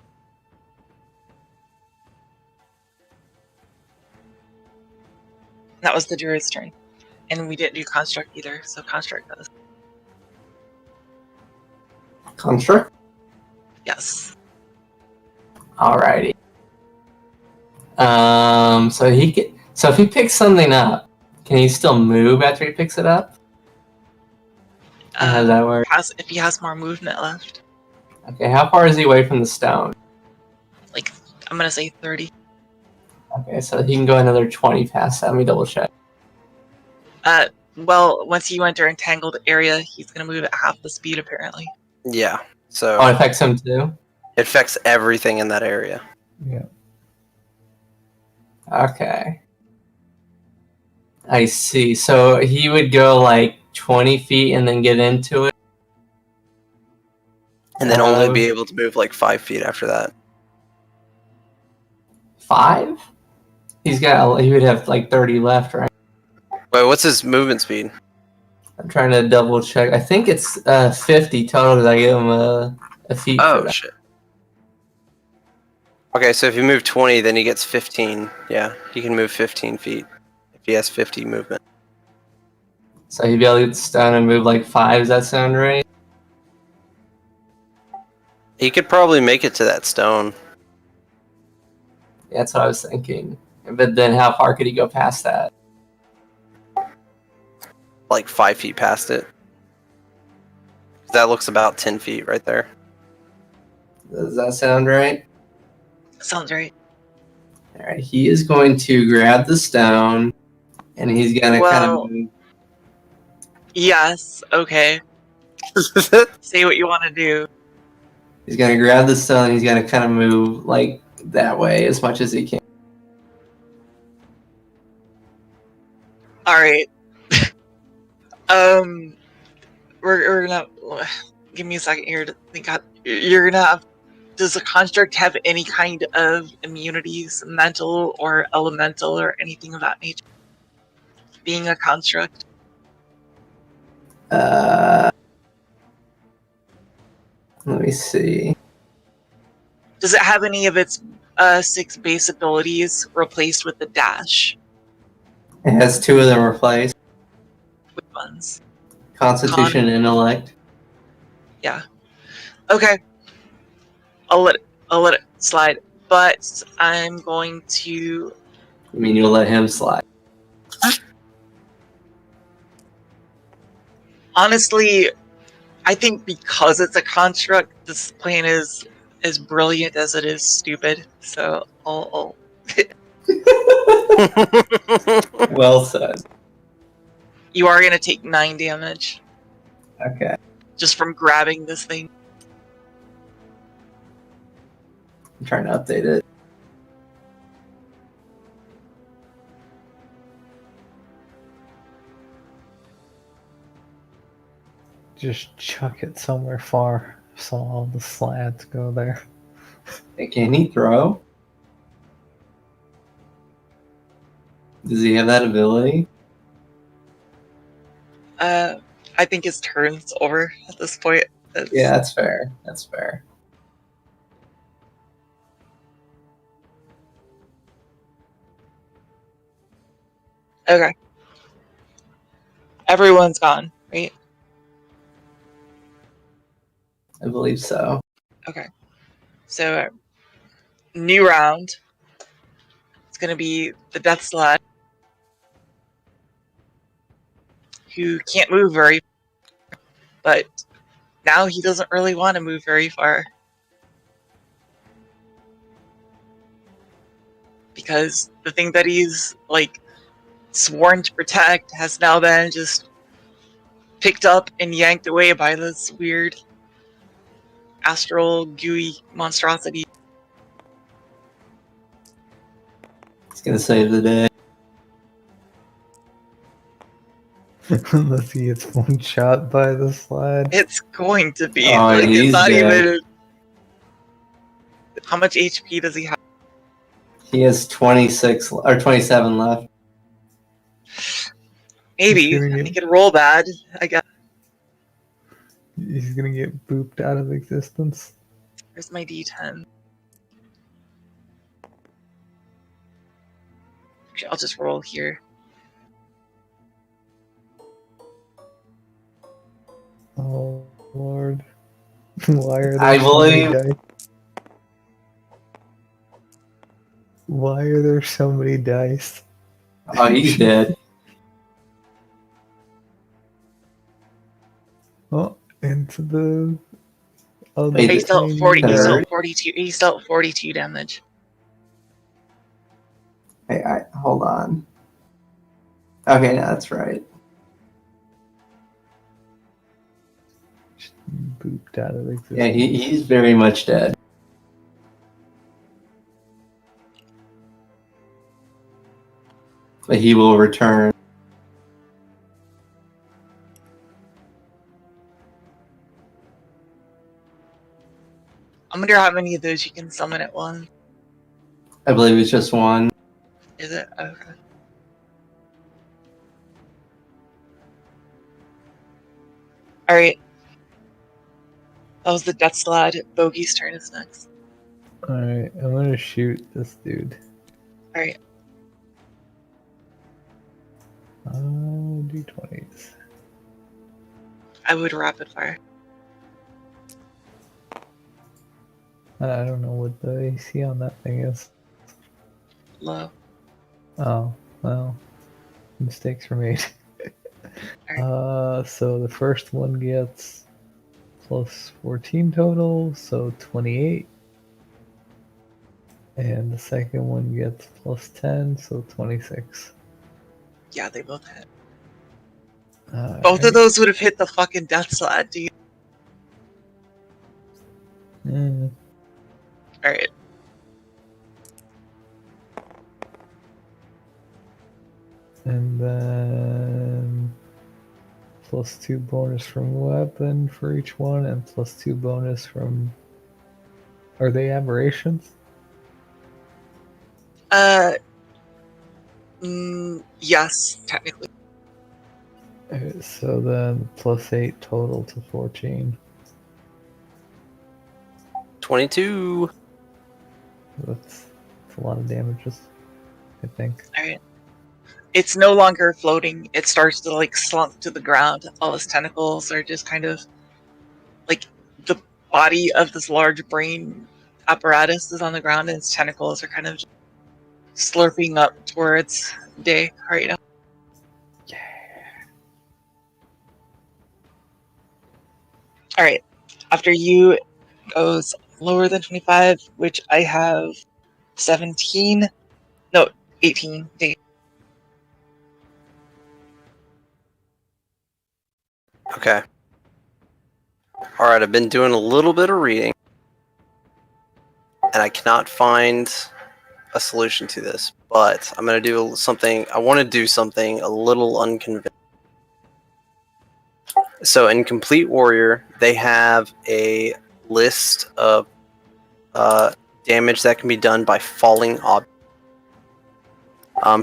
That was the druid's turn. And we didn't do construct either, so construct does. Construct? Yes. Alrighty. So if he picks something up, can he still move after he picks it up? How does that work? If he has more movement left. Okay, how far is he away from the stone? Like, I'm gonna say 30. Okay, so he can go another 20 past that. Let me double check. Well, once you enter entangled area, he's gonna move at half the speed, apparently. Yeah, so Oh, it affects him too? it affects everything in that area. Yeah. Okay. I see. So he would go like 20 feet and then get into it? And then only Um, be able to move like 5 feet after that. 5? He would have like 30 left, right? Wait, what's his movement speed? I'm trying to double check. I think it's 50 total because I give him a feat for Oh, that. shit. Okay, so if you move 20, then he gets 15. Yeah, he can move 15 feet if he has 50 movement. So he'd be able to get the stone and move like 5. Does that sound right? He could probably make it to that stone. Yeah, that's what I was thinking. But then how far could he go past that? Like 5 feet past it. That looks about 10 feet right there. Does that sound right? Sounds right. Alright, he is going to grab the stone and he's gonna kind Well- of move. Yes, okay. Say what you want to do. He's gonna grab the stone and he's gonna kind of move like that way as much as he can. Alright. We're gonna... Give me a second here to think out. You're gonna have... Does the construct have any kind of immunities, mental or elemental or anything of that nature? Being a construct? Let me see. Does it have any of its 6 base abilities replaced with the dash? It has 2 of them replaced. Which ones? Constitution and Intellect. Yeah. Okay. I'll let it slide. But I'm going to... I mean, you'll let him slide. Honestly, I think because it's a construct, this plan is as brilliant as it is stupid. So I'll Well said. you are going to take 9 damage Okay. just from grabbing this thing. I'm trying to update it. Just chuck it somewhere far so all the slats go there. Hey, can he throw? Does he have that ability? I think his turn's over at this point. Yeah, that's fair. That's fair. Okay. Everyone's gone, right? I believe so. Okay. So, new round. It's gonna be the Death Slot, who can't move very far, but now he doesn't really want to move very far. Because the thing that he's, like, sworn to protect has now been just picked up and yanked away by this weird astral gooey monstrosity. He's gonna save the day. Unless he gets one shot by the slide. It's going to be. Oh, like, he's it's not dead. even. How much HP does he have? He has 26 or 27 left. Maybe. He's gonna He get- could roll bad, I guess. He's gonna get booped out of existence. Where's my D10? Actually, I'll just roll here. Oh lord. Why are there I so many believe- dice? Why are there so many dice? Oh, he's dead. Oh, into the other Wait, He's dealt tiny 40. He's third? dealt 42. He's dealt 42 damage. Hey, hold on. Okay, no, that's right. booped out of existence. Yeah, he's very much dead. But he will return. I wonder how many of those you can summon at once. I believe it's just one. Is it? Okay. Alright. That was the Death Slide. Bogey's turn is next. Alright, I'm gonna shoot this dude. Alright. D20s. I would rapid fire. I don't know what the AC on that thing is. Low. Oh, well. Mistakes were made. Alright. So the first one gets plus 14 total, so 28. And the second one gets plus 10, so 26. Yeah, they both hit. Alright. Both of those would have hit the fucking Death Slide, dude. Mm, Alright. and then plus 2 bonus from weapon for each one, and plus 2 bonus from. Are they aberrations? Yes, technically. So then plus 8 total to 14. 22. That's a lot of damages, I think. Alright. It's no longer floating. It starts to, like, slunk to the ground. All its tentacles are just kind of, like, the body of this large brain apparatus is on the ground, and its tentacles are kind of slurping up towards day right now. Yeah. Alright. After you goes lower than 25, which I have 17. No, 18. Day. Okay. All right, I've been doing a little bit of reading. and I cannot find a solution to this, but I'm going to do something. I want to do something a little unconventional. So in Complete Warrior, they have a list of damage that can be done by falling objects.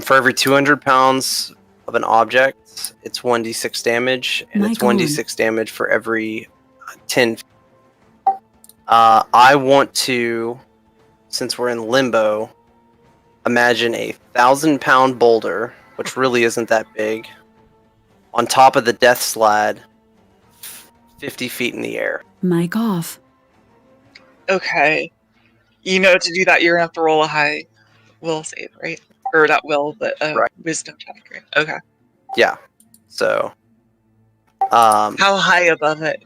For every 200 pounds of an object, it's 1d6 damage, and it's 1d6 damage for every 10. I want to, since we're in limbo, imagine a 1,000-pound boulder, which really isn't that big, on top of the death slab, 50 feet in the air. Mic off. Okay. You know, to do that, you're gonna have to roll a high will save, right? Or not will, but Right. wisdom check, right? Okay. Yeah. So, How high above it?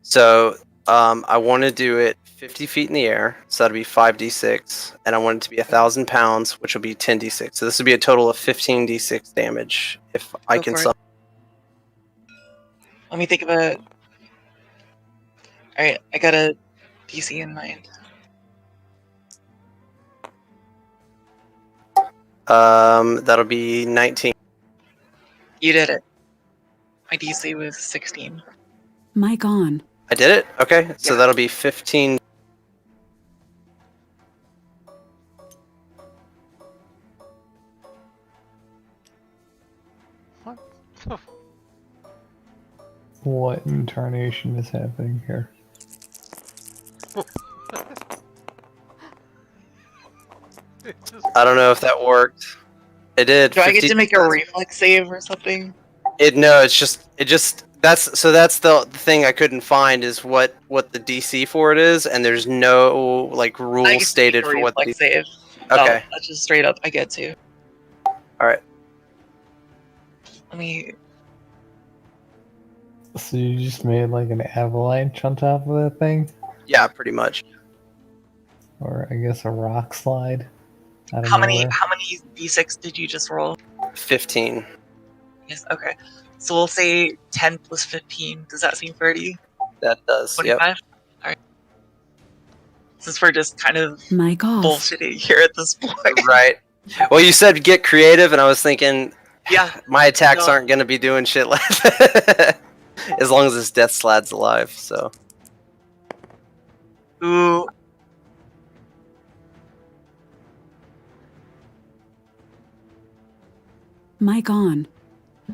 So I want to do it 50 feet in the air, so that'll be 5d6, and I want it to be 1,000 pounds, which will be 10d6. So this would be a total of 15d6 damage if I Go can. for it. Let me think of a. All right, I got a DC in mind. That'll be 19. You did it. My DC was 16. Mic on. I did it. Okay, so Yeah. that'll be 15. What? What incarnation is happening here? It just- I don't know if that worked. It did. Do I get 50 to make a reflex save or something? No, it's just that's the thing I couldn't find is what the DC for it is, and there's no like I rule get to stated make a for what the reflex save. Okay. That's just straight up. I get to. All right. Let me. So you just made like an avalanche on top of that thing? Yeah, pretty much. Or I guess a rock slide? I don't How know. many d6 did you just roll? 15. Yes. Okay. So we'll say 10 plus 15. Does that seem fair to you? That does. Yep. 25. All right. Since we're just kind of Mic off. bullshitting here at this point. Right. Well, you said get creative, and I was thinking, Yeah. my attacks No. aren't going to be doing shit like that. As long as this death slad's alive, so. Ooh. Mic on.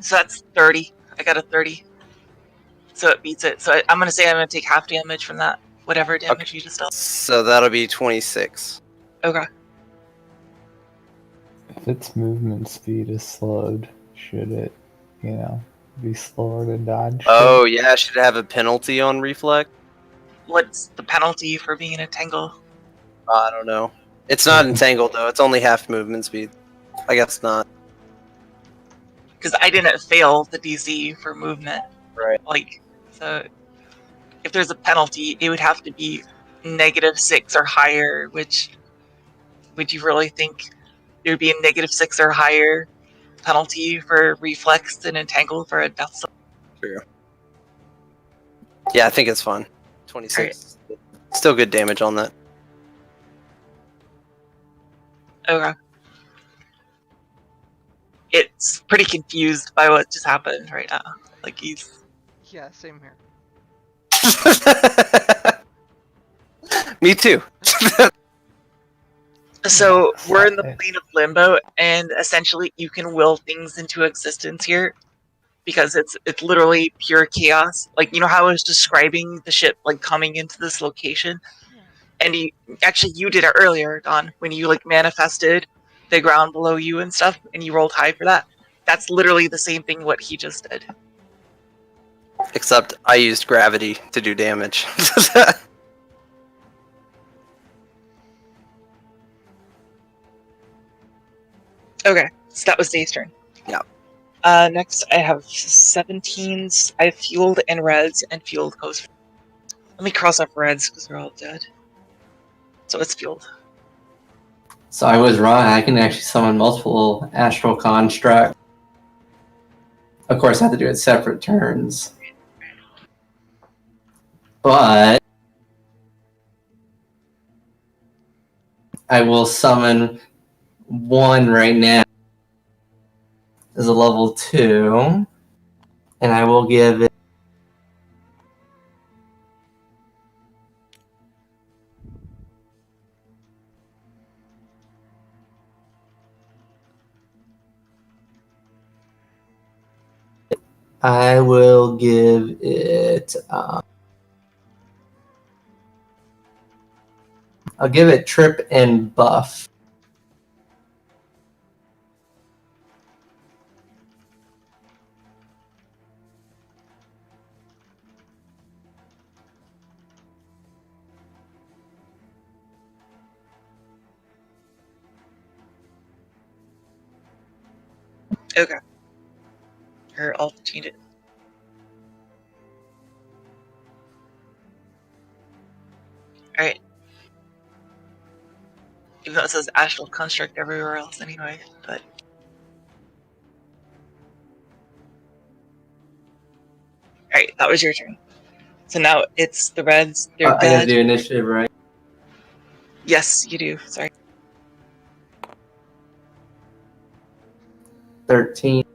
So that's 30. I got a 30. So it beats it. So I'm gonna say I'm gonna take half damage from that. Whatever damage you just dealt. So that'll be 26. Okay. If its movement speed is slowed, should it, be slower to dodge? Oh, yeah, should it have a penalty on reflex? What's the penalty for being in a tangle? I don't know. It's not entangled, though. It's only half movement speed. I guess not. Because I didn't fail the DC for movement. Right. So if there's a penalty, it would have to be -6 or higher, which would you really think there would be a -6 or higher penalty for reflex and entangle for a death slap? True. Yeah, I think it's fine. 26. Still good damage on that. Okay. It's pretty confused by what just happened right now. Like he's Yeah, same here. Me too. So we're in the plane of limbo, and essentially you can will things into existence here because it's literally pure chaos. Like you know how I was describing the ship like coming into this location, and you did it earlier, Don, when you like manifested the ground below you and stuff, and you rolled high for that. That's literally the same thing what he just did. Except I used gravity to do damage. Okay, so that was Dave's turn. Yeah. Next, I have 17s. I have fueled and reds, and fueled goes. Let me cross off reds because they're all dead. So it's fueled. So I was wrong. I can actually summon multiple astral construct. Of course, I have to do it separate turns. But I will summon one right now as a level 2, and I will give it. I will give it. I'll give it trip and buff. Okay. Or I'll change it. Alright. Even though it says Astral Construct everywhere else anyway, but... Alright, that was your turn. So now it's the Reds, they're I gotta dead. do initiative, right? Yes, you do, sorry. 13.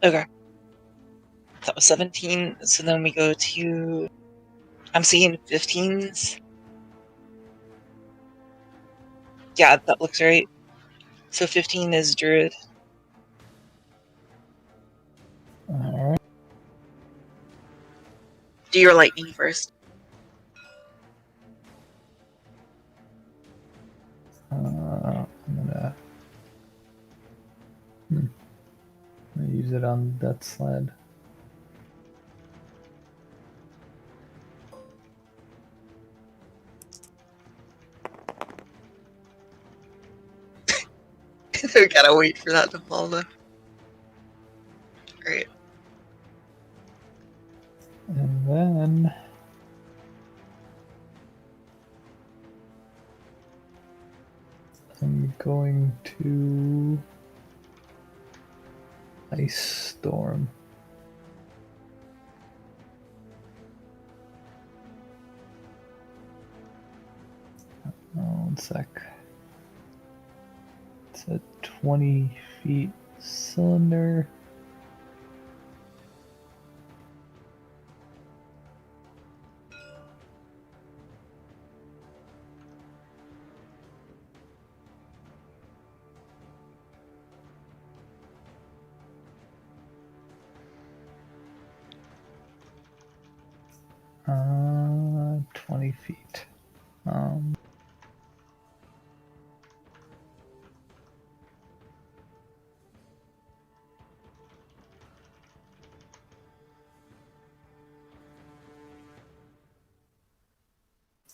Okay. That was 17, so then we go to... I'm seeing 15s. Yeah, that looks right. So 15 is Druid. Alright. Do your lightning first. I'm gonna use it on that sled. We gotta wait for that to fall though. Alright. And then I'm going to Ice Storm. One sec. It's a 20 feet cylinder. Uh, 20 feet.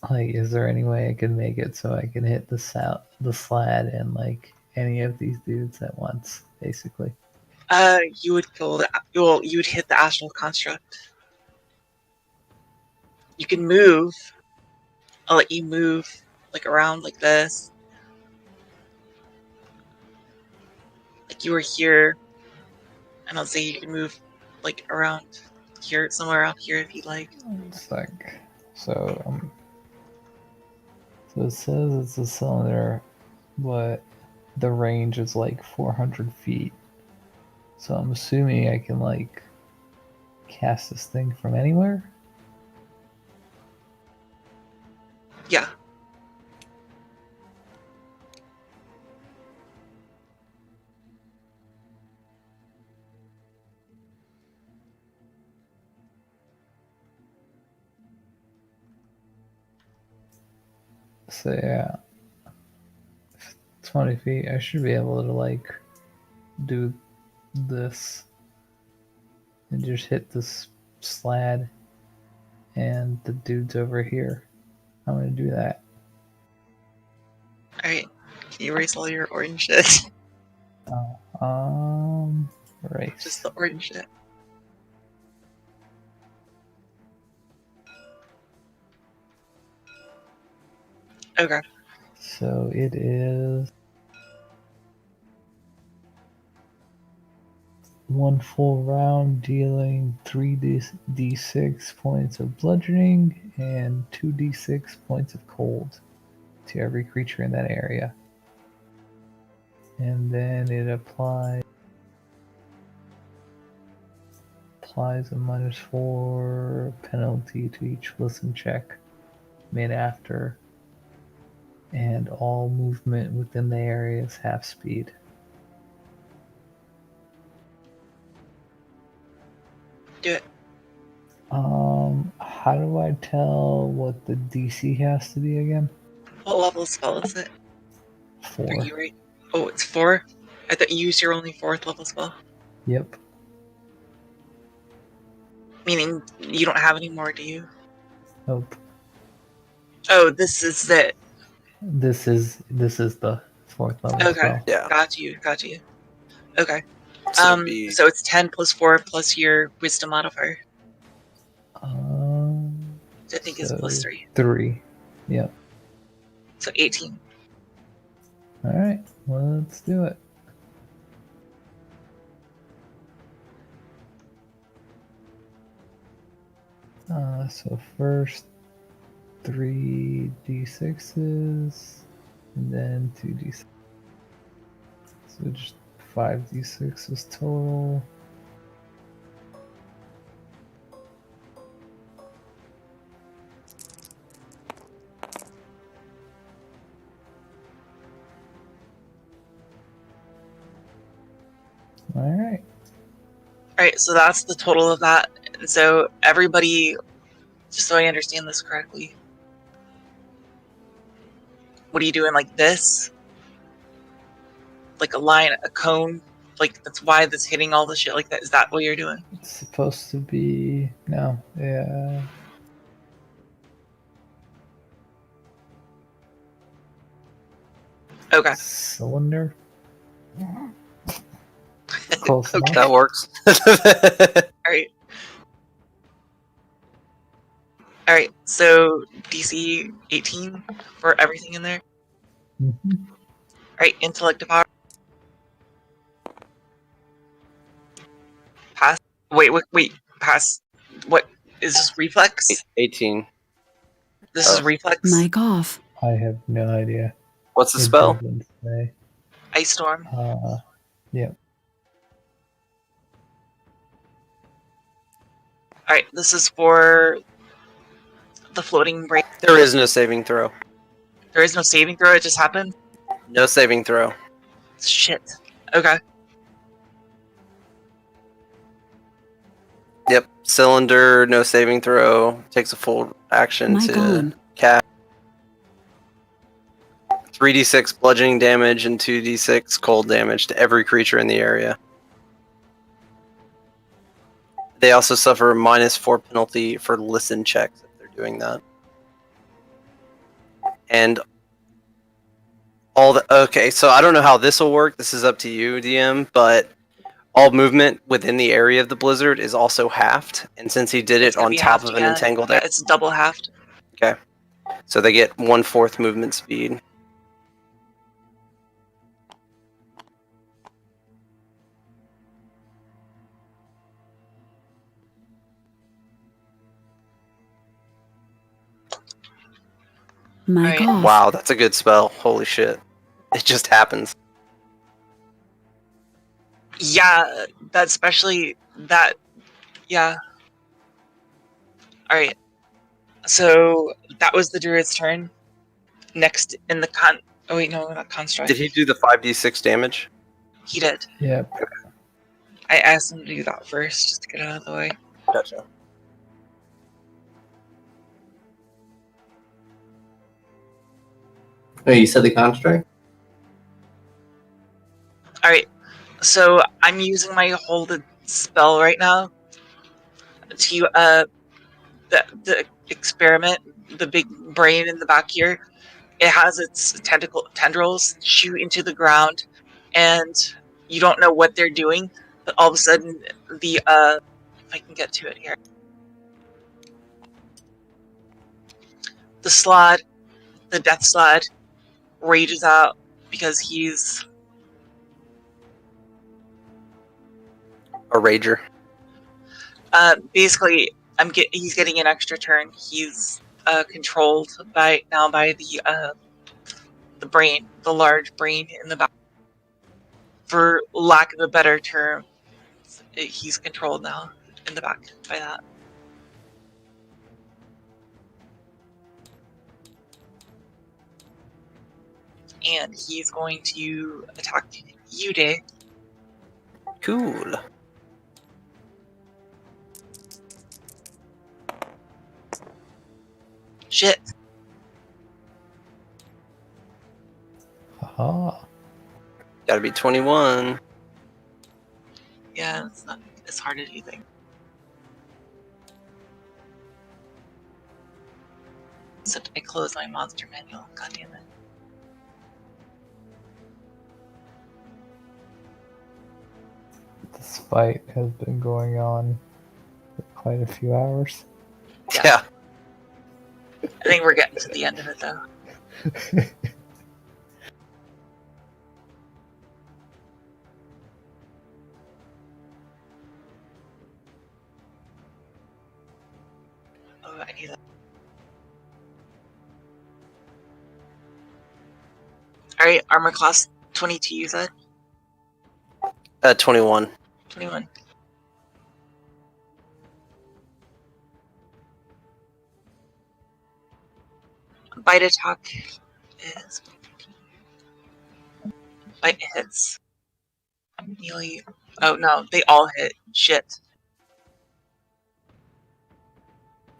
Like, is there any way I can make it so I can hit the slad and like any of these dudes at once, basically? You would kill the... Well, you would hit the Astral Construct. You can move. I'll let you move, like, around like this. Like, you were here. And I'll say you can move, like, around here, somewhere around here if you'd like. It's like, so it says it's a cylinder, but the range is like 400 feet. So I'm assuming I can like cast this thing from anywhere. Yeah. So yeah, 20 feet. I should be able to like do this and just hit this slad and the dudes over here. I'm gonna do that. Alright. Can you erase all your orange shit? Race. Just the orange shit. Okay. So it is one full round, dealing 3d6 points of bludgeoning and 2d6 points of cold to every creature in that area. And then it applies a -4 penalty to each listen check made after, and all movement within the area is half speed. Do it. How do I tell what the DC has to be again? What level spell is it? 4. Are you right? Oh, it's 4? I thought you used your only 4th level spell. Yep. Meaning you don't have any more, do you? Nope. Oh, this is it. This is the 4th level Okay. spell. Yeah. Got you. Okay. So it'd be So it's 10 plus 4 plus your wisdom modifier. I think it's plus 3. 3. Yep. So 18. Alright, let's do it. So first 3 d6s, and then 2 d6. So just 5 d6s total. Alright. Alright, so that's the total of that. And so everybody, just so I understand this correctly, what are you doing, like this? Like a line, a cone? Like that's why that's hitting all the shit like that? Is that what you're doing? It's supposed to be... No, yeah. Okay. Cylinder? Close Okay. that works. Alright. Alright, so DC 18 for everything in there. Mm-hmm. Alright, intellect power. Pass. Wait. Pass. What is this, reflex? 18. This is Oh. reflex. Mic off. I have no idea. What's the It spell? doesn't say. Ice storm. Yep. Alright, this is for the floating brain. There is no saving throw. There is no saving throw, it just happened? No saving throw. Shit. Okay. Yep. Cylinder, no saving throw. Takes a full action Mic to on. cast. 3d6 bludgeoning damage and 2d6 cold damage to every creature in the area. They also suffer a -4 penalty for listen checks if they're doing that. And all the... Okay, so I don't know how this will work. This is up to you, DM, but all movement within the area of the blizzard is also halved. And since he did It's it gonna on be top halved of an again. entangled Yeah, area, it's double halved. so they get 1/4 movement speed. Mic Alright. off. Wow, that's a good spell. Holy shit. It just happens. Yeah, that especially that. Yeah. Alright. So that was the druid's turn. Next in the oh wait, no, not construct. Did he do the 5d6 damage? He did. Yep. I asked him to do that first, just to get it out of the way. Gotcha. Oh, you said the construct? Alright. So I'm using my holded spell right now to the experiment, the big brain in the back here. It has its tendrils shoot into the ground, and you don't know what they're doing, but all of a sudden the if I can get to it here. The Slod, the Death Slod, rages out because he's A rager. Basically, he's getting an extra turn. He's controlled by the brain, the large brain in the back. For lack of a better term, he's controlled now in the back by that. And he's going to attack you, Day. Cool. Shit. Haha. Gotta be 21. Yeah, it's not as hard as you think. Except I closed my monster manual. God damn it. This fight has been going on for quite a few hours. Yeah. I think we're getting to the end of it though. Oh, I need that. Alright, armor class 22, you said? 21. 21. Bite attack is... Bite hits. Melee... Oh no, they all hit. Shit.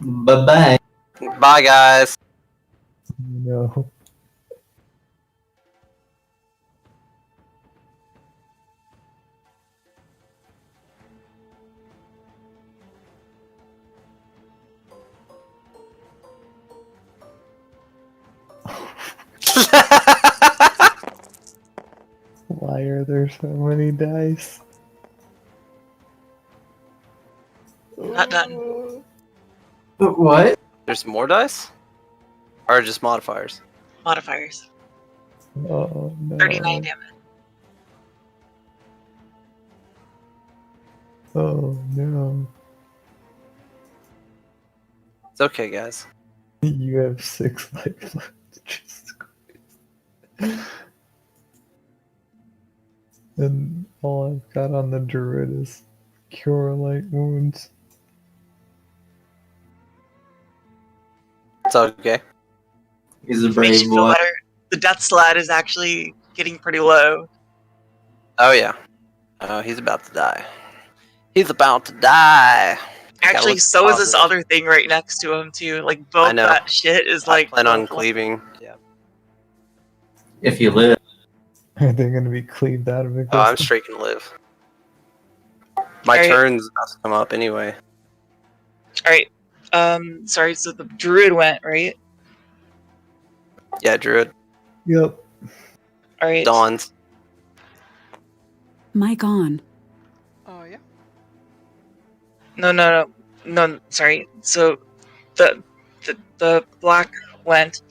Bye-bye. Bye, guys. No. Why are there so many dice? Not done. What? There's more dice? Or just modifiers? Modifiers. Oh no. 39 damage. Oh no. It's okay, guys. You have 6 life left. Jesus Christ. And all I've got on the druid is cure light wounds. It's okay. He's a Makes brave you feel boy. better. The death slide is actually getting pretty low. Oh, yeah. Oh, he's about to die. He's about to die. Actually, look so is this positive. other thing right next to him too. Like both know. that shit is like. I plan on cleaving. Yeah. If you live. Are they gonna be cleaved out of Oh, I'm existence? straight can live. My Alright. turn's about to come up anyway. Alright. Sorry, so the druid went, right? Yeah, druid. Yep. Alright. Dawns. Mic on. Oh yeah. No, sorry. So the black went.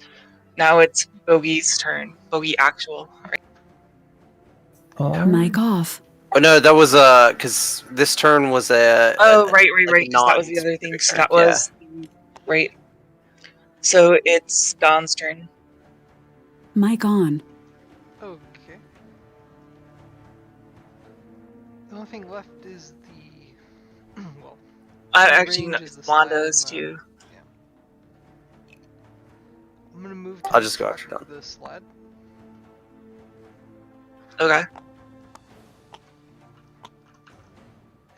Now it's Bogey's turn. Bogey actual. Right? Mic off. Oh no, that was because this turn was a. Oh, right. like Because that was the other thing. non-specific So turn, that was right. So it's Don's turn. Mic on. Okay. The only thing left is the well. Actually, no, range is it's the slab Wanda's and too. I'm gonna move. I'll just go after attack Don. the sled. Okay.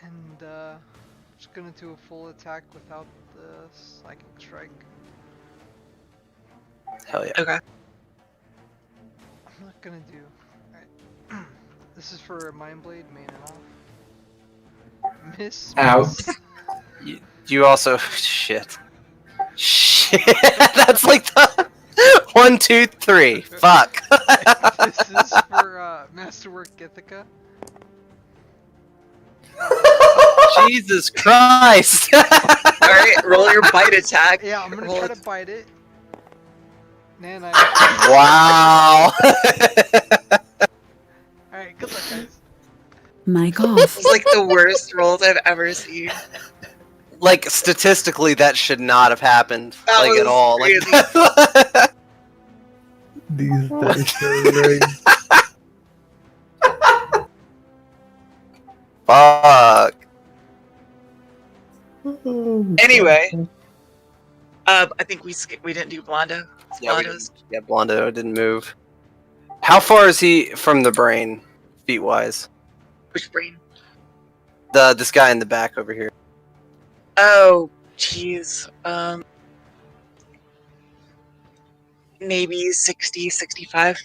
And just gonna do a full attack without the psychic strike. Hell yeah. Okay. I'm not gonna do. Alright. This is for Mind Blade, main and off. Miss. Ow. You also shit. Shit. That's like the 1, 2, 3. Fuck. This is for Masterwork Ithaca. Jesus Christ. Alright, roll your bite attack. Yeah, I'm gonna Roll try it. to bite it. Man, Wow. Alright, good luck, guys. Mic off. It's like the worst rolls I've ever seen. Like statistically, that should not have happened. That Like at was all. crazy. Like These dice are rigged. fuck. Oh, Anyway. God. I think we didn't do Blondo. Yeah, Blondo's Blondo didn't move. How far is he from the brain, feet wise? which brain? This guy in the back over here. Oh, jeez. Maybe 60, 65.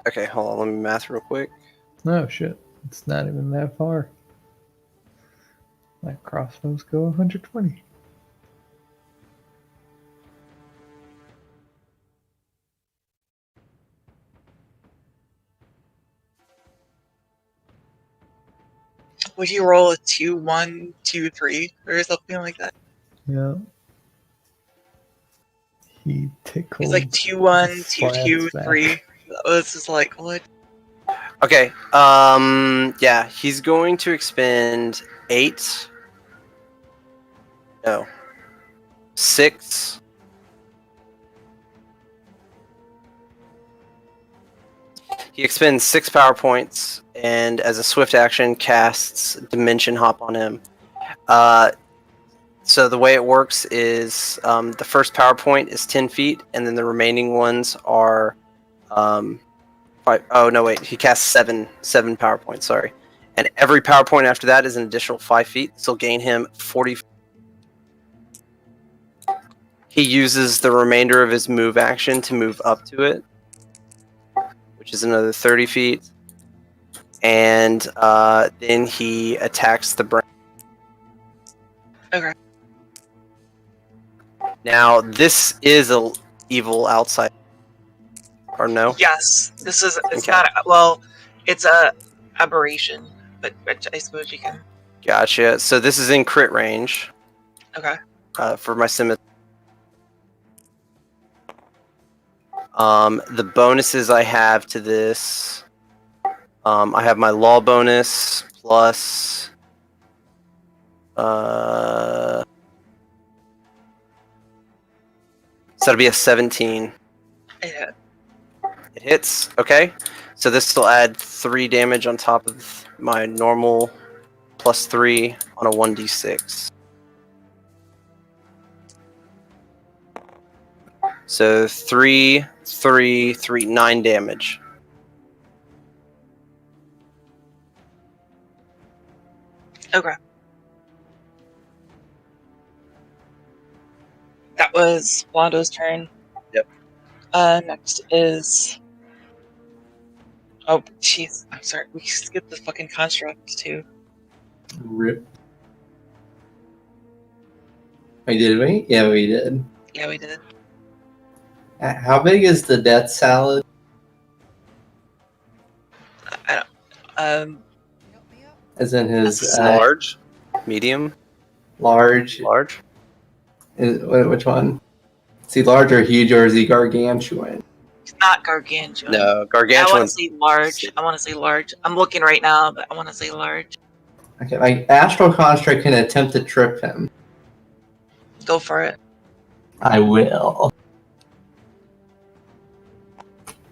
Okay, hold on, let me math real quick. Oh shit, it's not even that far. My crossbows go 120. Would you roll a 2, 1, 2, 3 or something like that? Yeah. He tickled. It's like 2, 1, 2, slats 2, back. 3. That was just like, what? Okay, yeah, he's going to expend 8. No. 6. He expends 6 power points, and as a swift action, casts Dimension Hop on him. So the way it works is the first power point is 10 feet, and then the remaining ones are 5. Oh no, wait, he casts 7 power points. Sorry, and every power point after that is an additional 5 feet. So gain him 40. He uses the remainder of his move action to move up to it, which is another 30 feet. And then he attacks the brain. Okay. Now, this is a evil outside. Or no? Yes, this is. It's Okay. not. Well, it's a aberration, but I suppose you can. Gotcha. So this is in crit range. Okay. For my symmetry. The bonuses I have to this, I have my law bonus plus so that'll be a 17. Yeah. It hits. Okay, so this will add 3 damage on top of my normal plus 3 on a 1d6. So 3, 3, 3, 9 damage. Okay. That was Blondo's turn. Yep. Next is. Oh, jeez. I'm sorry. We skipped the fucking construct too. Rip. Wait, did we? Yeah, we did. Yeah, we did. How big is the death salad? I don't. As in his That's Large, medium, large? large. Which one? Is he large or huge, or is he gargantuan? It's not gargantuan. No, I want to gargantuan. say large. I want to say large. I'm looking right now, but I want to say large. Okay, my astral construct can attempt to trip him. Go for it. I will.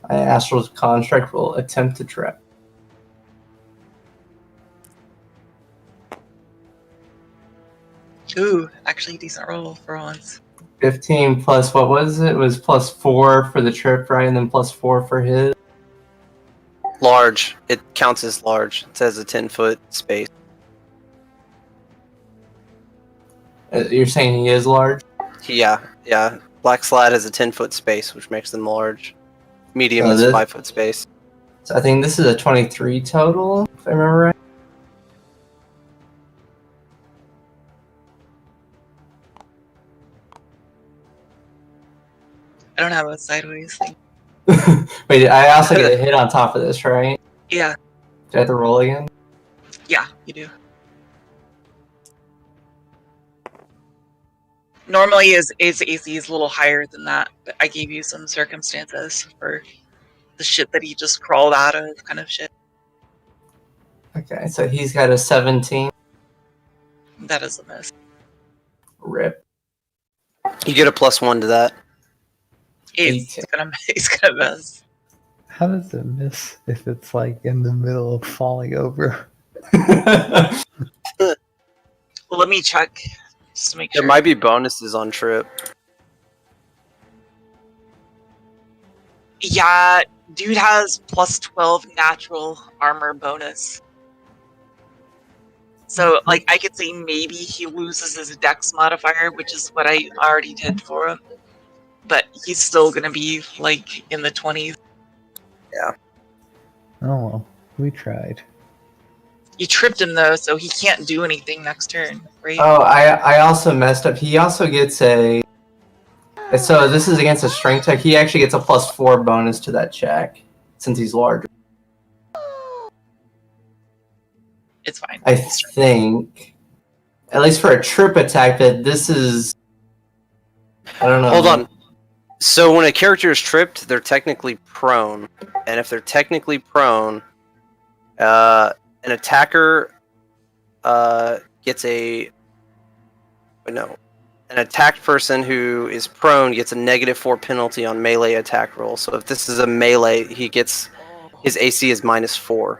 My astral construct will attempt to trip. Ooh, actually decent roll for once. 15 plus, what was it? It was plus 4 for the trip, right? And then plus 4 for his. Large. It counts as large. It says a 10-foot space. You're saying he is large? Yeah. Black Slide has a 10-foot space, which makes them large. Medium So is this- 5-foot space. So I think this is a 23 total, if I remember right. I don't have a sideways thing. Wait, I also get a hit on top of this, right? Yeah, Do I have to roll again? yeah, you do. Normally his AC is a little higher than that, but I gave you some circumstances for the shit that he just crawled out of, kind of shit. Okay, so he's got a 17. That is a miss. Rip. You get a +1 to that. He's 18. he's gonna miss. How does it miss if it's like in the middle of falling over? Well, let me check just to make There sure. might be bonuses on trip. Yeah, dude has +12 natural armor bonus. So, like, I could say maybe he loses his dex modifier, which is what I already did for him. But he's still gonna be, like, in the 20s. Oh well, we tried. You tripped him, though, so he can't do anything next turn, right? Oh, I also messed up. He also gets a. So this is against a strength check. He actually gets a +4 bonus to that check since he's larger. It's fine. I think, at least for a trip attack, that this is. I don't know. Hold on. So when a character is tripped, they're technically prone, and if they're technically prone, an attacker gets a no. An attacked person who is prone gets a -4 penalty on melee attack roll. So if this is a melee, he gets his AC is -4.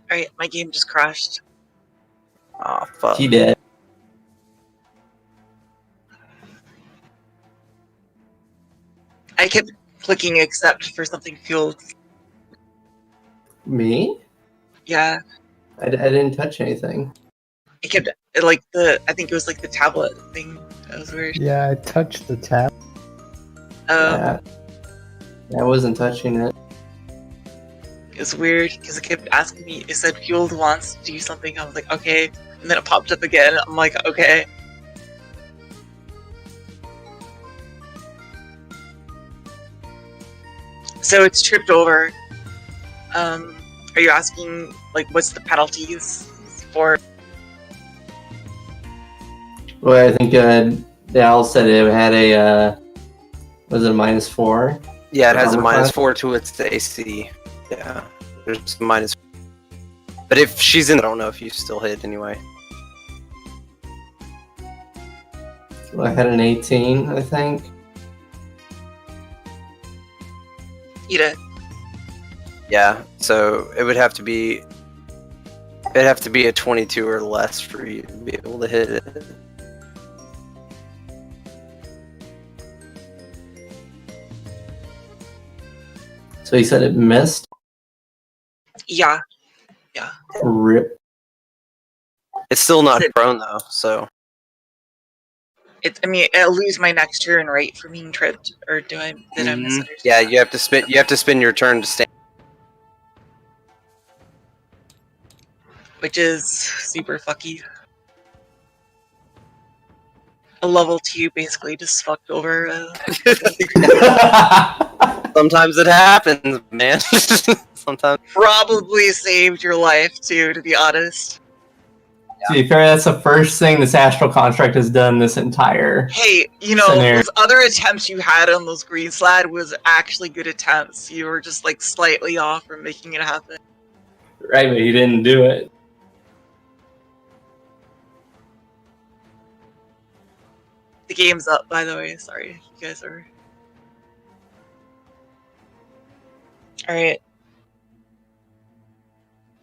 Alright, my game just crashed. Oh fuck. He did. I kept clicking accept for something fueled. Me? Yeah, I didn't touch anything. it kept, I think it was like the tablet thing. That was weird. Yeah, I touched the tab. Yeah. I wasn't touching it. It was weird because it kept asking me. It said fueled wants to do something. I was like, okay, and then it popped up again. I'm like, okay. So it's tripped over. Are you asking like what's the penalties for? Well, I think Dal said it had a. Was it a -4? Yeah, it has a Armor class? -4 to its AC. Yeah, there's a minus. But if she's in, I don't know if you still hit anyway. Well, I had an 18, I think. Eat it. Yeah, so it would have to be. It'd have to be a 22 or less for you to be able to hit it. So he said it missed. Yeah. Rip. It's still not Is it- prone though, so I mean, I'll lose my next turn, right, for being tripped, or did I misunderstand? yeah, you have to spin. You have to spin your turn to stand. Which is super fucky. A level 2 basically just fucked over. Sometimes it happens, man. Sometimes. Probably saved your life too, to be honest. To be fair, that's the first thing this astral construct has done this entire. Hey, you know, Scenario. those other attempts you had on those green slad was actually good attempts. You were just like slightly off from making it happen. Right, but he didn't do it. The game's up, by the way. Sorry, you guys are. Alright.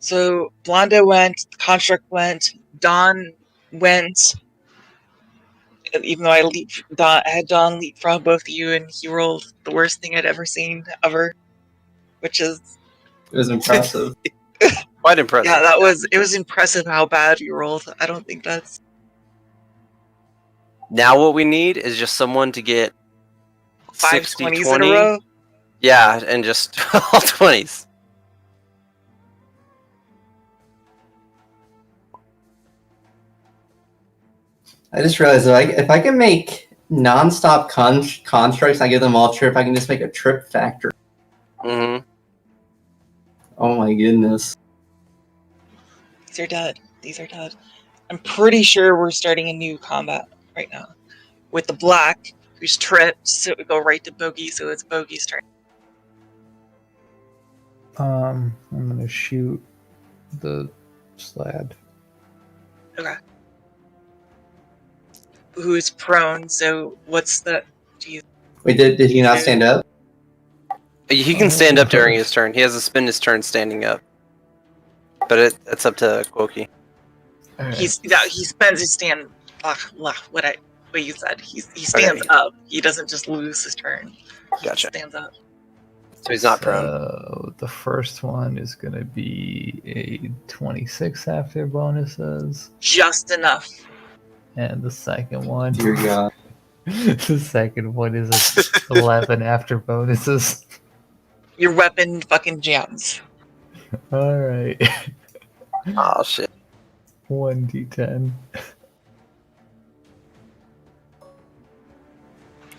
So, Blonda went, the Construct went, Dawn went. Even though I had Dawn leapfrog both of you, and he rolled the worst thing I'd ever seen, ever. Which is. It was impressive. Quite impressive. Yeah, it was impressive how bad you rolled. I don't think that's. Now what we need is just someone to get 5 60, 20s 20. in a row? Yeah, and just all 20s. I just realized if I can make non-stop constructs, I give them all trip. I can just make a trip factor. Mm-hmm. Oh my goodness! These are dead. These are dead. I'm pretty sure we're starting a new combat right now. With the black, who's tripped, so we go right to Bogey, so it's Bogey's turn. I'm gonna shoot the slad. Okay. Who's prone? So what's the? Geez. Wait, did he not stand up? He can stand up during his turn. He has to spend his turn standing up. But it's up to Quokey. Alright. He spends his stand. What you said. He stands up. He doesn't just lose his turn. He Gotcha. stands up. So he's not prone. So the first one is gonna be a 26 after bonuses, Just enough. and the second one, Dear God. the second one is a 11 after bonuses. Your weapon fucking jams. All right, Oh shit. 1d10.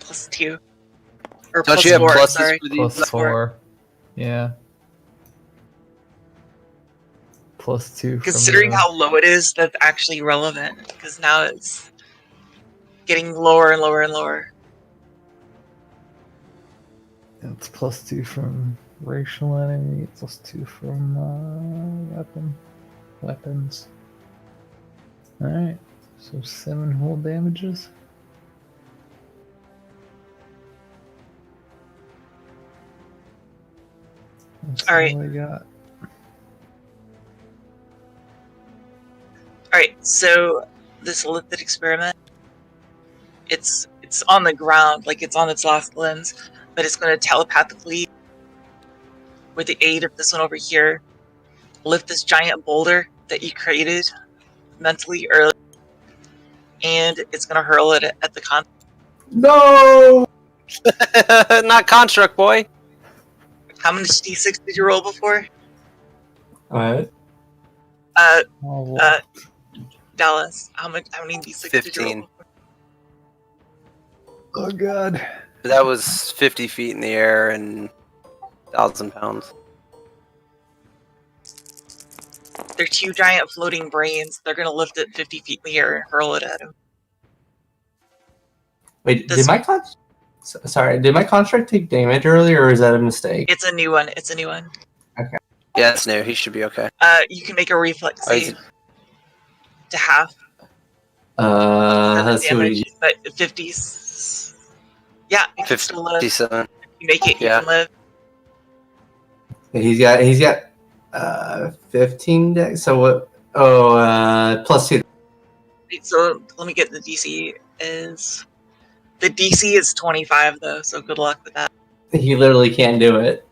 +2. Or Don't you have +4, pluses sorry. for these? Plus 4. Yeah. +2. Considering from how low it is, that's actually relevant. Because now it's getting lower and lower and lower. it's +2 from racial enemy, +2 from weapons. All right, so 7 whole damages. That's All right. all I got. Alright, so this lipid experiment, it's on the ground, like it's on its last limbs, but it's going to telepathically, with the aid of this one over here, lift this giant boulder that you created mentally earlier, and it's going to hurl it at the con. No! Not construct boy. How many d6 did you roll before? What? Oh, Dallas, how many d6 did you roll 15. before? oh god. That was 50 feet in the air and 1,000 pounds. They're 2 giant floating brains. They're going to lift it 50 feet in the air and hurl it at him. Wait, This- did my construct take damage earlier, or is that a mistake? It's a new one. It's a new one. Yeah, it's new. He should be okay. You can make a reflex Oh, he's- save to half the Let's see what damage, he. but 50s. Yeah, you can still live. 57. You make it, you Yeah. can live. He's got 15 dex. So what? Oh, +2. Wait, so let me get the DC is. The DC is 25 though, so good luck with that. He literally can't do it.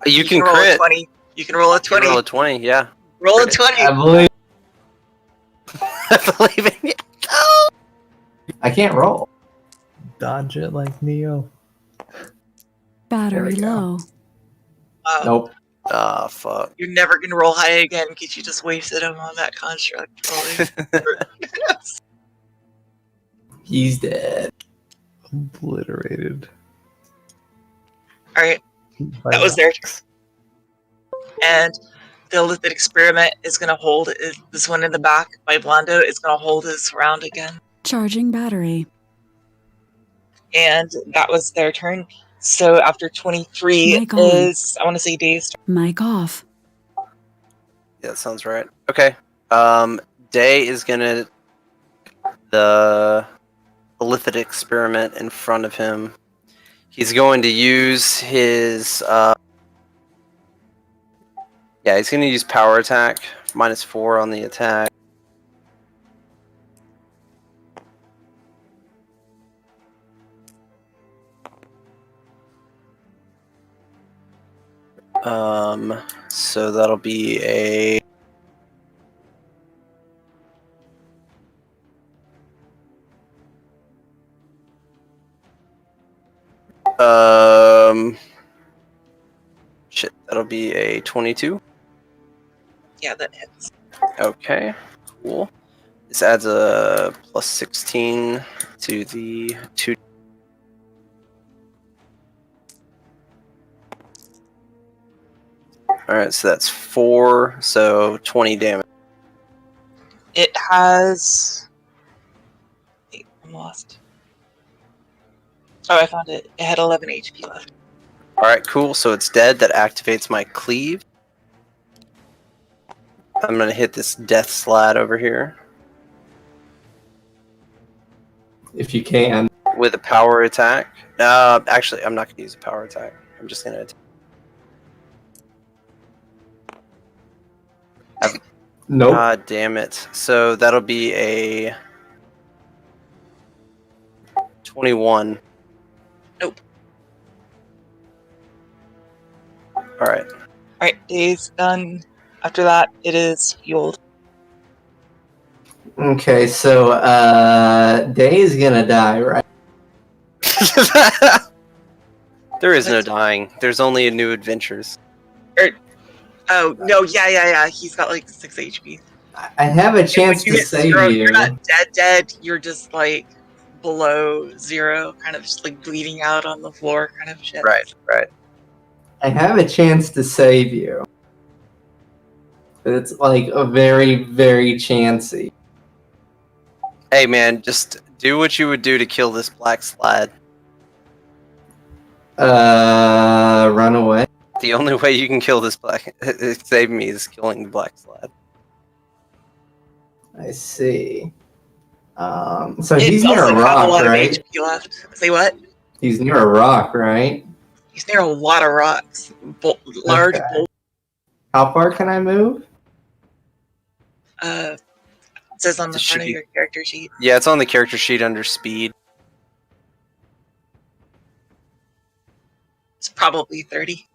You can roll a crit. 20. You can roll a You can 20. roll a 20, yeah. Roll a crit. 20. I believe. I believe in you. I can't roll. Dodge it like Neo. Battery go. low. Wow. Nope. Ah, fuck. You're never gonna roll high again because you just wasted him on that construct. Probably. He's dead. Obliterated. Alright, By That was their rocks. and the lipid experiment is gonna hold this one in the back by Blondo. It's gonna hold his round again. Charging battery. And that was their turn. So after 23 Mic on. is, I want to say Day's turn. Mic off. Yeah, that sounds right. Okay. Day is gonna the lithid experiment in front of him. He's going to use his he's gonna use power attack, -4 on the attack. So that'll be a that'll be a 22. Yeah, that hits. Okay, cool. This adds a +16 to the 2. Alright, so that's 4, so 20 damage. It has. Wait, I'm lost. Oh, I found it. It had 11 HP left. Alright, cool, so it's dead. That activates my cleave. I'm gonna hit this death slide over here If you can. with a power attack. Actually, I'm not gonna use a power attack. I'm just gonna attack. Nope. God damn it. So that'll be a 21. Nope. Alright. Alright, Dave's done. After that, it is fueled. Okay, so Day's gonna die, right? There is no dying. There's only new adventures. Oh, no, yeah. He's got like 6 HP. I have a chance When you to hit save 0, you. you're not dead. You're just like below 0, kind of just like bleeding out on the floor, kind of shit. Right. I have a chance to save you. But it's like a very, very chancy. Hey man, just do what you would do to kill this black slide. Run away. The only way you can kill this black save me is killing the black slide. I see. So It he's near doesn't a have a rock, lot right? of HP left. Say what? He's near a rock, right? He's near a lot of rocks. Large Okay. boulders. How far can I move? It says on the This front should of be- your character sheet. Yeah, it's on the character sheet under speed. It's probably 30.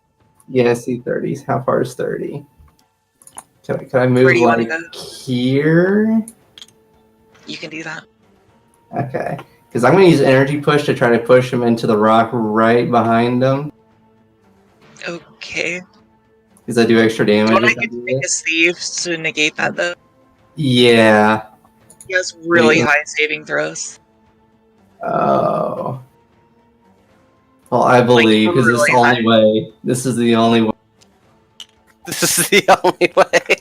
Yeah, I see 30s. How far is 30? Can I move Where do you wanna like go? here? You can do that. Okay. Because I'm going to use energy push to try to push him into the rock right behind him. Okay. Because I do extra Do you damage. want if I to do make a this. save to negate that though? Yeah. He has really Yeah. high saving throws. Oh. Well, I believe because this is the really only way. This is the only way. This is the only way.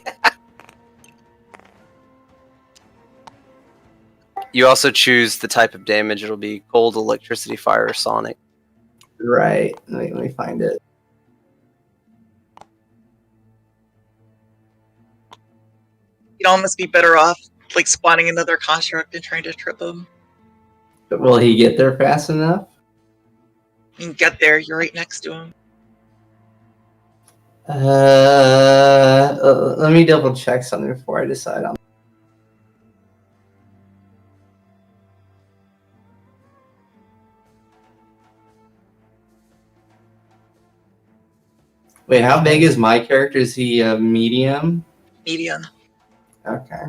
You also choose the type of damage. It'll be cold, electricity, fire, or sonic. Right. Let me find it. You'd almost be better off like spawning another construct and trying to trip him. But will he get there fast enough? You can get there, you're right next to him. Let me double check something before I decide on. Wait, how big is my character? Is he medium? Medium. Okay.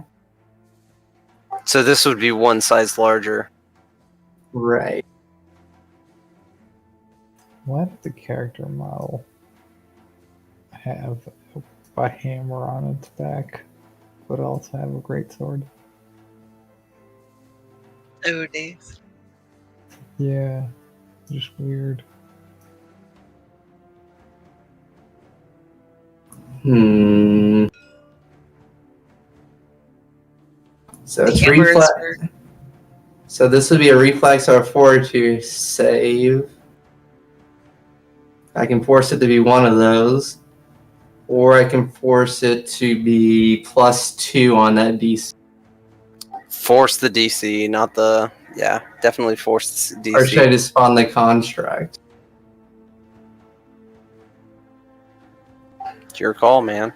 So this would be one size larger. Right. Why did the character model have a hammer on its back, but also have a greatsword? Oh, Dave. Yeah, just weird. So it's The hammer is reflex. for- So this would be a reflex or a 4 to save. I can force it to be one of those, or I can force it to be +2 on that DC. Force the DC, not the... Yeah, definitely force the DC. Or should I just spawn the construct? It's your call, man.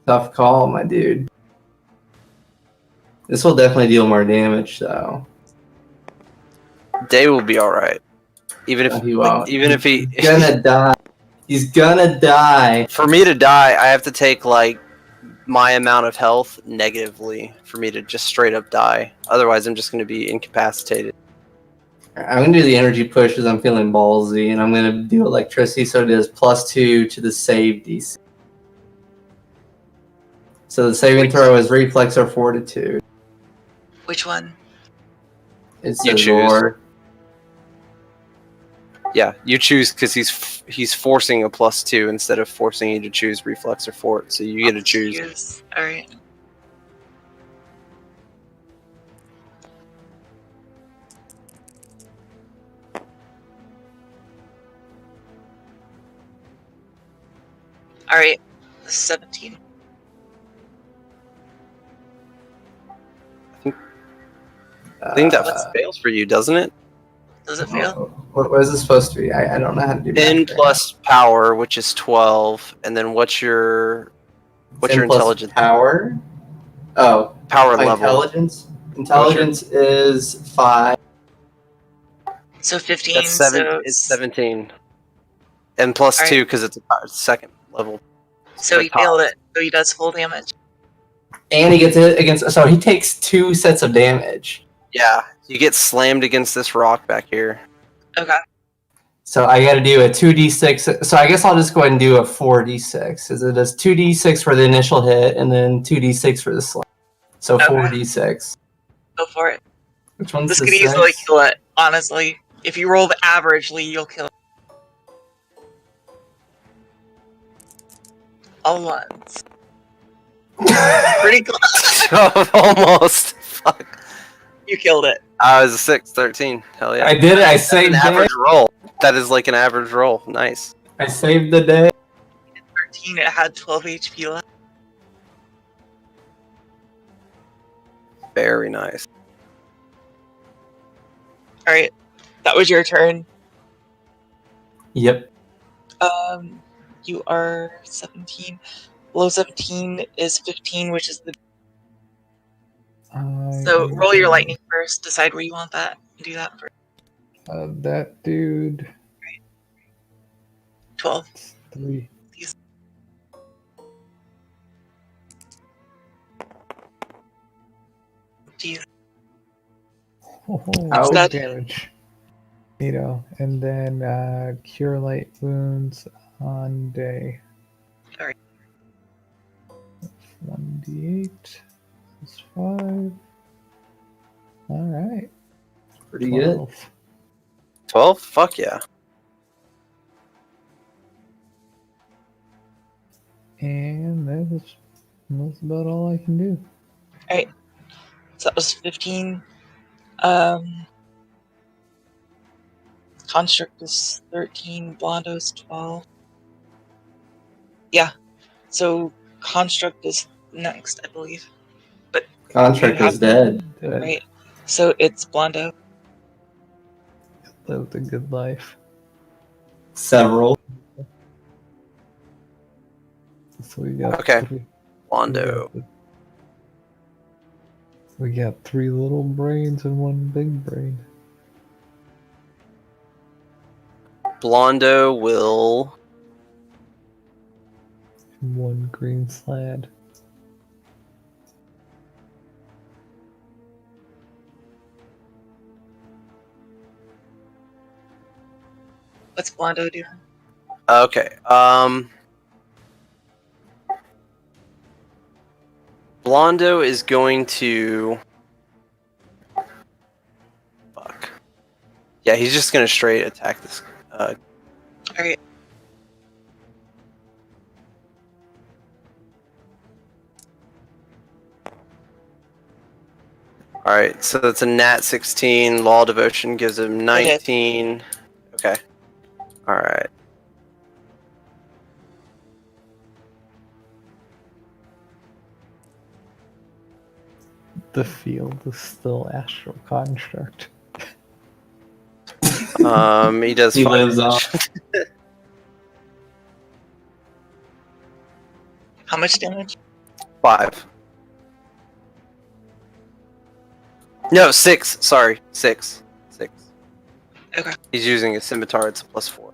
Tough call, my dude. This will definitely deal more damage, though. Day will be alright. Even if... He won't. Even if he... He's gonna die. He's gonna die. For me to die, I have to take, like, my amount of health negatively for me to just straight up die. Otherwise, I'm just going to be incapacitated. I'm gonna do the energy push because I'm feeling ballsy, and I'm gonna do electricity so it does +2 to the save DC. So the saving throw is reflex or fortitude. Which one? It You says choose. or. Yeah, you choose because he's forcing a +2 instead of forcing you to choose reflex or fort. So you get to choose. Alright. Alright. 17. I think that fails for you, doesn't it? Does it fail? What is this supposed to be? I don't know how to do 10 math right plus power, which is 12, and then what's your now. 10 plus intelligence? power? Oh, Power my level. intelligence? Intelligence is 5. So 15. That's 7. So It's 17, and plus All right. 2 because it's a second level. So he failed it. So he does full damage. And he gets hit against. So he takes 2 sets of damage. Yeah, you get slammed against this rock back here. Okay. So I got to do a 2d6. So I guess I'll just go ahead and do a 4d6. Is it does 2d6 for the initial hit and then 2d6 for the slam. So Okay. 4d6. Go for it. Which one's This the could easily 6? kill it. Honestly, if you rolled averagely, you'll kill it. All ones. Pretty close. Almost. Fuck. You killed it. I was a 6, 13. Hell yeah. I did it. I That's saved an it. average roll. That is like an average roll. Nice. I saved the day. 13. It had 12 HP left. Very nice. All right. That was your turn. Yep. You are 17. Below 17 is 15, which is the. So roll your lightning first. Decide where you want that. Do that first. That dude. 12. 3. Jeez. Oh, that? damage. And then cure light wounds on day. Alright. 1d8 plus 5. Alright. Pretty good. 12? Fuck yeah. And that's about all I can do. Alright. So that was 15. Construct is 13. Blondo's 12. Yeah. So Construct is next, I believe. But Contract is dead. right. So it's Blondo. Lived a good life. Several. So we got Okay. 3. Wando. We got 3 little brains and 1 big brain. Blondo will. And 1 green slad. What's Blondo do? Okay. Blondo is going to. Fuck. Yeah, he's just gonna straight attack this. Alright. Alright, so that's a nat 16. Law Devotion gives him 19. Okay. Alright. The field is still astral construct. He does He 5 lives damage. How much damage? 5. No, 6. Sorry, 6. 6. Okay. He's using a scimitar. It's a +4.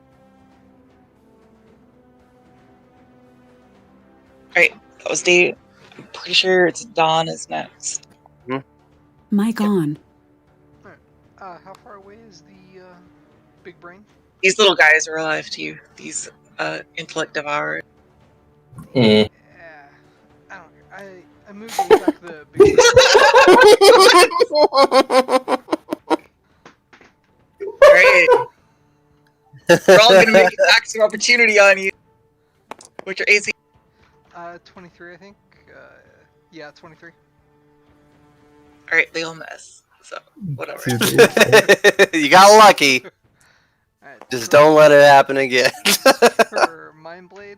Alright. That was Dave. I'm pretty sure it's Dawn is next. Mic on. How far away is the big brain? These little guys are alive too. These intellect devourers. Eh. Yeah, I don't care. I moved to attack the big Great. We're all gonna make attacks of opportunity on you. What's your AC? 23, I think. Yeah, 23. Alright, they all miss. So, whatever. Do they, You got lucky. Alright, Just don't let it happen again. For Mind Blade.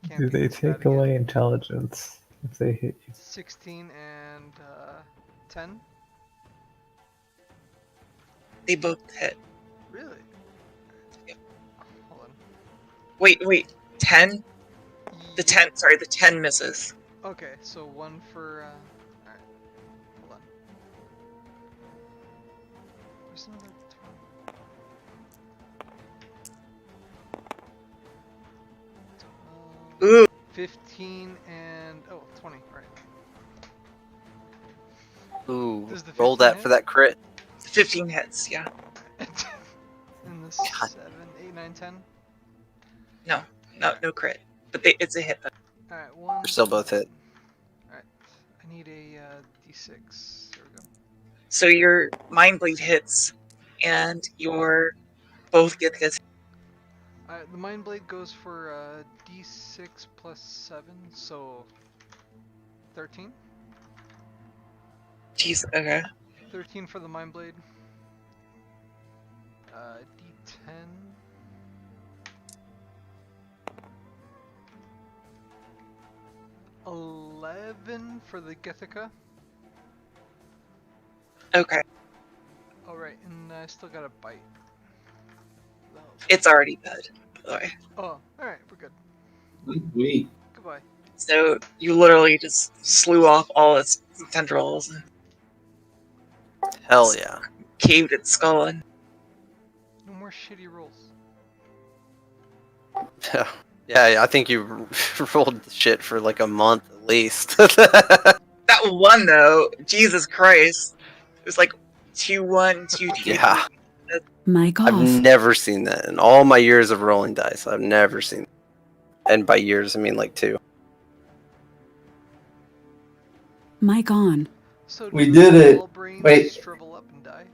Can't do think they of that take again. away intelligence? if they hit you. 16 and 10. They both hit. Really? Yep. Hold on. Wait. 10? The 10, sorry, the 10 misses. Okay, so one for. Alright. Hold on. Where's another 12? Ooh. 15 and. Oh, 20. Right. Ooh, Does the roll 15 that hit? for that crit. 15 hits, yeah. And the 7, 8, 9, 10? No crit. But it's a hit. Alright, one. We're still both hit. Alright. I need a d6. There we go. So your Mind Blade hits, and your both get hits. The Mind Blade goes for d6 plus 7, so 13. Jeez, okay. 13 for the Mind Blade. D10. 11 for the Githika. Okay. Alright, and I still got a bite. No. It's already dead, by the way. Oh, alright, we're good. Sweet. Goodbye. So you literally just slew off all its tendrils and Hell yeah. caved its skull in. No more shitty rolls. Yeah, I think you rolled shit for like a month at least. That one though, Jesus Christ. It was like 2-1, 2-2. Yeah. Mic I've off. never seen that in all my years of rolling dice. I've never seen that. And by years, I mean like 2. Mic on. So We do did it. all brains Wait. shrivel up and die?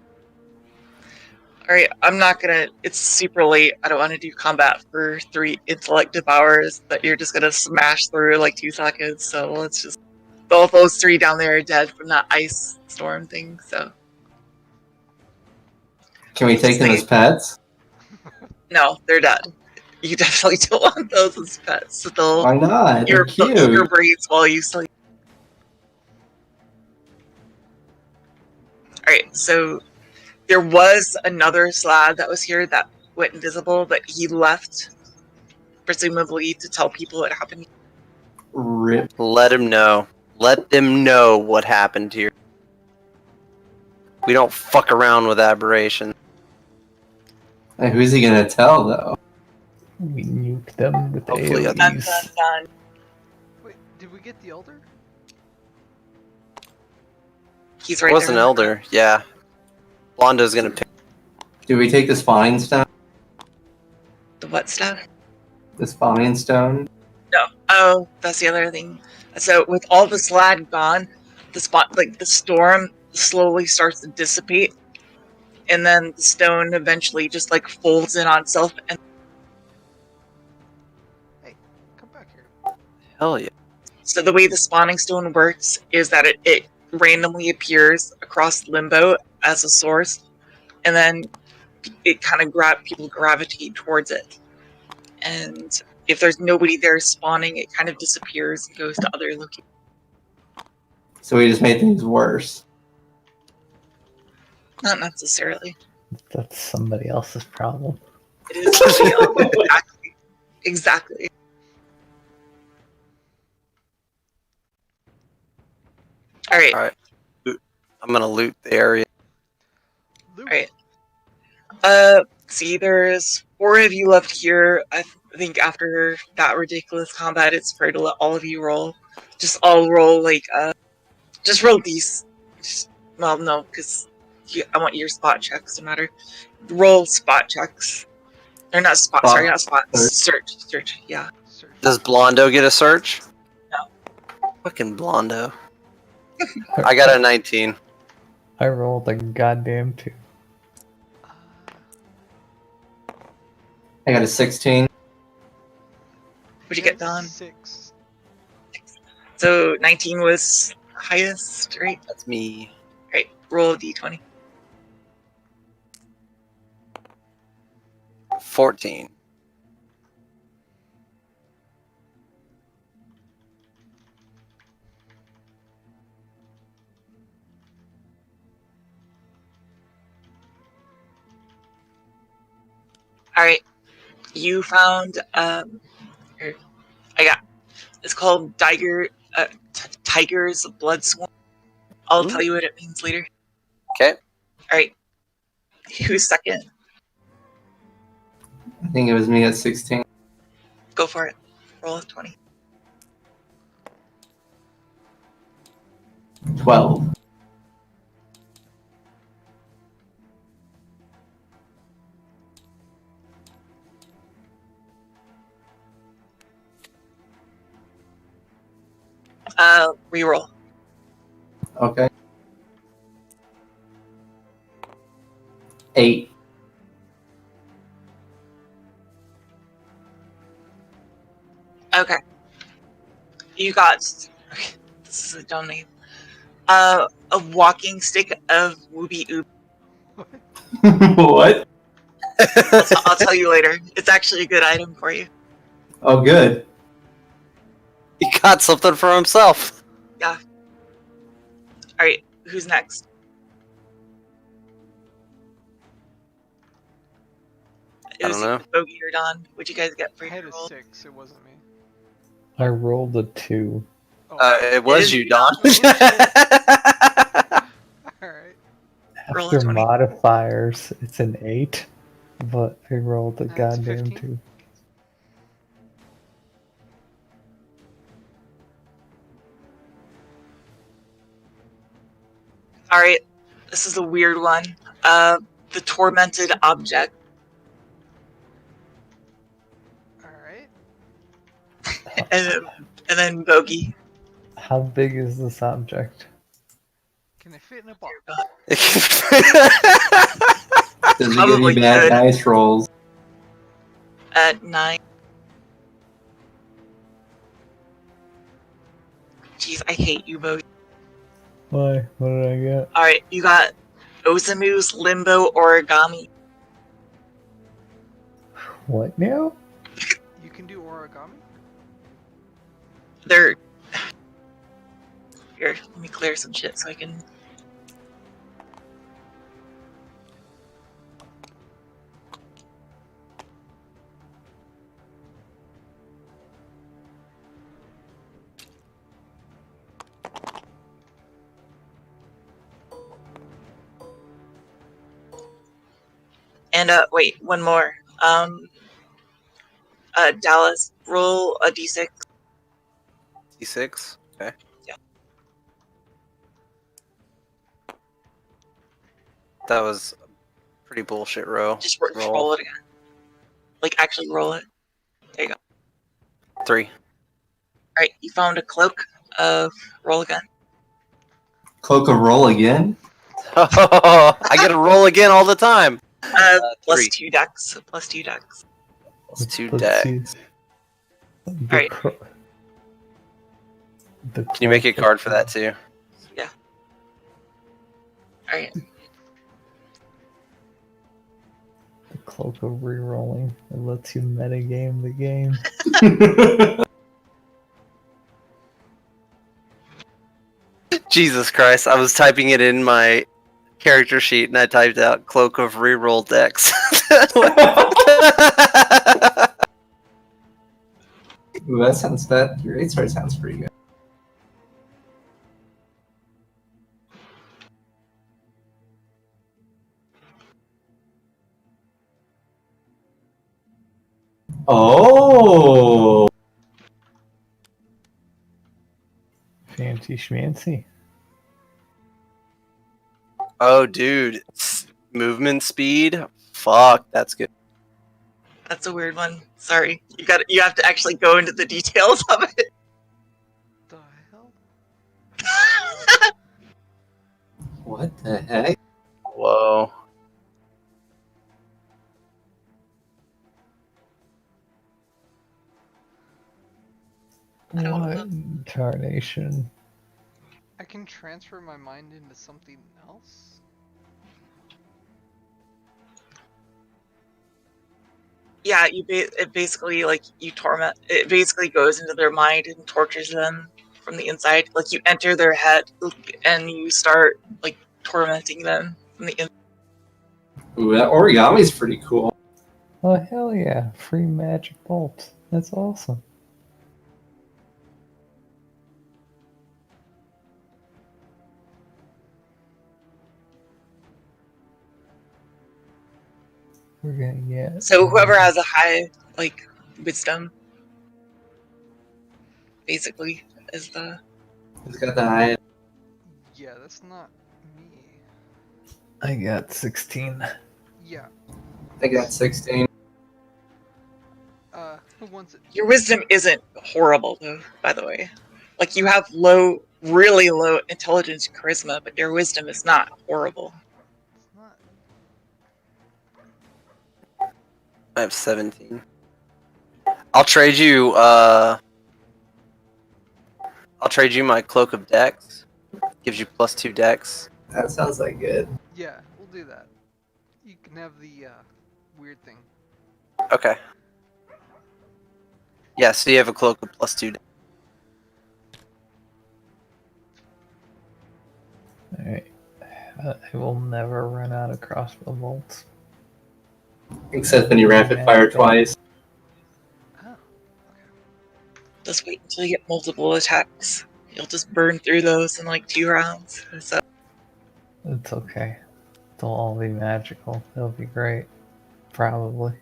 Alright, I'm not gonna. It's super late. I don't want to do combat for 3 intellect devours that you're just gonna smash through in like 2 seconds. So let's just. Both those 3 down there are dead from that ice storm thing, so. Can we take them as pets? No, they're dead. You definitely don't want those as pets. So they'll Why not? They're they'll eat your cute. brains while you sleep. Alright, so there was another slab that was here that went invisible, but he left, presumably to tell people what happened. Rip. Let him know. Let them know what happened here. We don't fuck around with aberration. Hey, who's he gonna tell though? We nuke them with Hopefully, AoEs. Dun, dun, dun. Wait, did we get the Elder? He's It right was there. an elder, yeah. Blondo's gonna pick. Do we take the spawning stone? The what stuff? The spawning stone? No. Oh, that's the other thing. So with all the slag gone, the spot like the storm slowly starts to dissipate, and then the stone eventually just like folds in on itself. And Hey, come back here. Hell yeah. so the way the spawning stone works is that it randomly appears across limbo as a source, and then it kind of people gravitate towards it. And if there's nobody there spawning, it kind of disappears and goes to other locations. So we just made things worse. Not necessarily. That's somebody else's problem. It is somebody else. Exactly. All right. Alright. I'm gonna loot the area. Luke. Alright. See, there's 4 of you left here. I think after that ridiculous combat, it's fair to let all of you roll. Just all roll, like, just roll these. Well, no, because I want your spot checks to matter. Roll spot checks. Or not spot, Spot. sorry, not spot. Search, yeah. Search. Does Blondo get a search? No. Fucking Blondo. I got a 19. I rolled a goddamn 2. I got a 16. What'd you get, Don? 6. So 19 was highest, right? That's me. Right, roll a d20. 14. Alright. You found, here, it's called Tiger's Blood Swarm. I'll tell you what it means later. Okay. Alright. Who's second? I think it was me at 16. Go for it. Roll a 20. 12. Reroll. Okay. 8. Okay. You got... Okay, this is a dumb name. A walking stick of Wooby Oob. What? I'll tell you later. It's actually a good item for you. Oh, good. He got something for himself. Alright, who's next? It I was don't know. Bogey or Don. What'd you guys get for I had your a roll? 6. It wasn't me. I rolled a 2. Oh, It was is you, you, Don. alright. Roll a After 20. modifiers, it's an 8, but I rolled a That's goddamn 15. 2. Alright, this is a weird one. The Tormented Object. Alright. And then Bogey. How big is this object? Can I fit in a box? Does it give Probably you bad could. dice rolls? At 9. Jeez, I hate you, Bogey. Why? What did I get? Alright, you got Osamu's Limbo Origami. What now? You can do origami? They're... Here, let me clear some shit so I can... And, wait, one more. Dallas, roll a d6. D6. Okay. Yeah. That was a pretty bullshit row. Just roll it again. Like, actually roll it. 3. Alright, you found a cloak of... Roll again. Cloak of roll again? I get to roll again all the time. Plus 3. 2 decks. Plus 2 decks. It's 2 Let's decks. see. Alright. Can you make a card for that too? Alright. The cloak of rerolling. It lets you metagame the game. Jesus Christ! I was typing it in my character sheet and I typed out "cloak of reroll decks." Ooh, that great story sounds pretty good. Oh, Fancy schmancy. Oh, dude, movement speed. Fuck, that's good. That's a weird one. Sorry. You have to actually go into the details of it. The hell? what the heck? Whoa. I don't What know. in tarnation? I can transfer my mind into something else? Yeah, it basically, like, you torment... It basically goes into their mind and tortures them from the inside. Like, you enter their head and you start, like, tormenting them from the inside. Ooh, that origami's pretty cool. Oh hell yeah! Free magic bolt. That's awesome. We're gonna get. So whoever has a high like wisdom, basically, is the Who's got the highest? Yeah, that's not me. I got 16. Yeah. I got 16. Who wants it? your wisdom isn't horrible though. By the way, like you have low, really low intelligence, charisma, but your wisdom is not horrible. It's not. I have 17. I'll trade you. I'll trade you my cloak of dex. Gives you +2 dex. That sounds like good. Yeah, we'll do that. You can have the weird thing. Okay. Yeah, so you have a cloak of +2 dex. Alright. I will never run out of crossbow bolts. Except when you rapid fire twice. Oh, okay. Just wait until you get multiple attacks. You'll just burn through those in like 2 rounds. So It's okay. They'll all be magical. It'll be great. Probably.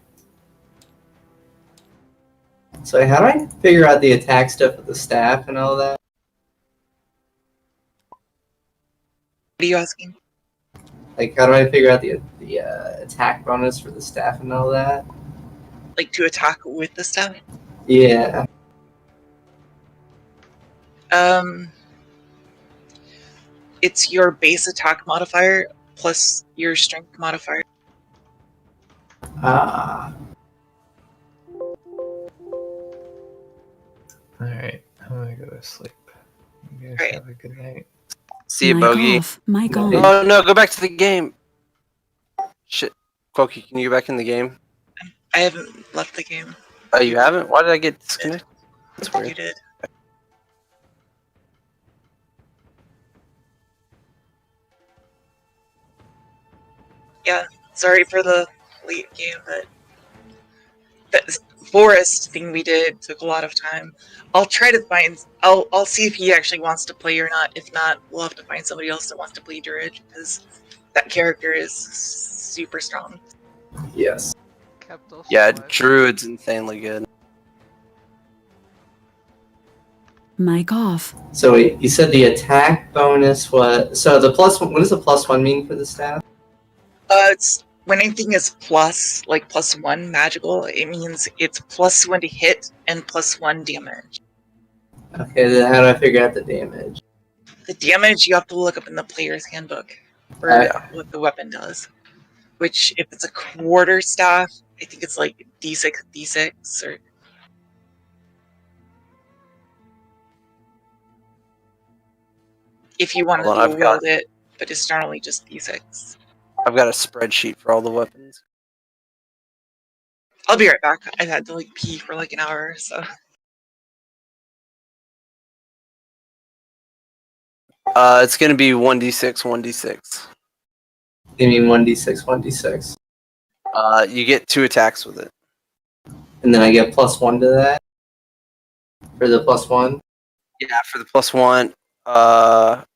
So how do I figure out the attack stuff with the staff and all that? what are you asking? Like, how do I figure out the attack bonus for the staff and all that? Like to attack with the stuff? Yeah. It's your base attack modifier plus your strength modifier. Ah. Alright. I'm gonna go to sleep. You guys Alright. have a good night. See you, Mic Bogey. off. Mic on. Oh no, go back to the game. Shit. Koki, can you go back in the game? I haven't left the game. Oh, you haven't? Why did I get disconnected? That's You weird. did. Yeah, sorry for the late game, but that forest thing we did took a lot of time. I'll try to find. I'll see if he actually wants to play or not. If not, we'll have to find somebody else that wants to play Druid because that character is super strong. Yes. Kept us Yeah, alive. Druid's insanely good. Mic off. So wait, you said the attack bonus was so the +1. What does the +1 mean for the staff? It's when anything is plus, like +1 magical, it means it's +1 to hit and +1 damage. Okay, then how do I figure out the damage? The damage you have to look up in the player's handbook for what the weapon does. Which, if it's a quarter staff, I think it's like D6, or. If you want to Hold on, dual wield it, but it's normally just D6. I've got a spreadsheet for all the weapons. I'll be right back. I've had to like pee for like an hour, so. It's gonna be 1d6, 1d6. You mean 1d6, 1d6, You get 2 attacks with it. and then I get +1 to that for the +1. Yeah, for the +1.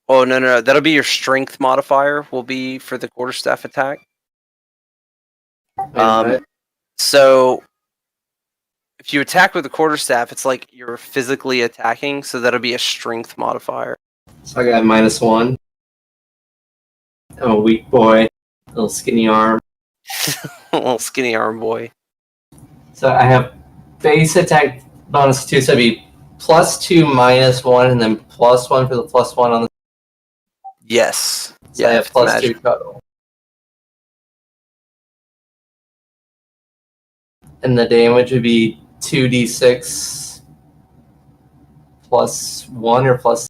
Oh no, that'll be your strength modifier. Will be for the quarterstaff attack. Wait, what? So if you attack with the quarterstaff, it's like you're physically attacking, so that'll be a strength modifier. So I got -1. I'm a weak boy, little skinny arm. Little skinny arm boy. So I have base attack bonus 2, so it'd be +2 -1, and then +1 for the +1 on the. Yes. So I have it's +2 magic. total. And the damage would be 2d6 +1 or plus.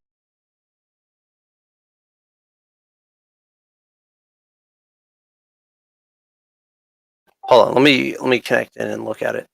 Hold on, let me connect in and look at it.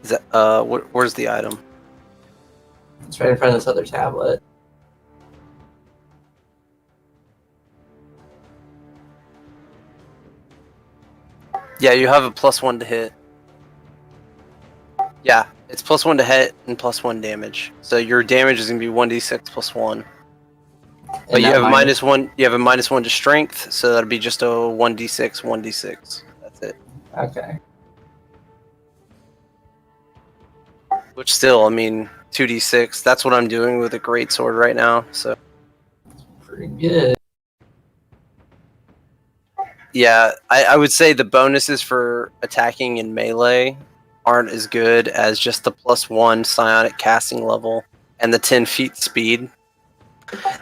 Is that where's the item? It's right in front of this other tablet. Yeah, you have a +1 to hit. Yeah, it's +1 to hit and +1 damage. So your damage is gonna be 1d6 +1. But And you that have a -1. You have a -1 to strength, so that'll be just a 1d6, 1d6. That's it. Okay. Which still, I mean, 2d6. That's what I'm doing with a greatsword right now. So Pretty good. yeah, I would say the bonuses for attacking in melee aren't as good as just the +1 psionic casting level and the 10 feet speed.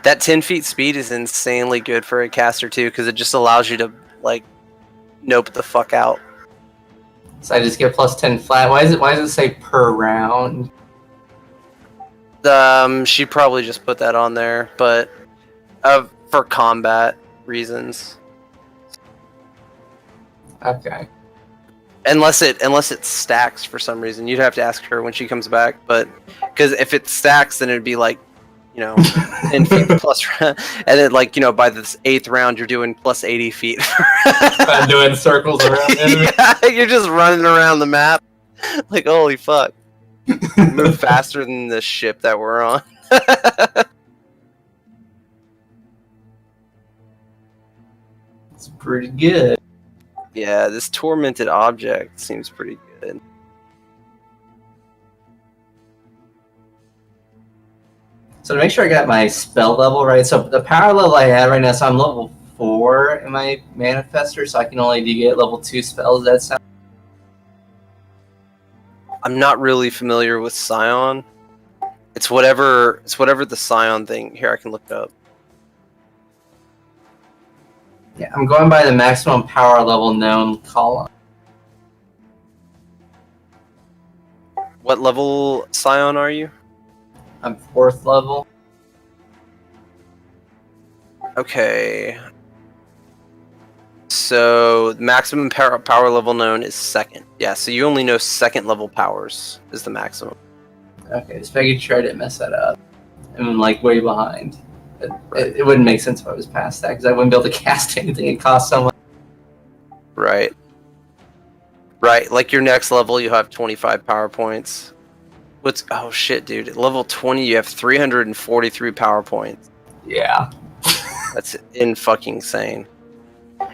That 10 feet speed is insanely good for a caster too, because it just allows you to like nope the fuck out. So I just get +10 flat. Why does it say per round? She probably just put that on there, but for combat reasons. Okay. Unless it stacks for some reason, you'd have to ask her when she comes back. But because if it stacks, then it'd be like, 10 feet plus, and then like by this 8th round, you're doing plus 80 feet. I'm doing circles around enemies. Yeah, you're just running around the map, like holy fuck. Move faster than the ship that we're on. It's pretty good. Yeah, this tormented object seems pretty good. So to make sure I got my spell level right, so the power level I have right now, so I'm level 4 in my manifester, so I can only get level 2 spells. That sound. I'm not really familiar with Scion. It's whatever the Scion thing. Here, I can look it up. Yeah, I'm going by the maximum power level known column. What level Scion are you? I'm 4th level. Okay. So maximum power level known is 2nd. Yeah, so you only know 2nd level powers is the maximum. Okay, just making sure I didn't mess that up. I'm like way behind. It wouldn't make sense if I was past that because I wouldn't be able to cast anything. It costs so much. Right. Right, like your next level, you have 25 power points. Oh shit, dude! At level 20, you have 343 power points. Yeah. That's fucking insane.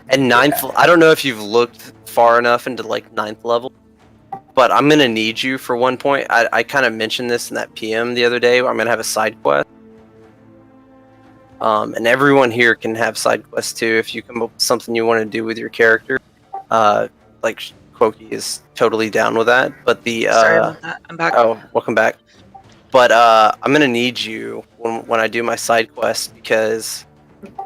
And 9th, I don't know if you've looked far enough into like 9th level, but I'm gonna need you for one point. I kind of mentioned this in that PM the other day. I'm gonna have a side quest. And everyone here can have side quests too if you come up with something you want to do with your character. Like Quokey is totally down with that. But Sorry about that. I'm back. Oh, welcome back. But I'm gonna need you when I do my side quest because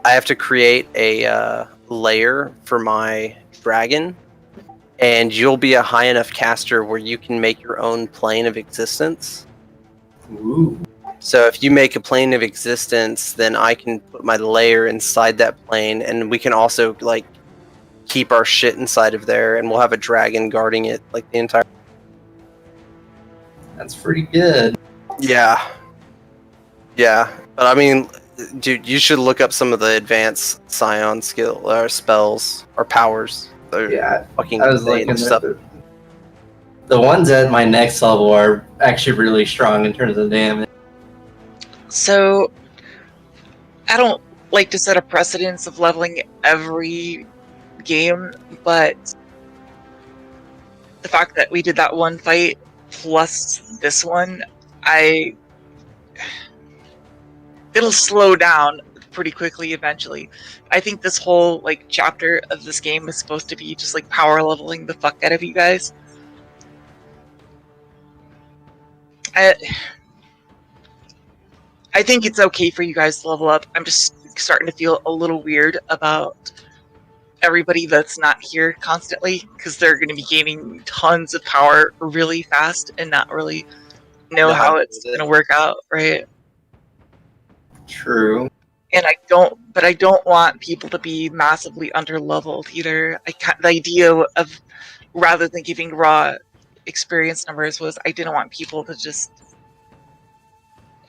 I have to create a lair for my dragon, and you'll be a high enough caster where you can make your own plane of existence. Ooh. So if you make a plane of existence, then I can put my lair inside that plane, and we can also like keep our shit inside of there, and we'll have a dragon guarding it like the entire. That's pretty good. Yeah. Yeah, but I mean, dude, you should look up some of the advanced Scion skill or spells or powers. They're Yeah, fucking I was insane looking stuff. at the ones at my next level are actually really strong in terms of damage. So, I don't like to set a precedence of leveling every game, but the fact that we did that one fight plus this one, it'll slow down pretty quickly eventually. I think this whole like chapter of this game is supposed to be just like power leveling the fuck out of you guys. I think it's okay for you guys to level up. I'm just starting to feel a little weird about everybody that's not here constantly because they're going to be gaining tons of power really fast and not really know how it's going to work out, right? True. And I don't want people to be massively under leveled either. The idea of rather than giving raw experience numbers was I didn't want people to just.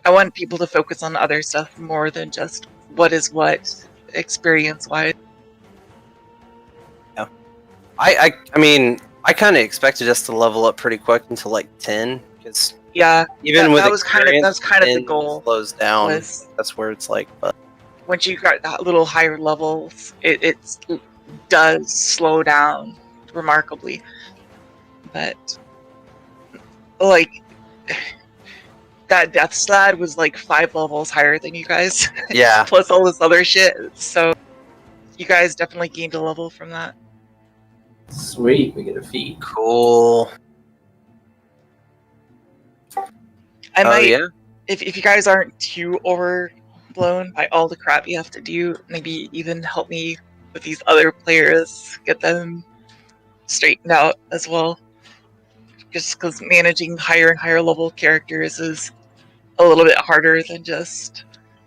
I want people to focus on other stuff more than just what is what experience-wise. I mean, I kind of expected us to level up pretty quick until like 10, because Yeah, even with that was kind of the 10 goal. slows down. Was That's where it's like, but once you got that little higher levels, it does slow down remarkably. But like that death slad was like 5 levels higher than you guys. yeah. Plus all this other shit. So you guys definitely gained a level from that. Sweet, we get a feat. Cool. I might, yeah. if you guys aren't too overblown by all the crap you have to do, maybe even help me with these other players, get them straightened out as well. Just because managing higher and higher level characters is a little bit harder than just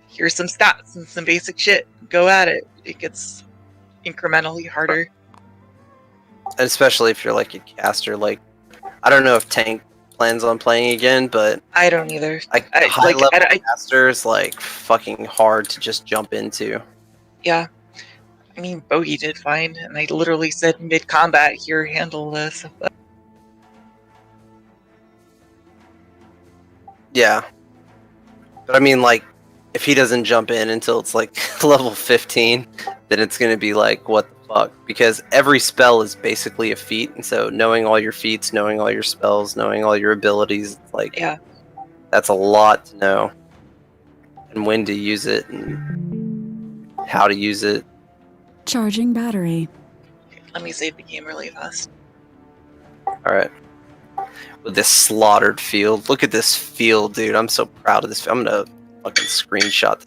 here's some stats and some basic shit. Go at it. It gets incrementally harder. And especially if you're like a caster, like I don't know if Tank plans on playing again, but I don't either. like high level caster is like fucking hard to just jump into. Yeah. I mean, Bogey did fine, and I literally said mid-combat, here, handle this. But yeah. But I mean, like, if he doesn't jump in until it's like level 15, then it's going to be like, what the fuck? Because every spell is basically a feat, and so knowing all your feats, knowing all your spells, knowing all your abilities, like, yeah, that's a lot to know. And when to use it, and how to use it. Charging battery. let me save the game really fast. Alright. With this slaughtered field. Look at this field, dude. I'm so proud of this. I'm gonna fucking screenshot.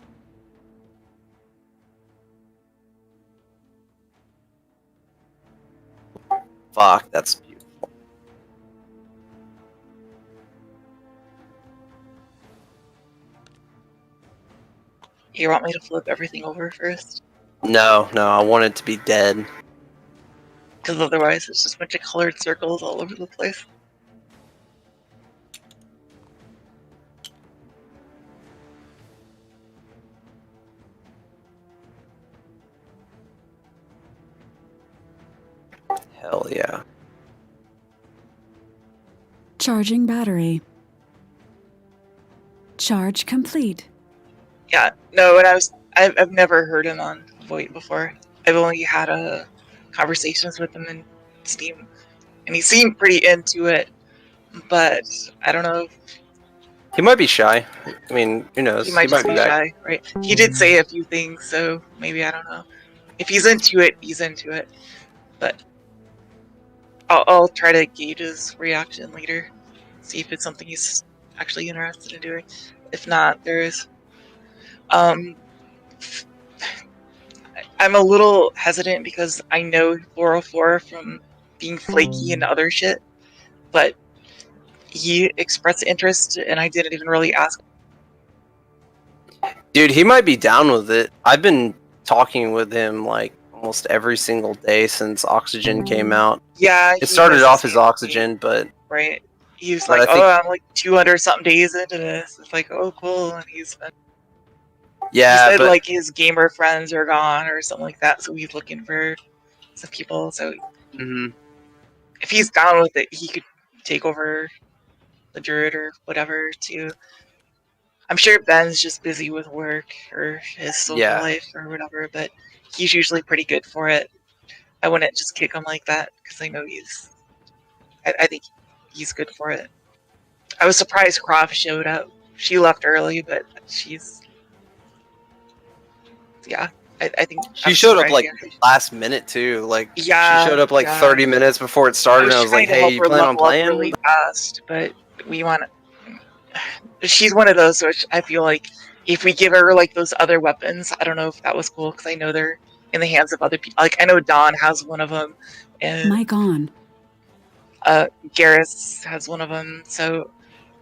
Fuck, that's beautiful. You want me to flip everything over first? No, I want it to be dead. Because otherwise it's just a bunch of colored circles all over the place. Hell yeah. Charging battery. Charge complete. Yeah, no, and I've never heard him on Voight before. I've only had conversations with him in Steam, and he seemed pretty into it, but I don't know. He might be shy. I mean, who knows? He might just be back. shy, right? He did say a few things, so maybe, I don't know. If he's into it, he's into it. But I'll try to gauge his reaction later. See if it's something he's actually interested in doing. If not, there is. I'm a little hesitant because I know 404 from being flaky and other shit, but he expressed interest and I didn't even really ask. Dude, he might be down with it. I've been talking with him like almost every single day since Oxygen came out. Yeah, it started off as Oxygen, but right. He was like, I'm like 200 something days into this. It's like, oh, cool. And he's been. Yeah, he said but like his gamer friends are gone or something like that, so he's looking for some people. So if he's down with it, he could take over the Druid or whatever too. I'm sure Ben's just busy with work or his social life or whatever, but he's usually pretty good for it. I wouldn't just kick him like that because I know he's. I think he's good for it. I was surprised Croft showed up. She left early, but she's. Yeah, I think she showed up like last minute too. Like she showed up like 30 minutes before it started. And I was like, "Hey, you plan on playing?" Really fast, but we want. She's one of those which I feel like if we give her like those other weapons, I don't know if that was cool because I know they're in the hands of other people. Like I know Dawn has one of them, and Mic on. Garrus has one of them. So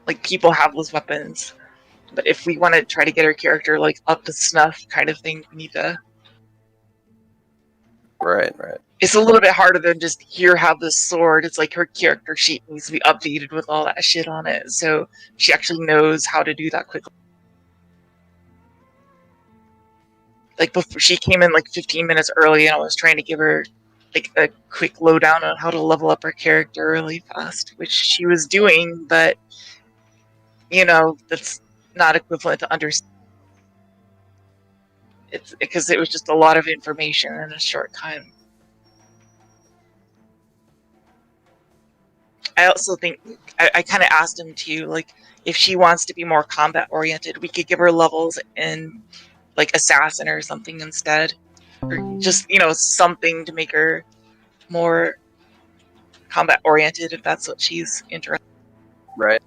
like people have those weapons. But if we want to try to get our character like up to snuff kind of thing, we need to Right. It's a little bit harder than just here have this sword. It's like her character sheet needs to be updated with all that shit on it, so she actually knows how to do that quickly. Like before, she came in like 15 minutes early, and I was trying to give her like a quick lowdown on how to level up her character really fast, which she was doing, but that's not equivalent to understand. It's because it was just a lot of information in a short time. I also think I kind of asked him to, like, if she wants to be more combat oriented, we could give her levels in like assassin or something instead, or just something to make her more combat oriented if that's what she's interested. Right.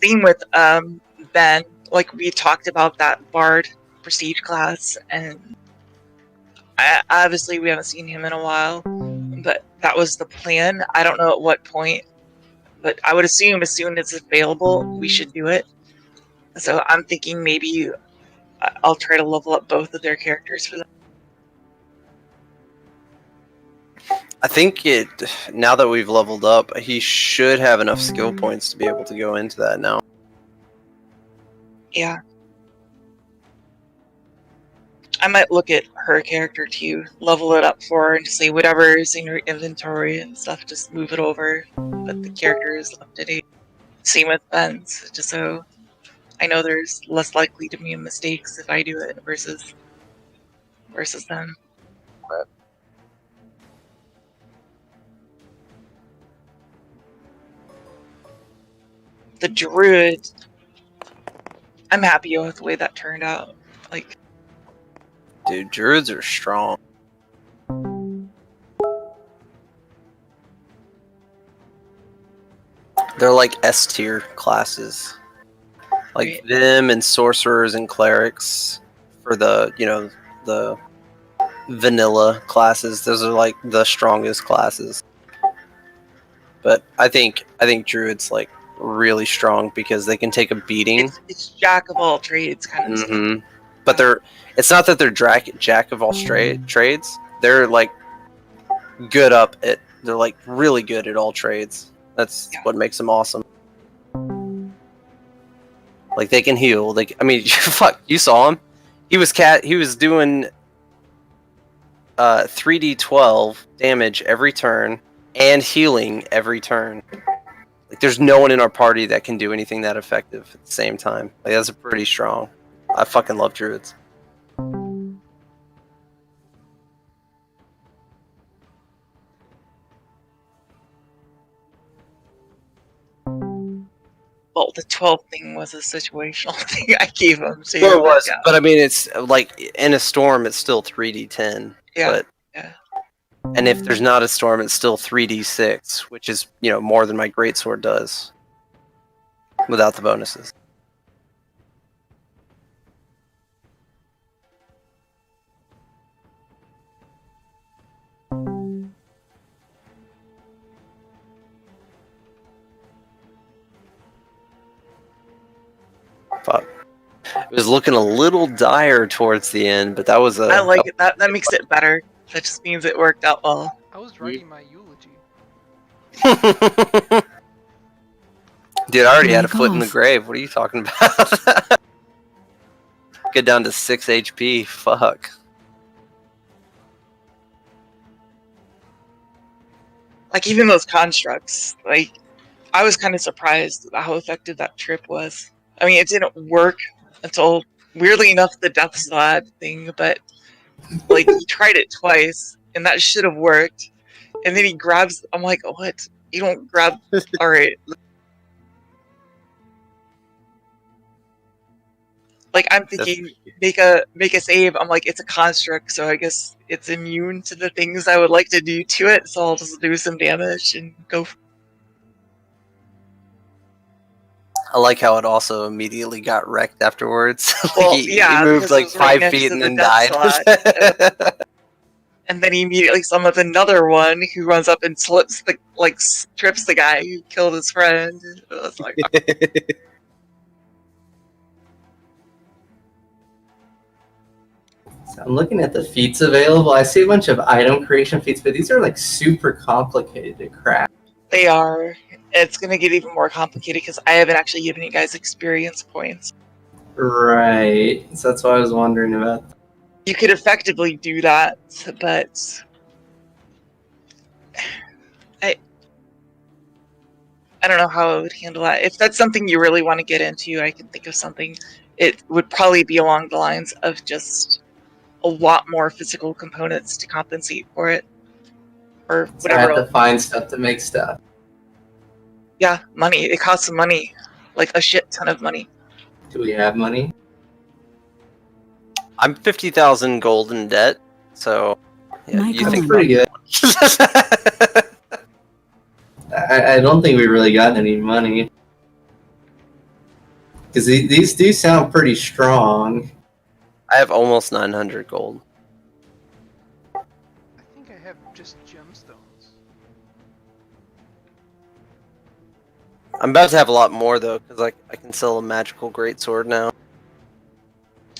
Same with Ben. Like, we talked about that bard prestige class, and obviously we haven't seen him in a while, but that was the plan. I don't know at what point, but I would assume as soon as it's available, we should do it. So I'm thinking maybe I'll try to level up both of their characters for them. I think now that we've leveled up, he should have enough skill points to be able to go into that now. Yeah. I might look at her character too, level it up for her, and just say whatever is in her inventory and stuff, just move it over. But the character is up to date. Same with Ben's, just so I know there's less likely to be mistakes if I do it versus them. Right. The druid, I'm happy with the way that turned out. Like, Dude, druids are strong. They're like S tier classes. Like right. them and sorcerers and clerics for the the vanilla classes. Those are like the strongest classes. But I think druids like really strong because they can take a beating. It's jack of all trades kind of stuff. But it's not that they're jack of all trades. They're like good up at. They're like really good at all trades. That's what makes them awesome. Like they can heal. I mean, fuck, you saw him. He was doing 3d12 damage every turn and healing every turn. Like there's no one in our party that can do anything that effective at the same time. Like that's pretty strong. I fucking love druids. Well, the 12 thing was a situational thing I gave him. So Well, it was, but I mean, it's like in a storm, it's still 3d10. Yeah. But, and if there's not a storm, it's still 3d6, which is more than my greatsword does, without the bonuses. Fuck. It was looking a little dire towards the end, but that was I like it. That makes it better. That just means it worked out well. I was writing my eulogy. Dude, I already had a foot in the grave. What are you talking about? Get down to 6 HP. Fuck. Like, even those constructs, like, I was kind of surprised how effective that trip was. I mean, it didn't work until, weirdly enough, the Death Slab thing, but, like, he tried it twice, and that should have worked. And then he grabs, I'm like, what? You don't grab, alright. Like, I'm thinking, make a save. I'm like, it's a construct, so I guess it's immune to the things I would like to do to it, so I'll just do some damage and go. I like how it also immediately got wrecked afterwards. Well, he yeah, moved like because it was right 5 feet next and to then the died. death slot. And then he immediately summons another one who runs up and trips the guy who killed his friend. It was like, So I'm looking at the feats available. I see a bunch of item creation feats, but these are like super complicated to craft. They are. It's going to get even more complicated because I haven't actually given you guys experience points. Right. So that's why I was wondering about. You could effectively do that, but I don't know how I would handle that. If that's something you really want to get into, I can think of something. It would probably be along the lines of just a lot more physical components to compensate for it. Or So I whatever have else. to find stuff to make stuff. Yeah, money. It costs some money. Like a shit ton of money. Do we have money? I'm 50,000 gold in debt, so yeah, Mic you on. think Pretty good. about I don't think we really got any money. Because these do sound pretty strong. I have almost 900 gold. I think I have just gemstones. I'm about to have a lot more though, because I can sell a magical greatsword now.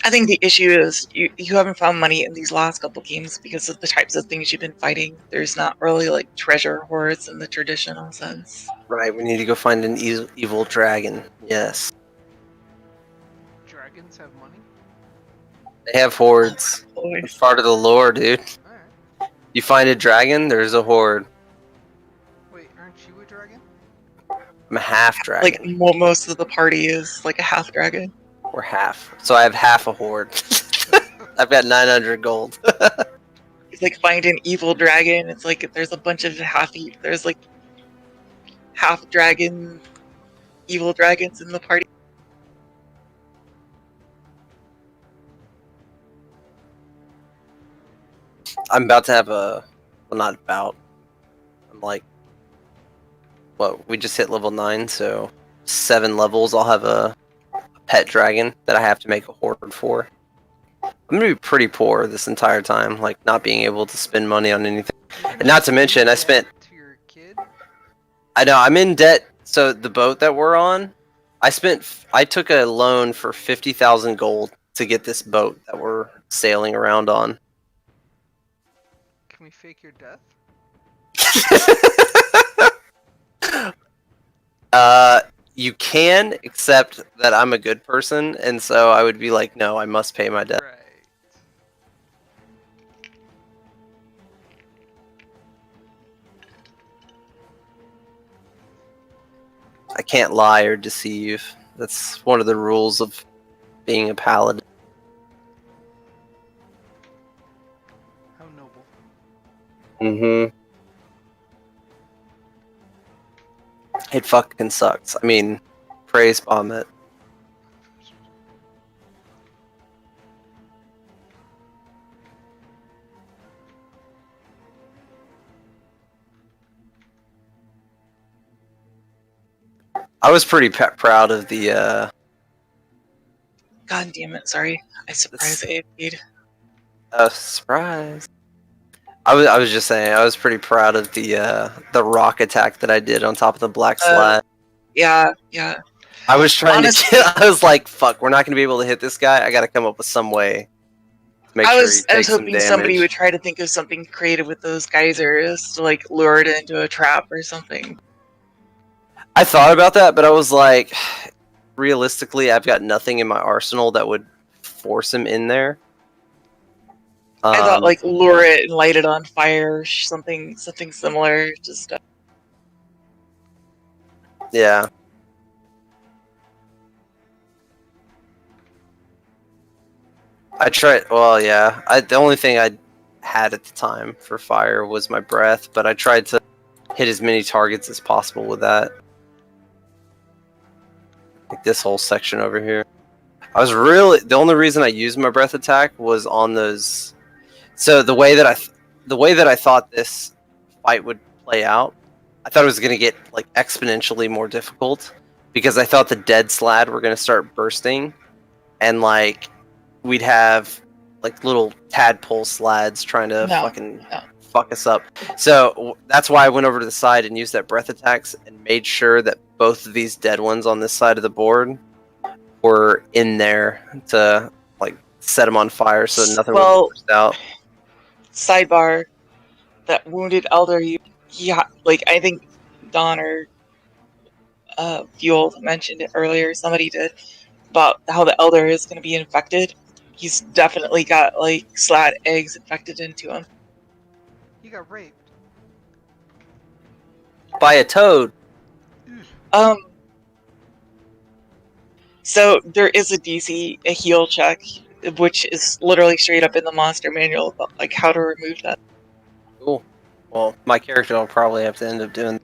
I think the issue is you haven't found money in these last couple games because of the types of things you've been fighting. There's not really like treasure hoards in the traditional sense. Right, we need to go find an evil dragon. Yes, Dragons have money? they have hordes. Boy. It's part of the lore, dude. Alright. You find a dragon, there's a horde. Wait, aren't you a dragon? I'm a half Like dragon. most of the party is like a half dragon. Or half. So I have half a horde. I've got 900 gold. It's like find an evil dragon. It's like there's a bunch of there's like half dragon evil dragons in the party. I'm about to have a... Well, not about. I'm like... What, we just hit level 9, so 7 levels I'll have a pet dragon that I have to make a horde for. I'm gonna be pretty poor this entire time, like not being able to spend money on anything. And not to mention, I spent... To your kid? I know, I'm in debt. So the boat that we're on, I took a loan for 50,000 gold to get this boat that we're sailing around on. Can we fake your death? You can, except that I'm a good person, and so I would be like, no, I must pay my debt. Right. I can't lie or deceive. That's one of the rules of being a paladin. How noble. Mm-hmm. It fucking sucks. I mean, praise bomb it. I was pretty proud of the, God damn it! Sorry, I surprised AFK'd. surprise. I was just saying, I was pretty proud of the rock attack that I did on top of the black slide. Yeah. I was trying Honestly- to get, I was like, fuck, we're not going to be able to hit this guy. I got to come up with some way to make I sure he was takes some hoping damage. somebody would try to think of something creative with those geysers to like lure it into a trap or something. I thought about that, but I was like, realistically, I've got nothing in my arsenal that would force him in there. I thought like lure it and light it on fire, or something similar. Just Yeah. I tried. Well, yeah. The only thing I had at the time for fire was my breath, but I tried to hit as many targets as possible with that. Like this whole section over here. I was really the only reason I used my breath attack was on those. So the way that I thought this fight would play out, I thought it was going to get like exponentially more difficult because I thought the dead slad were going to start bursting, and like we'd have like little tadpole slads trying to fuck us up. So that's why I went over to the side and used that breath attacks and made sure that both of these dead ones on this side of the board were in there to like set him on fire so nothing Well- would burst out. Sidebar: that wounded elder, I think Don or Fuel mentioned it earlier. Somebody did about how the elder is going to be infected. He's definitely got like slat eggs infected into him. He got raped. By a toad. Oof. So there is a heal check, which is literally straight up in the monster manual about like how to remove that. Cool. Well, my character will probably have to end up doing